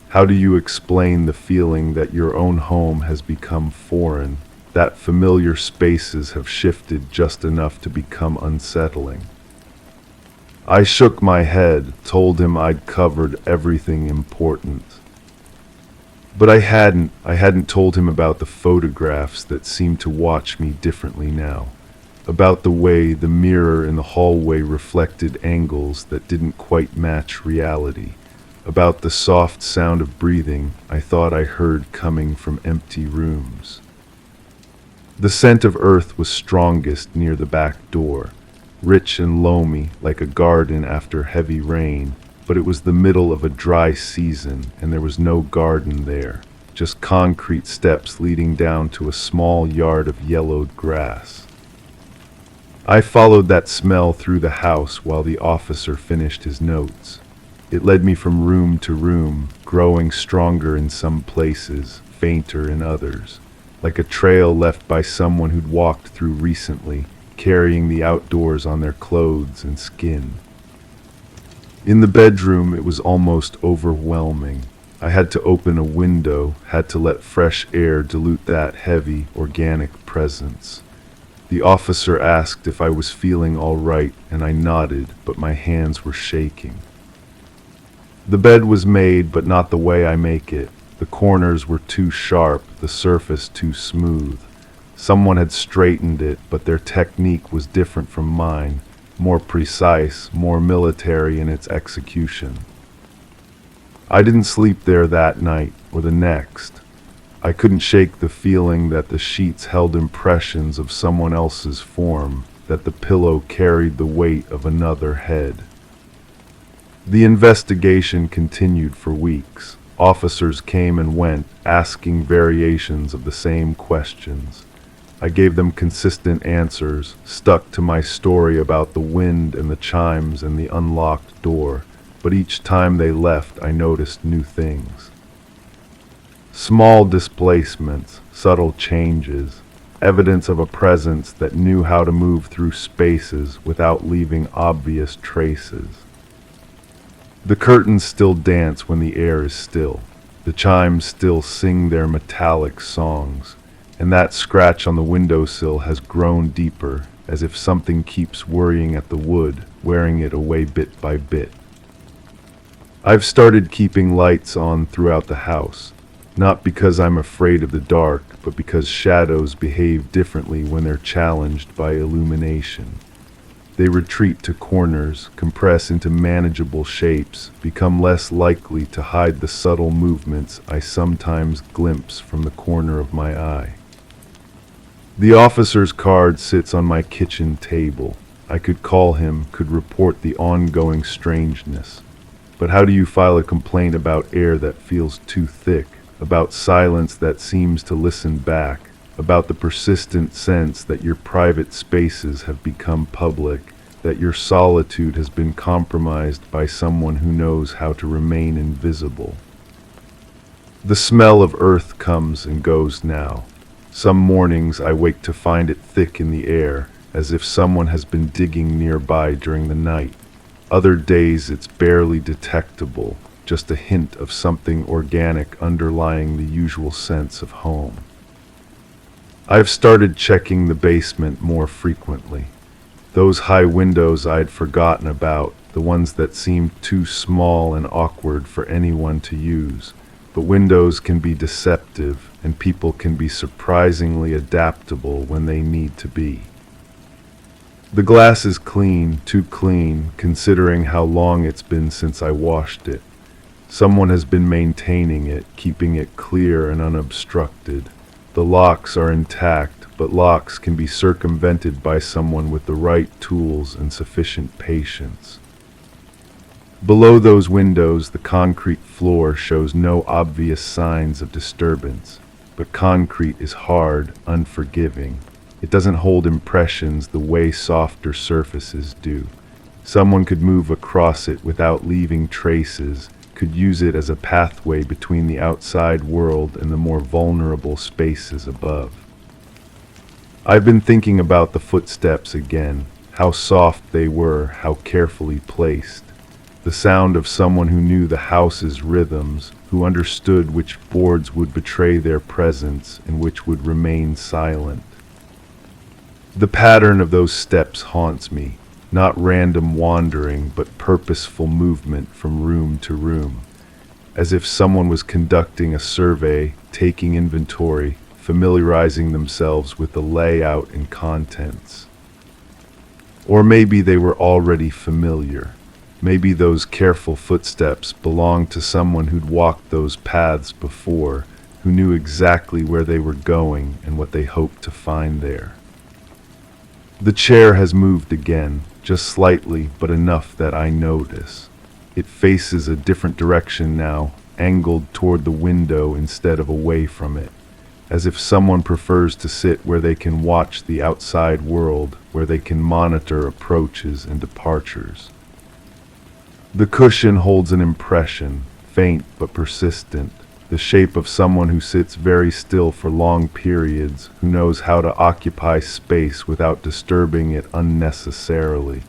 How do you explain the feeling that your own home has become foreign, that familiar spaces have shifted just enough to become unsettling? I shook my head, told him I'd covered everything important. But I hadn't told him about the photographs that seemed to watch me differently now, about the way the mirror in the hallway reflected angles that didn't quite match reality, about the soft sound of breathing I thought I heard coming from empty rooms. The scent of earth was strongest near the back door, rich and loamy like a garden after heavy rain, but it was the middle of a dry season and there was no garden there, just concrete steps leading down to a small yard of yellowed grass. I followed that smell through the house while the officer finished his notes. It led me from room to room, growing stronger in some places, fainter in others, like a trail left by someone who'd walked through recently, carrying the outdoors on their clothes and skin. In the bedroom, it was almost overwhelming. I had to open a window, had to let fresh air dilute that heavy, organic presence. The officer asked if I was feeling all right, and I nodded, but my hands were shaking. The bed was made, but not the way I make it. The corners were too sharp, the surface too smooth. Someone had straightened it, but their technique was different from mine, more precise, more military in its execution. I didn't sleep there that night or the next. I couldn't shake the feeling that the sheets held impressions of someone else's form, that the pillow carried the weight of another head. The investigation continued for weeks. Officers came and went, asking variations of the same questions. I gave them consistent answers, stuck to my story about the wind and the chimes and the unlocked door, but each time they left I noticed new things. Small displacements, subtle changes, evidence of a presence that knew how to move through spaces without leaving obvious traces. The curtains still dance when the air is still. The chimes still sing their metallic songs, and that scratch on the windowsill has grown deeper, as if something keeps worrying at the wood, wearing it away bit by bit. I've started keeping lights on throughout the house, not because I'm afraid of the dark, but because shadows behave differently when they're challenged by illumination. They retreat to corners, compress into manageable shapes, become less likely to hide the subtle movements I sometimes glimpse from the corner of my eye. The officer's card sits on my kitchen table. I could call him, could report the ongoing strangeness. But how do you file a complaint about air that feels too thick, about silence that seems to listen back, about the persistent sense that your private spaces have become public, that your solitude has been compromised by someone who knows how to remain invisible? The smell of earth comes and goes now. Some mornings I wake to find it thick in the air, as if someone has been digging nearby during the night. Other days it's barely detectable, just a hint of something organic underlying the usual sense of home. I've started checking the basement more frequently. Those high windows I'd forgotten about, the ones that seemed too small and awkward for anyone to use. But windows can be deceptive, and people can be surprisingly adaptable when they need to be. The glass is clean, too clean, considering how long it's been since I washed it. Someone has been maintaining it, keeping it clear and unobstructed. The locks are intact, but locks can be circumvented by someone with the right tools and sufficient patience. Below those windows, the concrete floor shows no obvious signs of disturbance, but concrete is hard, unforgiving. It doesn't hold impressions the way softer surfaces do. Someone could move across it without leaving traces, could use it as a pathway between the outside world and the more vulnerable spaces above. I've been thinking about the footsteps again, how soft they were, how carefully placed. The sound of someone who knew the house's rhythms, who understood which boards would betray their presence and which would remain silent. The pattern of those steps haunts me, not random wandering, but purposeful movement from room to room, as if someone was conducting a survey, taking inventory, familiarizing themselves with the layout and contents. Or maybe they were already familiar. Maybe those careful footsteps belonged to someone who'd walked those paths before, who knew exactly where they were going and what they hoped to find there. The chair has moved again, just slightly, but enough that I notice. It faces a different direction now, angled toward the window instead of away from it, as if someone prefers to sit where they can watch the outside world, where they can monitor approaches and departures. The cushion holds an impression, faint but persistent, the shape of someone who sits very still for long periods, who knows how to occupy space without disturbing it unnecessarily.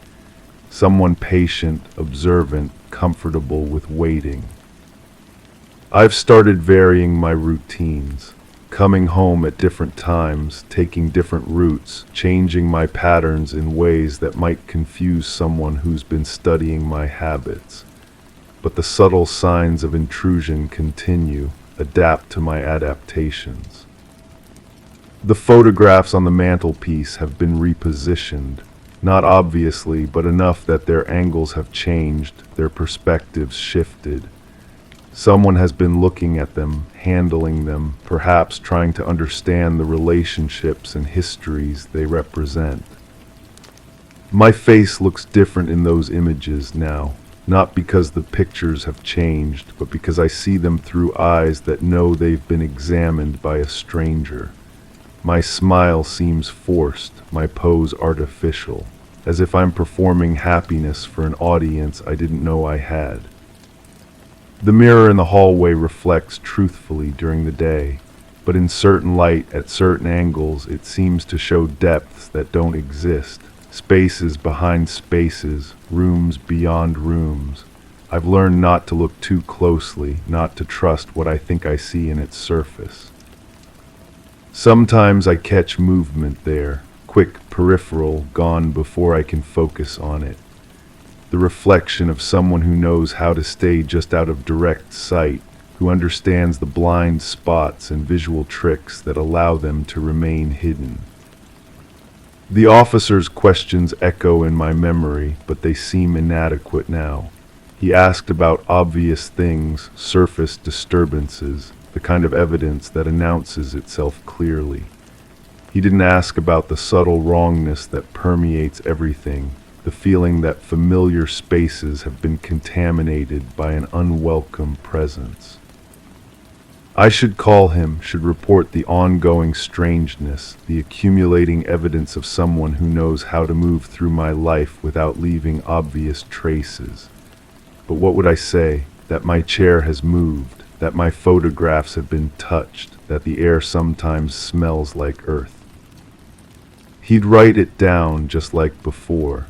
Someone patient, observant, comfortable with waiting. I've started varying my routines, coming home at different times, taking different routes, changing my patterns in ways that might confuse someone who's been studying my habits. But the subtle signs of intrusion continue, adapt to my adaptations. The photographs on the mantelpiece have been repositioned, not obviously, but enough that their angles have changed, their perspectives shifted. Someone has been looking at them, handling them, perhaps trying to understand the relationships and histories they represent. My face looks different in those images now, not because the pictures have changed, but because I see them through eyes that know they've been examined by a stranger. My smile seems forced, my pose artificial, as if I'm performing happiness for an audience I didn't know I had. The mirror in the hallway reflects truthfully during the day, but in certain light, at certain angles, it seems to show depths that don't exist, spaces behind spaces, rooms beyond rooms. I've learned not to look too closely, not to trust what I think I see in its surface. Sometimes I catch movement there, quick, peripheral, gone before I can focus on it. The reflection of someone who knows how to stay just out of direct sight, who understands the blind spots and visual tricks that allow them to remain hidden. The officer's questions echo in my memory, but they seem inadequate now. He asked about obvious things, surface disturbances, the kind of evidence that announces itself clearly. He didn't ask about the subtle wrongness that permeates everything, the feeling that familiar spaces have been contaminated by an unwelcome presence. I should call him, should report the ongoing strangeness, the accumulating evidence of someone who knows how to move through my life without leaving obvious traces. But what would I say? That my chair has moved, that my photographs have been touched, that the air sometimes smells like earth. He'd write it down just like before,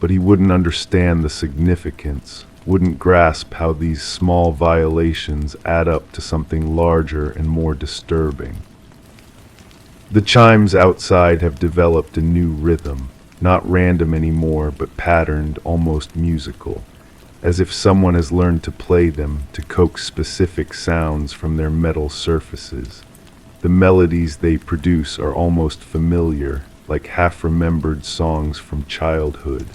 but he wouldn't understand the significance, wouldn't grasp how these small violations add up to something larger and more disturbing. The chimes outside have developed a new rhythm, not random anymore, but patterned, almost musical, as if someone has learned to play them, to coax specific sounds from their metal surfaces. The melodies they produce are almost familiar, like half-remembered songs from childhood.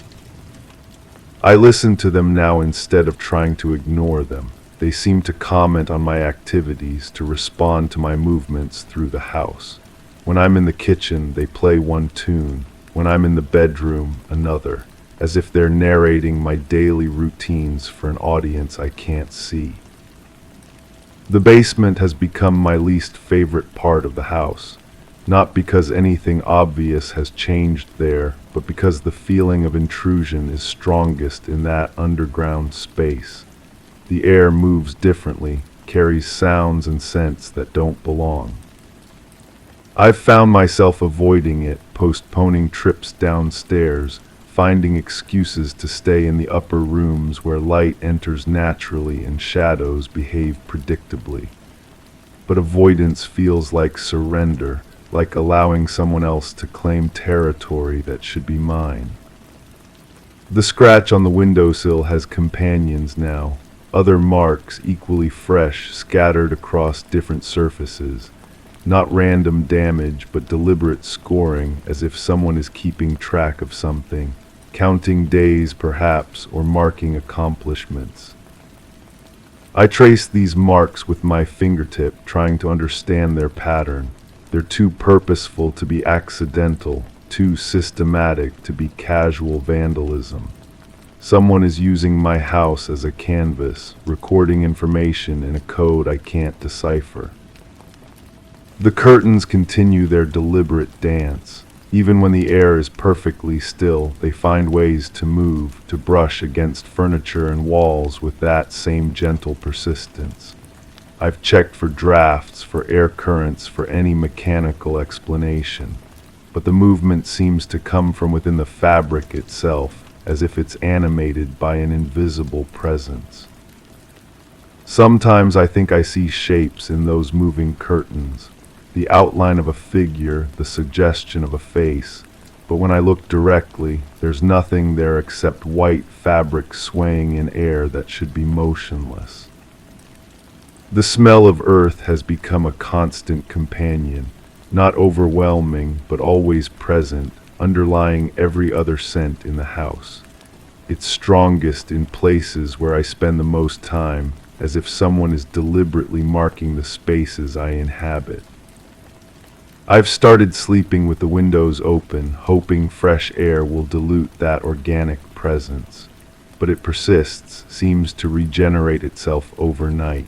I listen to them now instead of trying to ignore them. They seem to comment on my activities, to respond to my movements through the house. When I'm in the kitchen, they play one tune. When I'm in the bedroom, another, as if they're narrating my daily routines for an audience I can't see. The basement has become my least favorite part of the house. Not because anything obvious has changed there, but because the feeling of intrusion is strongest in that underground space. The air moves differently, carries sounds and scents that don't belong. I've found myself avoiding it, postponing trips downstairs, finding excuses to stay in the upper rooms where light enters naturally and shadows behave predictably. But avoidance feels like surrender, like allowing someone else to claim territory that should be mine. The scratch on the windowsill has companions now, other marks equally fresh scattered across different surfaces. Not random damage, but deliberate scoring, as if someone is keeping track of something, counting days perhaps, or marking accomplishments. I trace these marks with my fingertip, trying to understand their pattern. They're too purposeful to be accidental, too systematic to be casual vandalism. Someone is using my house as a canvas, recording information in a code I can't decipher. The curtains continue their deliberate dance. Even when the air is perfectly still, they find ways to move, to brush against furniture and walls with that same gentle persistence. I've checked for drafts, for air currents, for any mechanical explanation, but the movement seems to come from within the fabric itself, as if it's animated by an invisible presence. Sometimes I think I see shapes in those moving curtains, the outline of a figure, the suggestion of a face, but when I look directly, there's nothing there except white fabric swaying in air that should be motionless. The smell of earth has become a constant companion, not overwhelming, but always present, underlying every other scent in the house. It's strongest in places where I spend the most time, as if someone is deliberately marking the spaces I inhabit. I've started sleeping with the windows open, hoping fresh air will dilute that organic presence, but it persists, seems to regenerate itself overnight.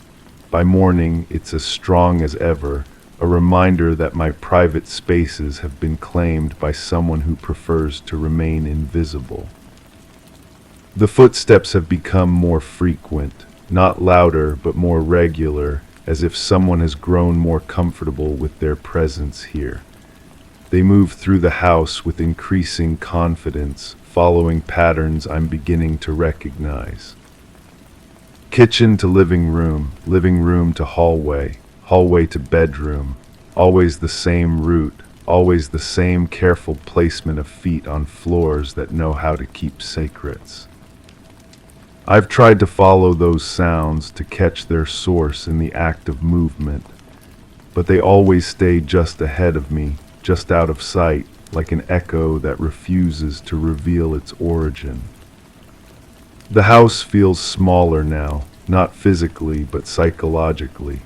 By morning, it's as strong as ever, a reminder that my private spaces have been claimed by someone who prefers to remain invisible. The footsteps have become more frequent, not louder but more regular, as if someone has grown more comfortable with their presence here. They move through the house with increasing confidence, following patterns I'm beginning to recognize. Kitchen to living room to hallway, hallway to bedroom, always the same route, always the same careful placement of feet on floors that know how to keep secrets. I've tried to follow those sounds, to catch their source in the act of movement, but they always stay just ahead of me, just out of sight, like an echo that refuses to reveal its origin. The house feels smaller now, not physically but psychologically,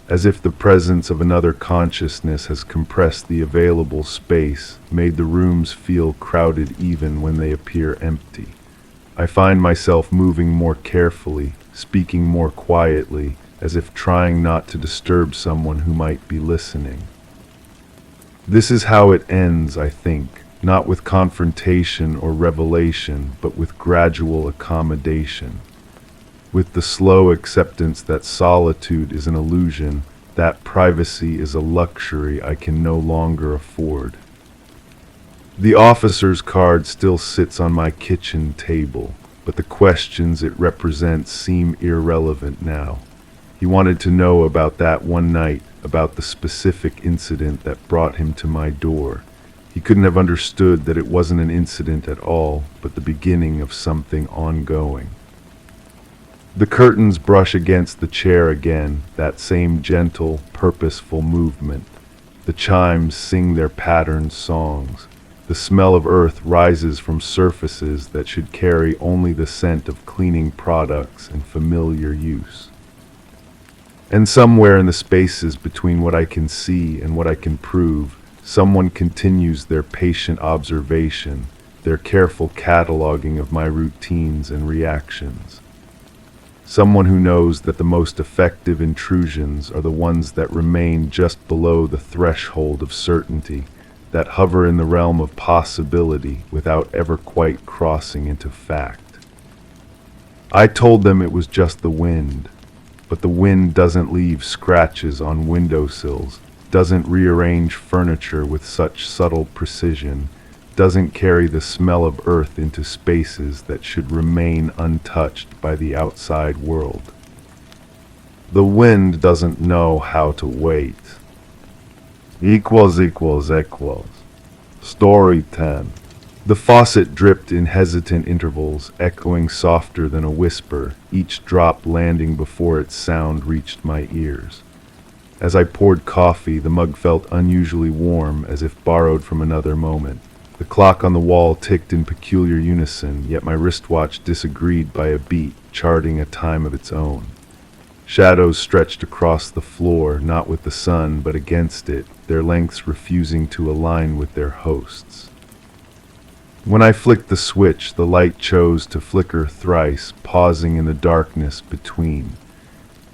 as if the presence of another consciousness has compressed the available space, made the rooms feel crowded even when they appear empty. I find myself moving more carefully, speaking more quietly, as if trying not to disturb someone who might be listening. This is how it ends, I think, not with confrontation or revelation, but with gradual accommodation. with the slow acceptance that solitude is an illusion, that privacy is a luxury I can no longer afford. The officer's card still sits on my kitchen table, but the questions it represents seem irrelevant now. He wanted to know about that one night, about the specific incident that brought him to my door. He couldn't have understood that it wasn't an incident at all, but the beginning of something ongoing. The curtains brush against the chair again, that same gentle, purposeful movement. The chimes sing their patterned songs. The smell of earth rises from surfaces that should carry only the scent of cleaning products and familiar use. And somewhere in the spaces between what I can see and what I can prove, someone continues their patient observation, their careful cataloging of my routines and reactions. Someone who knows that the most effective intrusions are the ones that remain just below the threshold of certainty, that hover in the realm of possibility without ever quite crossing into fact. I told them it was just the wind, but the wind doesn't leave scratches on windowsills, doesn't rearrange furniture with such subtle precision, doesn't carry the smell of earth into spaces that should remain untouched by the outside world. The wind doesn't know how to wait. Equals. Story 10. The faucet dripped in hesitant intervals, echoing softer than a whisper, each drop landing before its sound reached my ears. As I poured coffee, the mug felt unusually warm, as if borrowed from another moment. The clock on the wall ticked in peculiar unison, yet my wristwatch disagreed by a beat, charting a time of its own. Shadows stretched across the floor, not with the sun, but against it, their lengths refusing to align with their hosts. When I flicked the switch, the light chose to flicker thrice, pausing in the darkness between.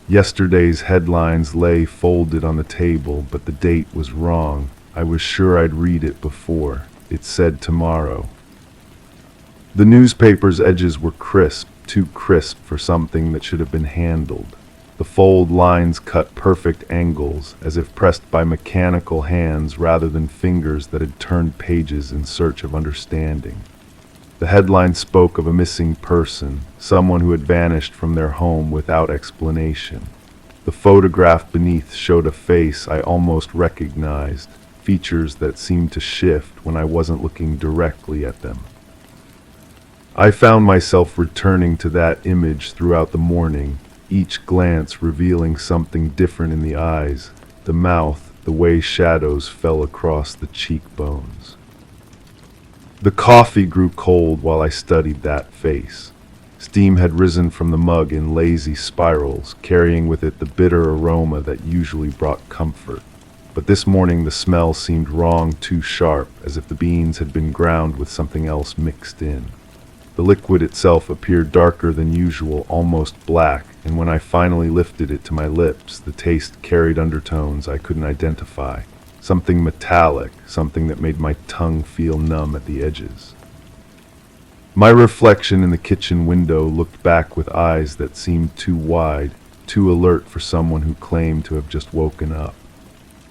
Yesterday's headlines lay folded on the table, but the date was wrong. I was sure I'd read it before. It said tomorrow. The newspaper's edges were crisp, too crisp for something that should have been handled. The fold lines cut perfect angles, as if pressed by mechanical hands rather than fingers that had turned pages in search of understanding. The headline spoke of a missing person, someone who had vanished from their home without explanation. The photograph beneath showed a face I almost recognized, features that seemed to shift when I wasn't looking directly at them. I found myself returning to that image throughout the morning, each glance revealing something different in the eyes, the mouth, the way shadows fell across the cheekbones. The coffee grew cold while I studied that face. Steam had risen from the mug in lazy spirals, carrying with it the bitter aroma that usually brought comfort. But this morning the smell seemed wrong, too sharp, as if the beans had been ground with something else mixed in. The liquid itself appeared darker than usual, almost black, and when I finally lifted it to my lips, the taste carried undertones I couldn't identify. Something metallic, something that made my tongue feel numb at the edges. My reflection in the kitchen window looked back with eyes that seemed too wide, too alert for someone who claimed to have just woken up.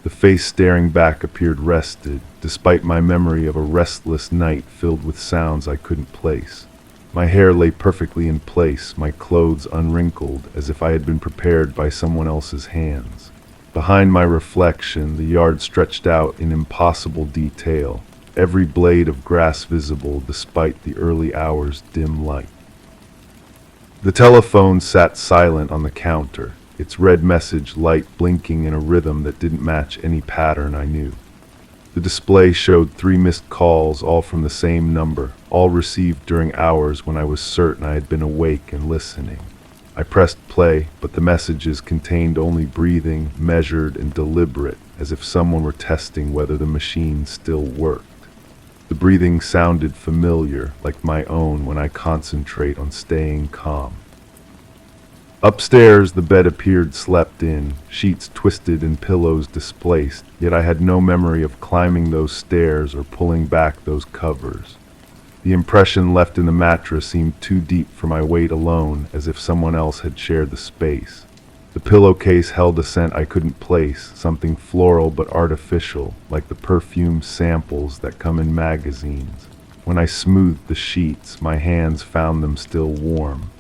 The face staring back appeared rested, despite my memory of a restless night filled with sounds I couldn't place. My hair lay perfectly in place, my clothes unwrinkled, as if I had been prepared by someone else's hands. Behind my reflection, the yard stretched out in impossible detail, every blade of grass visible despite the early hour's dim light. The telephone sat silent on the counter, its red message light blinking in a rhythm that didn't match any pattern I knew. The display showed 3 missed calls, all from the same number, all received during hours when I was certain I had been awake and listening. I pressed play, but the messages contained only breathing, measured and deliberate, as if someone were testing whether the machine still worked. The breathing sounded familiar, like my own when I concentrate on staying calm. Upstairs, the bed appeared slept in, sheets twisted and pillows displaced, yet I had no memory of climbing those stairs or pulling back those covers. The impression left in the mattress seemed too deep for my weight alone, as if someone else had shared the space. The pillowcase held a scent I couldn't place, something floral but artificial, like the perfume samples that come in magazines. When I smoothed the sheets, my hands found them still warm.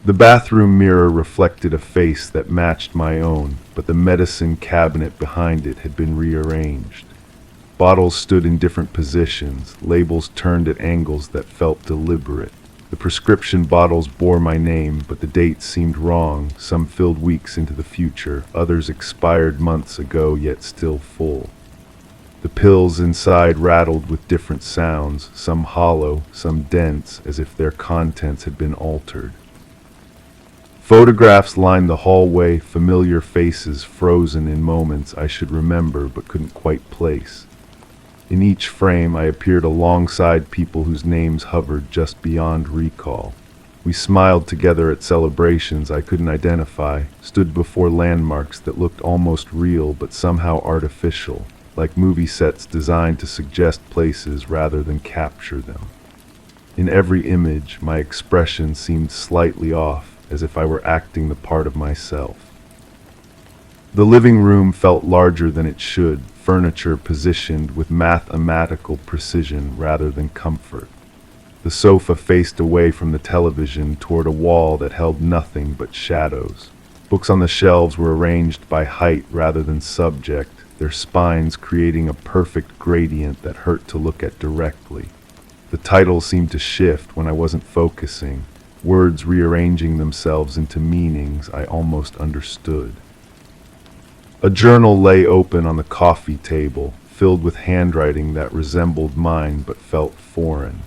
The bathroom mirror reflected a face that matched my own, but the medicine cabinet behind it had been rearranged. Bottles stood in different positions, labels turned at angles that felt deliberate. The prescription bottles bore my name, but the dates seemed wrong, some filled weeks into the future, others expired months ago yet still full. The pills inside rattled with different sounds, some hollow, some dense, as if their contents had been altered. Photographs lined the hallway, familiar faces frozen in moments I should remember but couldn't quite place. In each frame I appeared alongside people whose names hovered just beyond recall. We smiled together at celebrations I couldn't identify, stood before landmarks that looked almost real but somehow artificial, like movie sets designed to suggest places rather than capture them. In every image, my expression seemed slightly off, as if I were acting the part of myself. The living room felt larger than it should, furniture positioned with mathematical precision rather than comfort. The sofa faced away from the television toward a wall that held nothing but shadows. Books on the shelves were arranged by height rather than subject, their spines creating a perfect gradient that hurt to look at directly. The titles seemed to shift when I wasn't focusing, words rearranging themselves into meanings I almost understood. A journal lay open on the coffee table, filled with handwriting that resembled mine but felt foreign.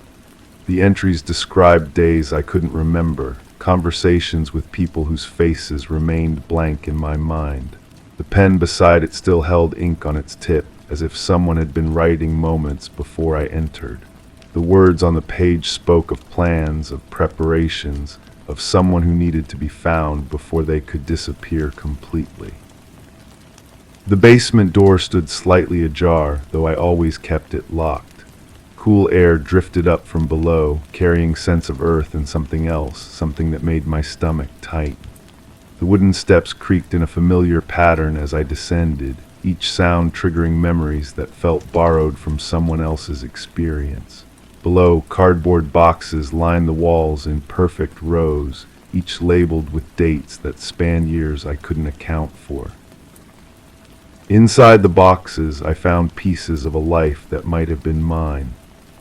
The entries described days I couldn't remember, conversations with people whose faces remained blank in my mind. The pen beside it still held ink on its tip, as if someone had been writing moments before I entered. The words on the page spoke of plans, of preparations, of someone who needed to be found before they could disappear completely. The basement door stood slightly ajar, though I always kept it locked. Cool air drifted up from below, carrying scents of earth and something else, something that made my stomach tight. The wooden steps creaked in a familiar pattern as I descended, each sound triggering memories that felt borrowed from someone else's experience. Below, cardboard boxes lined the walls in perfect rows, each labeled with dates that spanned years I couldn't account for. Inside the boxes, I found pieces of a life that might have been mine.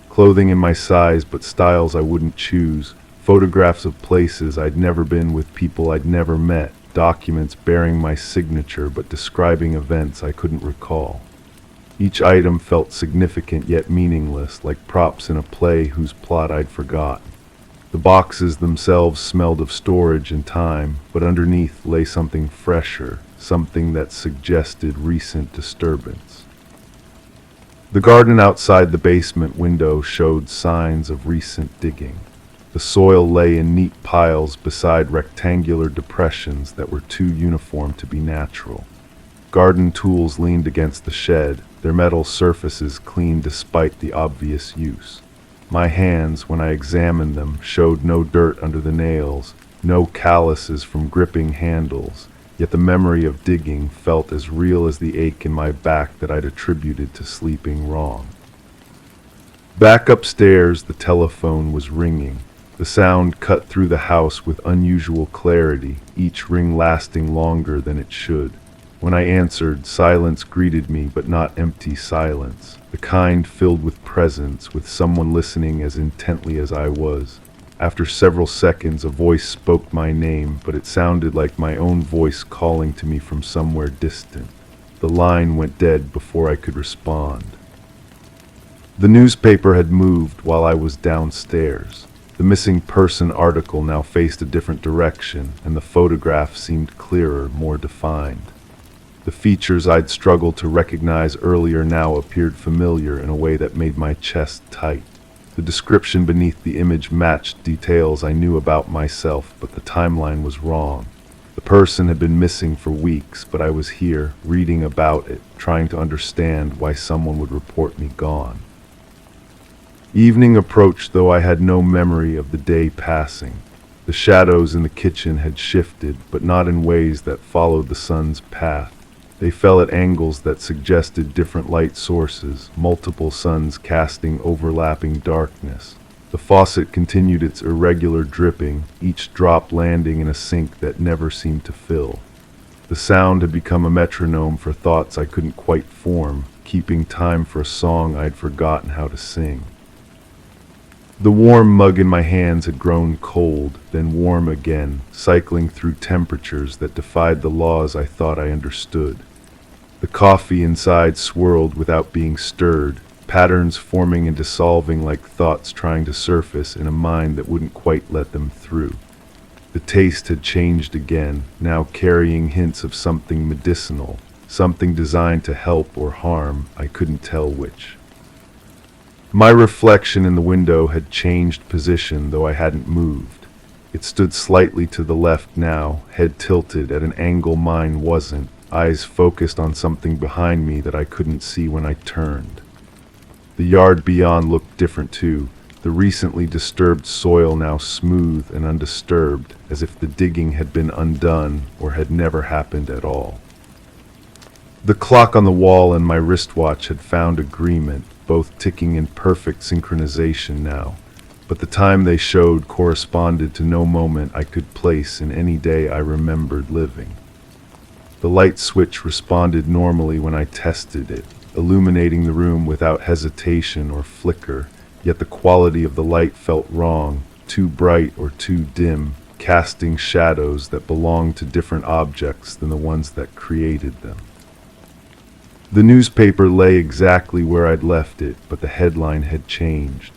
Clothing in my size but styles I wouldn't choose, photographs of places I'd never been with people I'd never met, documents bearing my signature but describing events I couldn't recall. Each item felt significant yet meaningless, like props in a play whose plot I'd forgotten. The boxes themselves smelled of storage and time, but underneath lay something fresher, something that suggested recent disturbance. The garden outside the basement window showed signs of recent digging. The soil lay in neat piles beside rectangular depressions that were too uniform to be natural. Garden tools leaned against the shed, their metal surfaces clean despite the obvious use. My hands, when I examined them, showed no dirt under the nails, no calluses from gripping handles, yet the memory of digging felt as real as the ache in my back that I'd attributed to sleeping wrong. Back upstairs, the telephone was ringing. The sound cut through the house with unusual clarity, each ring lasting longer than it should. When I answered, silence greeted me, but not empty silence, the kind filled with presence, with someone listening as intently as I was. After several seconds, a voice spoke my name, but it sounded like my own voice calling to me from somewhere distant. The line went dead before I could respond. The newspaper had moved while I was downstairs. The missing person article now faced a different direction, and the photograph seemed clearer, more defined. The features I'd struggled to recognize earlier now appeared familiar in a way that made my chest tight. The description beneath the image matched details I knew about myself, but the timeline was wrong. The person had been missing for weeks, but I was here, reading about it, trying to understand why someone would report me gone. Evening approached, though I had no memory of the day passing. The shadows in the kitchen had shifted, but not in ways that followed the sun's path. They fell at angles that suggested different light sources, multiple suns casting overlapping darkness. The faucet continued its irregular dripping, each drop landing in a sink that never seemed to fill. The sound had become a metronome for thoughts I couldn't quite form, keeping time for a song I'd forgotten how to sing. The warm mug in my hands had grown cold, then warm again, cycling through temperatures that defied the laws I thought I understood. The coffee inside swirled without being stirred, patterns forming and dissolving like thoughts trying to surface in a mind that wouldn't quite let them through. The taste had changed again, now carrying hints of something medicinal, something designed to help or harm, I couldn't tell which. My reflection in the window had changed position, though I hadn't moved. It stood slightly to the left now, head tilted at an angle mine wasn't, eyes focused on something behind me that I couldn't see when I turned. The yard beyond looked different too, the recently disturbed soil now smooth and undisturbed, as if the digging had been undone or had never happened at all. The clock on the wall and my wristwatch had found agreement, both ticking in perfect synchronization now, but the time they showed corresponded to no moment I could place in any day I remembered living. The light switch responded normally when I tested it, illuminating the room without hesitation or flicker, yet the quality of the light felt wrong, too bright or too dim, casting shadows that belonged to different objects than the ones that created them. The newspaper lay exactly where I'd left it, but the headline had changed.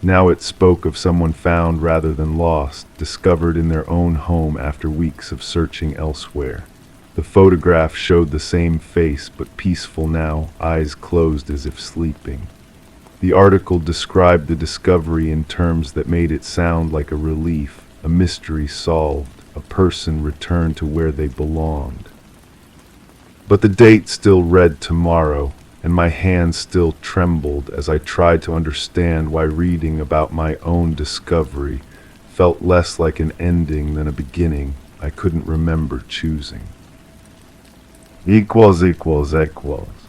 Now it spoke of someone found rather than lost, discovered in their own home after weeks of searching elsewhere. The photograph showed the same face, but peaceful now, eyes closed as if sleeping. The article described the discovery in terms that made it sound like a relief, a mystery solved, a person returned to where they belonged. But the date still read tomorrow, and my hands still trembled as I tried to understand why reading about my own discovery felt less like an ending than a beginning I couldn't remember choosing. Equals equals equals.